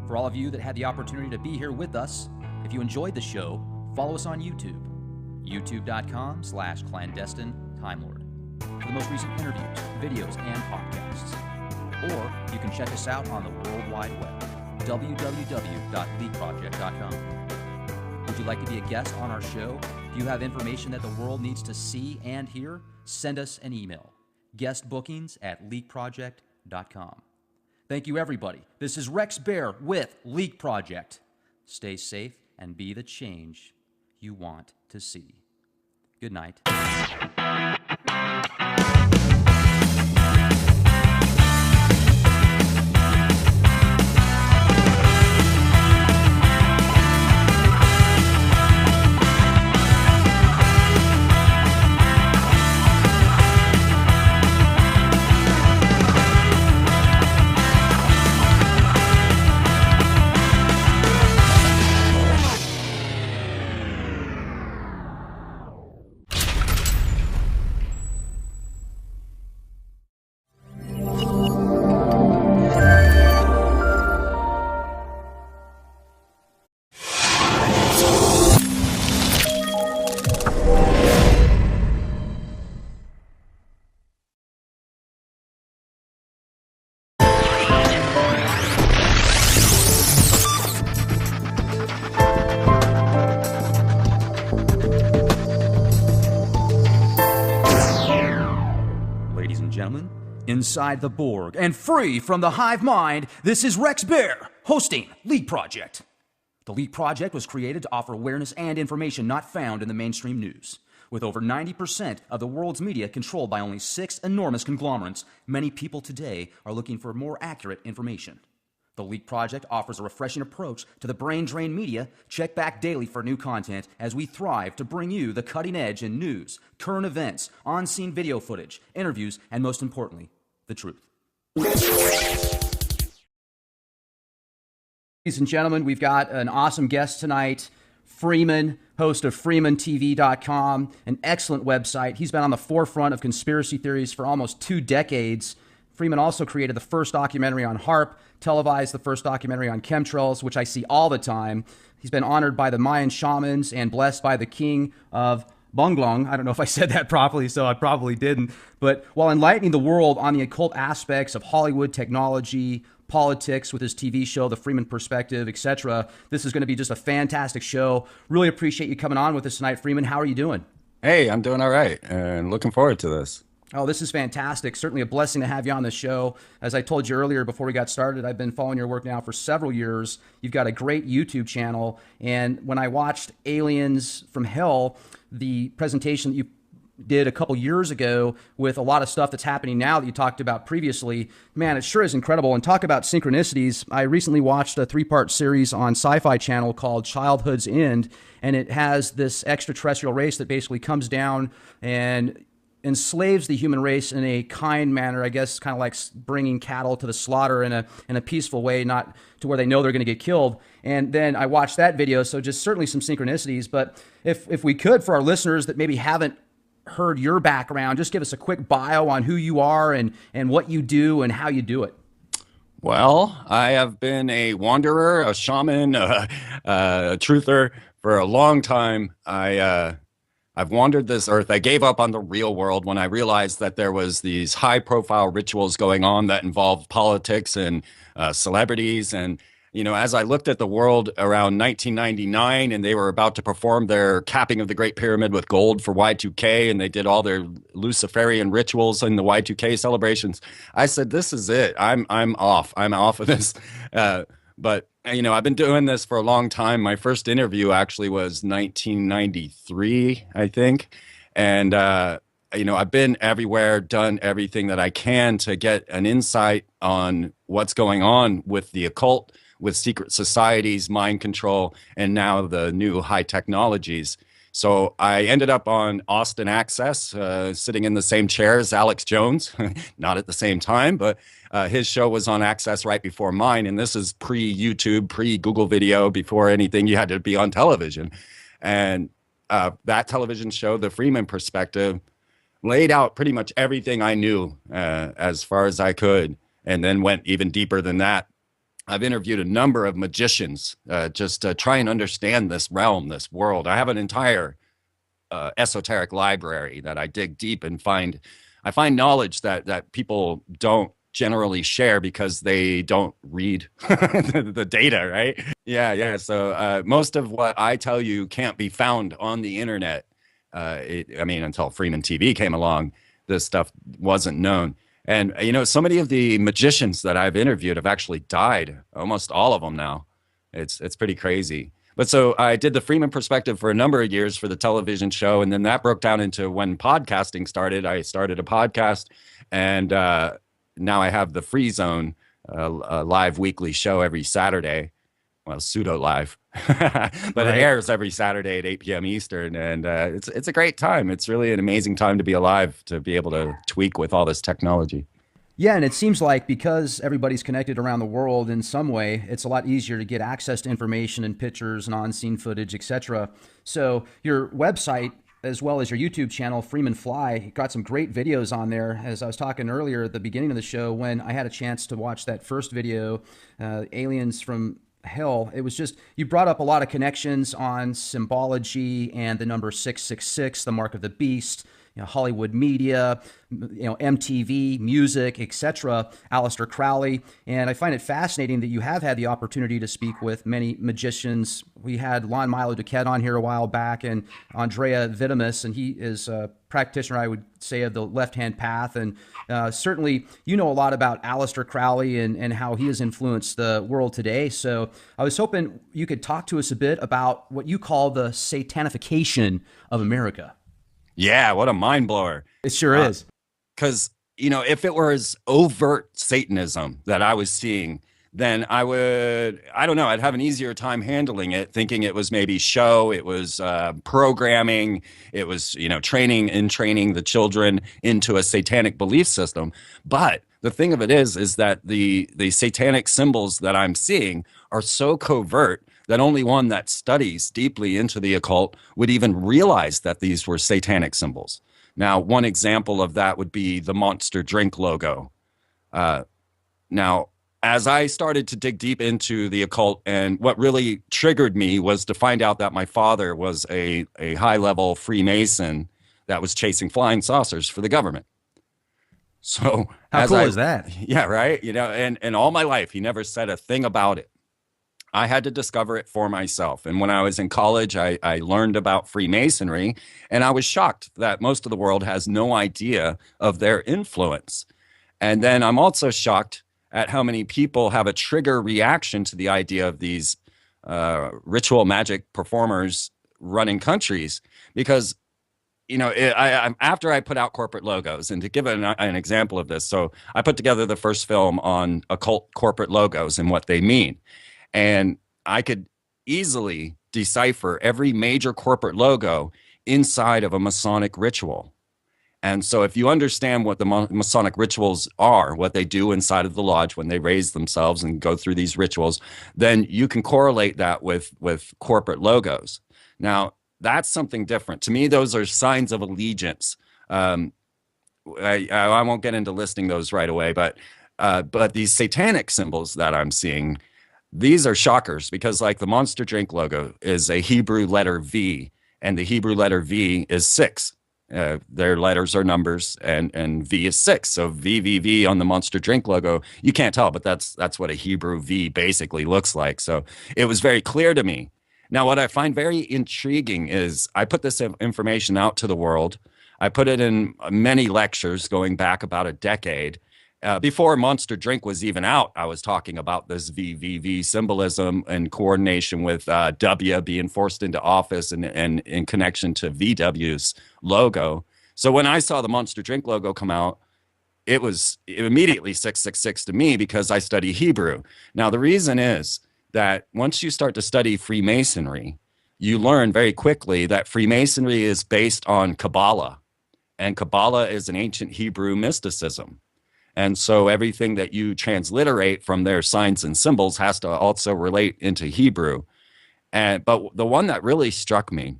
For all of you that had the opportunity to be here with us, if you enjoyed the show, follow us on YouTube, youtube.com/clandestine timelord, for the most recent interviews, videos, and podcasts. Or you can check us out on the World Wide Web, www.leakproject.com. Would you like to be a guest on our show? Do you have information that the world needs to see and hear? Send us an email, guestbookings@leakproject.com. Thank you, everybody. This is Rex Bear with Leak Project. Stay safe and be the change you want to see. Good night. Inside the Borg and free from the hive mind, this is Rex Bear hosting Leak Project. The Leak Project was created to offer awareness and information not found in the mainstream news. With over 90% of the world's media controlled by only 6 enormous conglomerates, many people today are looking for more accurate information. The Leak Project offers a refreshing approach to the brain-drained media. Check back daily for new content as we thrive to bring you the cutting edge in news, current events, on-scene video footage, interviews, and most importantly, the truth. Ladies and gentlemen, we've got an awesome guest tonight, Freeman, host of FreemanTV.com, an excellent website. He's been on the forefront of conspiracy theories for almost 2 decades. Freeman also created the first documentary on HARP, televised the first documentary on chemtrails, which I see all the time. He's been honored by the Mayan shamans and blessed by the king of Bonglong. I don't know if I said that properly, so I probably didn't. But while enlightening the world on the occult aspects of Hollywood, technology, politics with his TV show, The Freeman Perspective, etc., this is going to be just a fantastic show. Really appreciate you coming on with us tonight, Freeman. How are you doing? Hey, I'm doing all right, and looking forward to this. Oh, this is fantastic. Certainly a blessing to have you on the show. As I told you earlier before we got started, I've been following your work now for several years. You've got a great YouTube channel. And when I watched Aliens from Hell, the presentation that you did a couple years ago with a lot of stuff that's happening now that you talked about previously, man, it sure is incredible. And talk about synchronicities. I recently watched a 3-part series on Sci-Fi Channel called Childhood's End. And it has this extraterrestrial race that basically comes down and enslaves the human race in a kind manner, I guess, kind of like bringing cattle to the slaughter in a peaceful way, not to where they know they're going to get killed. And then I watched that video, so just certainly some synchronicities. But if we could, for our listeners that maybe haven't heard your background, just give us a quick bio on who you are and what you do and how you do it. Well, I have been a wanderer, a shaman, a truther for a long time. I've wandered this earth. I gave up on the real world when I realized that there was these high-profile rituals going on that involved politics and celebrities. And, as I looked at the world around 1999 and they were about to perform their capping of the Great Pyramid with gold for Y2K, and they did all their Luciferian rituals in the Y2K celebrations, I said, this is it. I'm off. I'm off of this. But I've been doing this for a long time. My first interview actually was 1993, I think. And, I've been everywhere, done everything that I can to get an insight on what's going on with the occult, with secret societies, mind control, and now the new high technologies. So I ended up on Austin Access, sitting in the same chair as Alex Jones, not at the same time, but his show was on Access right before mine. And this is pre-YouTube, pre-Google video, before anything. You had to be on television. And that television show, The Freeman Perspective, laid out pretty much everything I knew as far as I could, and then went even deeper than that. I've interviewed a number of magicians just to try and understand this realm, this world. I have an entire esoteric library that I dig deep and I find knowledge that people don't generally share because they don't read the data, right? Yeah. So most of what I tell you can't be found on the internet. Until Freeman TV came along, this stuff wasn't known. And, so many of the magicians that I've interviewed have actually died, almost all of them now. It's pretty crazy. But so I did the Freeman Perspective for a number of years for the television show. And then that broke down into when podcasting started. I started a podcast, and now I have the Free Zone, a live weekly show every Saturday. Well, pseudo live, but it airs every Saturday at 8 p.m. Eastern. And it's a great time. It's really an amazing time to be alive, to be able to tweak with all this technology. Yeah, and it seems like because everybody's connected around the world in some way, it's a lot easier to get access to information and pictures and on-scene footage, etc. So your website, as well as your YouTube channel, Freeman Fly, got some great videos on there. As I was talking earlier at the beginning of the show, when I had a chance to watch that first video, Aliens from Hell, it was just, you brought up a lot of connections on symbology and the number 666, the mark of the beast, Hollywood media, MTV, music, etc., Aleister Crowley. And I find it fascinating that you have had the opportunity to speak with many magicians. We had Lon Milo Duquette on here a while back, and Andrea Vitamus, and he is a practitioner, I would say, of the left-hand path. And certainly you know a lot about Aleister Crowley and how he has influenced the world today. So I was hoping you could talk to us a bit about what you call the satanification of America. Yeah, what a mind blower. It sure is. Because, if it was overt Satanism that I was seeing, then I don't know, I'd have an easier time handling it, thinking it was maybe show, it was programming, it was, training the children into a satanic belief system. But the thing of it is that the satanic symbols that I'm seeing are so covert that only one that studies deeply into the occult would even realize that these were satanic symbols. Now, one example of that would be the Monster drink logo. Now, as I started to dig deep into the occult, and what really triggered me was to find out that my father was a high-level Freemason that was chasing flying saucers for the government. So how cool is that? Yeah, right. And all my life, he never said a thing about it. I had to discover it for myself. And when I was in college, I learned about Freemasonry, and I was shocked that most of the world has no idea of their influence. And then I'm also shocked at how many people have a trigger reaction to the idea of these ritual magic performers running countries, because after I put out corporate logos, and to give an example of this, so I put together the first film on occult corporate logos and what they mean. And I could easily decipher every major corporate logo inside of a Masonic ritual. And so if you understand what the Masonic rituals are, what they do inside of the lodge when they raise themselves and go through these rituals, then you can correlate that with corporate logos. Now, that's something different. To me, those are signs of allegiance. I won't get into listing those right away, but these satanic symbols that I'm seeing, these are shockers, because like the Monster drink logo is a Hebrew letter V, and the Hebrew letter V is 6. Their letters are numbers, and V is 6. So VVV on the Monster Drink logo, you can't tell, but that's what a Hebrew V basically looks like. So it was very clear to me. Now, what I find very intriguing is I put this information out to the world. I put it in many lectures going back about a decade. Before Monster Drink was even out, I was talking about this VVV symbolism in coordination with W being forced into office and in connection to VW's logo. So when I saw the Monster Drink logo come out, it was immediately 666 to me because I study Hebrew. Now, the reason is that once you start to study Freemasonry, you learn very quickly that Freemasonry is based on Kabbalah, and Kabbalah is an ancient Hebrew mysticism. And so everything that you transliterate from their signs and symbols has to also relate into Hebrew. But the one that really struck me,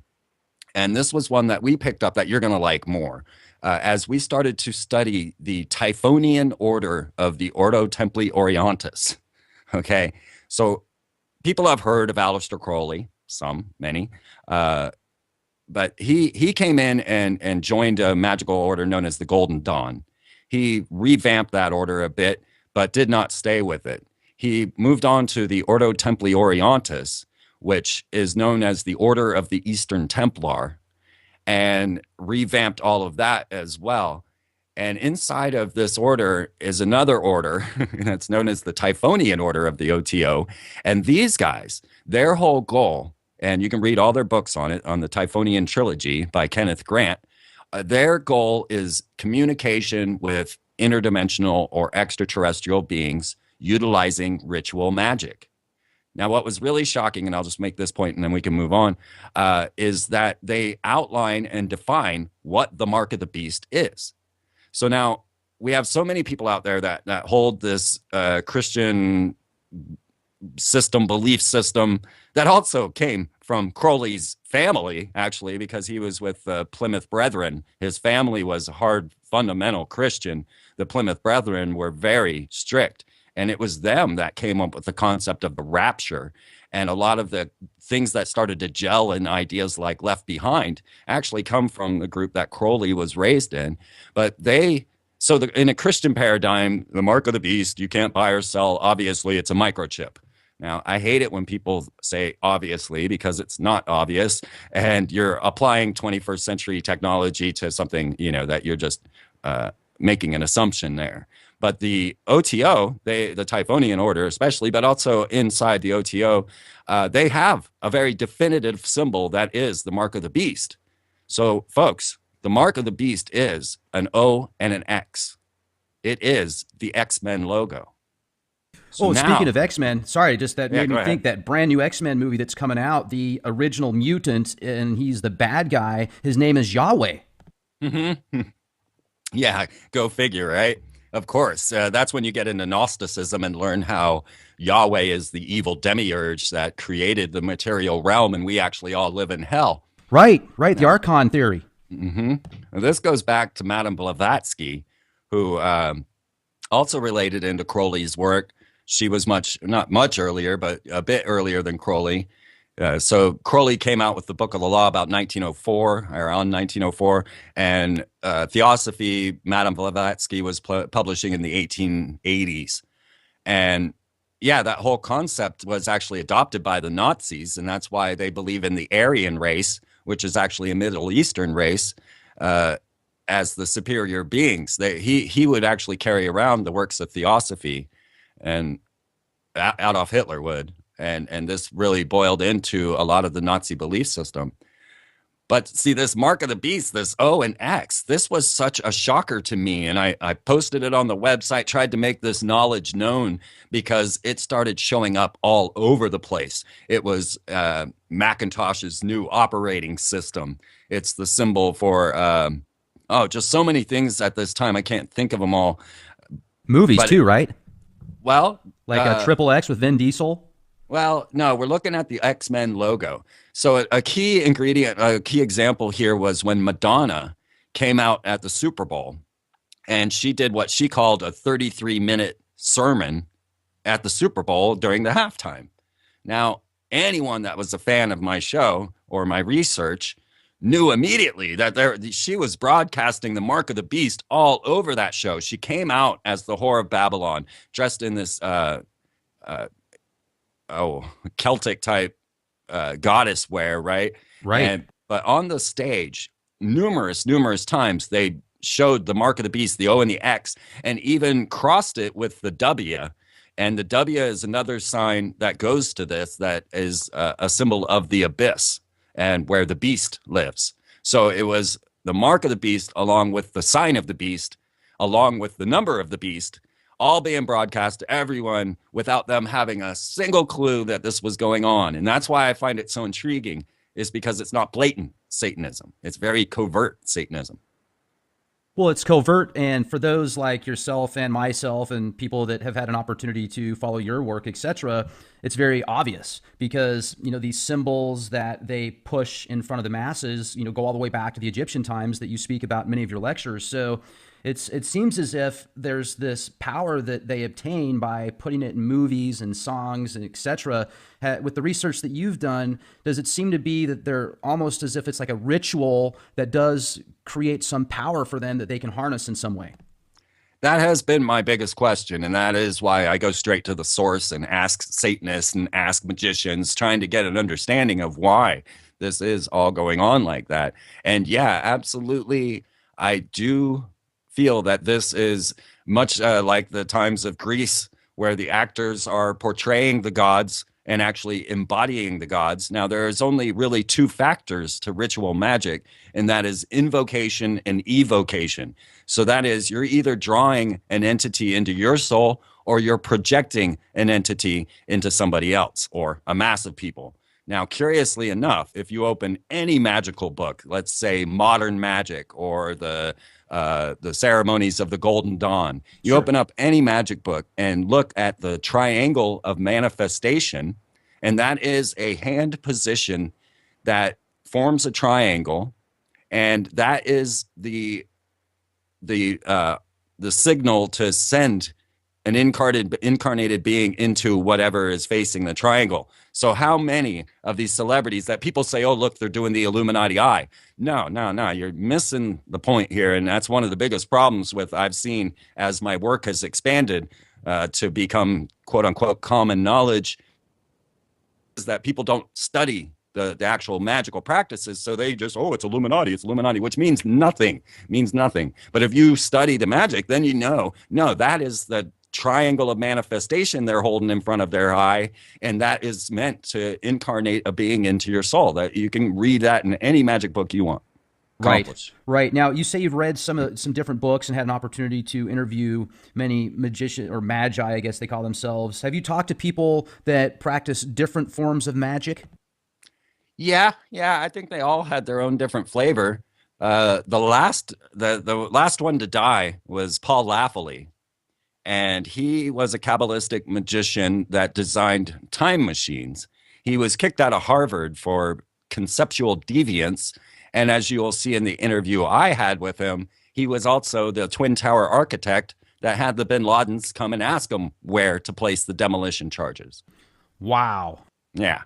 and this was one that we picked up that you're going to like more, as we started to study the Typhonian order of the Ordo Templi Orientis. Okay, so people have heard of Aleister Crowley, some, many, but he came in and joined a magical order known as the Golden Dawn. He revamped that order a bit, but did not stay with it. He moved on to the Ordo Templi Orientis, which is known as the Order of the Eastern Templar, and revamped all of that as well. And inside of this order is another order that's known as the Typhonian Order of the OTO. And these guys, their whole goal, and you can read all their books on it, on the Typhonian Trilogy by Kenneth Grant, their goal is communication with interdimensional or extraterrestrial beings utilizing ritual magic. Now, what was really shocking, and I'll just make this point and then we can move on, is that they outline and define what the mark of the beast is. So now we have so many people out there that hold this Christian system, belief system, that also came from Crowley's family, actually, because he was with the Plymouth Brethren. His family was a hard, fundamental Christian. The Plymouth Brethren were very strict, and it was them that came up with the concept of the rapture. And a lot of the things that started to gel in ideas like Left Behind actually come from the group that Crowley was raised in. But in a Christian paradigm, the mark of the beast, you can't buy or sell. Obviously, it's a microchip. Now, I hate it when people say obviously, because it's not obvious, and you're applying 21st century technology to something, that you're just making an assumption there. But the OTO, the Typhonian order especially, but also inside the OTO, they have a very definitive symbol that is the mark of the beast. So, folks, the mark of the beast is an O and an X. It is the X-Men logo. So speaking of X-Men, sorry, just that made me think that brand new X-Men movie that's coming out, the original mutant, and he's the bad guy. His name is Yahweh. Mm-hmm. Yeah, go figure, right? Of course. That's when you get into Gnosticism and learn how Yahweh is the evil demiurge that created the material realm, and we actually all live in hell. Right, the Archon theory. Mm-hmm. This goes back to Madame Blavatsky, who also related into Crowley's work. She was not much earlier, but a bit earlier than Crowley. So Crowley came out with the Book of the Law about 1904, around 1904, and Theosophy, Madame Blavatsky was publishing in the 1880s. And yeah, that whole concept was actually adopted by the Nazis, and that's why they believe in the Aryan race, which is actually a Middle Eastern race, as the superior beings. He would actually carry around the works of Theosophy, and Adolf Hitler would. And this really boiled into a lot of the Nazi belief system. But see, this mark of the beast, this O and X, this was such a shocker to me. And I posted it on the website, tried to make this knowledge known because it started showing up all over the place. It was Macintosh's new operating system. It's the symbol for, just so many things at this time. I can't think of them all. Movies too, right? Well, like a Triple X with Vin Diesel. Well, no, we're looking at the X-Men logo. So a key ingredient, a key example here was when Madonna came out at the Super Bowl, and she did what she called a 33-minute sermon at the Super Bowl during the halftime. Now, anyone that was a fan of my show or my research knew immediately that she was broadcasting the mark of the beast all over that show. She came out as the Whore of Babylon, dressed in this uh, Celtic type goddess wear, right? Right. But on the stage, numerous times they showed the mark of the beast, the O and the X, and even crossed it with the W. And the W is another sign that goes to this, that is a symbol of the abyss and where the beast lives. So it was the mark of the beast along with the sign of the beast, along with the number of the beast, all being broadcast to everyone without them having a single clue that this was going on. And that's why I find it so intriguing, is because it's not blatant Satanism. It's very covert Satanism. Well, it's covert, and for those like yourself and myself and people that have had an opportunity to follow your work, etc., it's very obvious because, these symbols that they push in front of the masses, go all the way back to the Egyptian times that you speak about in many of your lectures. So it seems as if there's this power that they obtain by putting it in movies and songs and etc. With the research that you've done, does it seem to be that they're almost as if it's like a ritual that does create some power for them that they can harness in some way? That has been my biggest question, and that is why I go straight to the source and ask Satanists and ask magicians, trying to get an understanding of why this is all going on like that. And yeah, absolutely, I do feel that this is much like the times of Greece, where the actors are portraying the gods and actually embodying the gods. Now, there's only really two factors to ritual magic, and that is invocation and evocation. So that is, you're either drawing an entity into your soul or you're projecting an entity into somebody else or a mass of people. Now, curiously enough, if you open any magical book, let's say Modern Magic or the Ceremonies of the Golden Dawn, you Sure. open up any magic book and look at the triangle of manifestation, and that is a hand position that forms a triangle, and that is the signal to send an incarnated being into whatever is facing the triangle. So how many of these celebrities that people say, oh, look, they're doing the Illuminati eye? No, you're missing the point here. And that's one of the biggest problems with I've seen as my work has expanded to become quote unquote common knowledge, is that people don't study the actual magical practices. So they just, oh, it's Illuminati, which means nothing. But if you study the magic, then no, that is the triangle of manifestation they're holding in front of their eye, and that is meant to incarnate a being into your soul. That you can read that in any magic book you want. Right. Now, you say you've read some different books and had an opportunity to interview many magicians or magi, I guess they call themselves. Have you talked to people that practice different forms of magic? Yeah, I think they all had their own different flavor. The last one to die was Paul Laffoley, and he was a Kabbalistic magician that designed time machines. He was kicked out of Harvard for conceptual deviance, and as you will see in the interview I had with him, he was also the Twin Tower architect that had the bin Ladens come and ask him where to place the demolition charges. Wow. Yeah.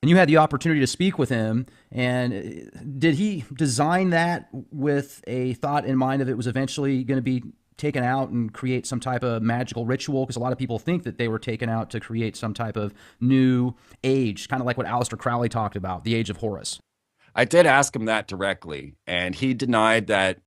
And you had the opportunity to speak with him. And did he design that with a thought in mind of it was eventually going to be taken out and create some type of magical ritual? Because a lot of people think that they were taken out to create some type of new age, kind of like what Aleister Crowley talked about, the Age of Horus. I did ask him that directly, and he denied that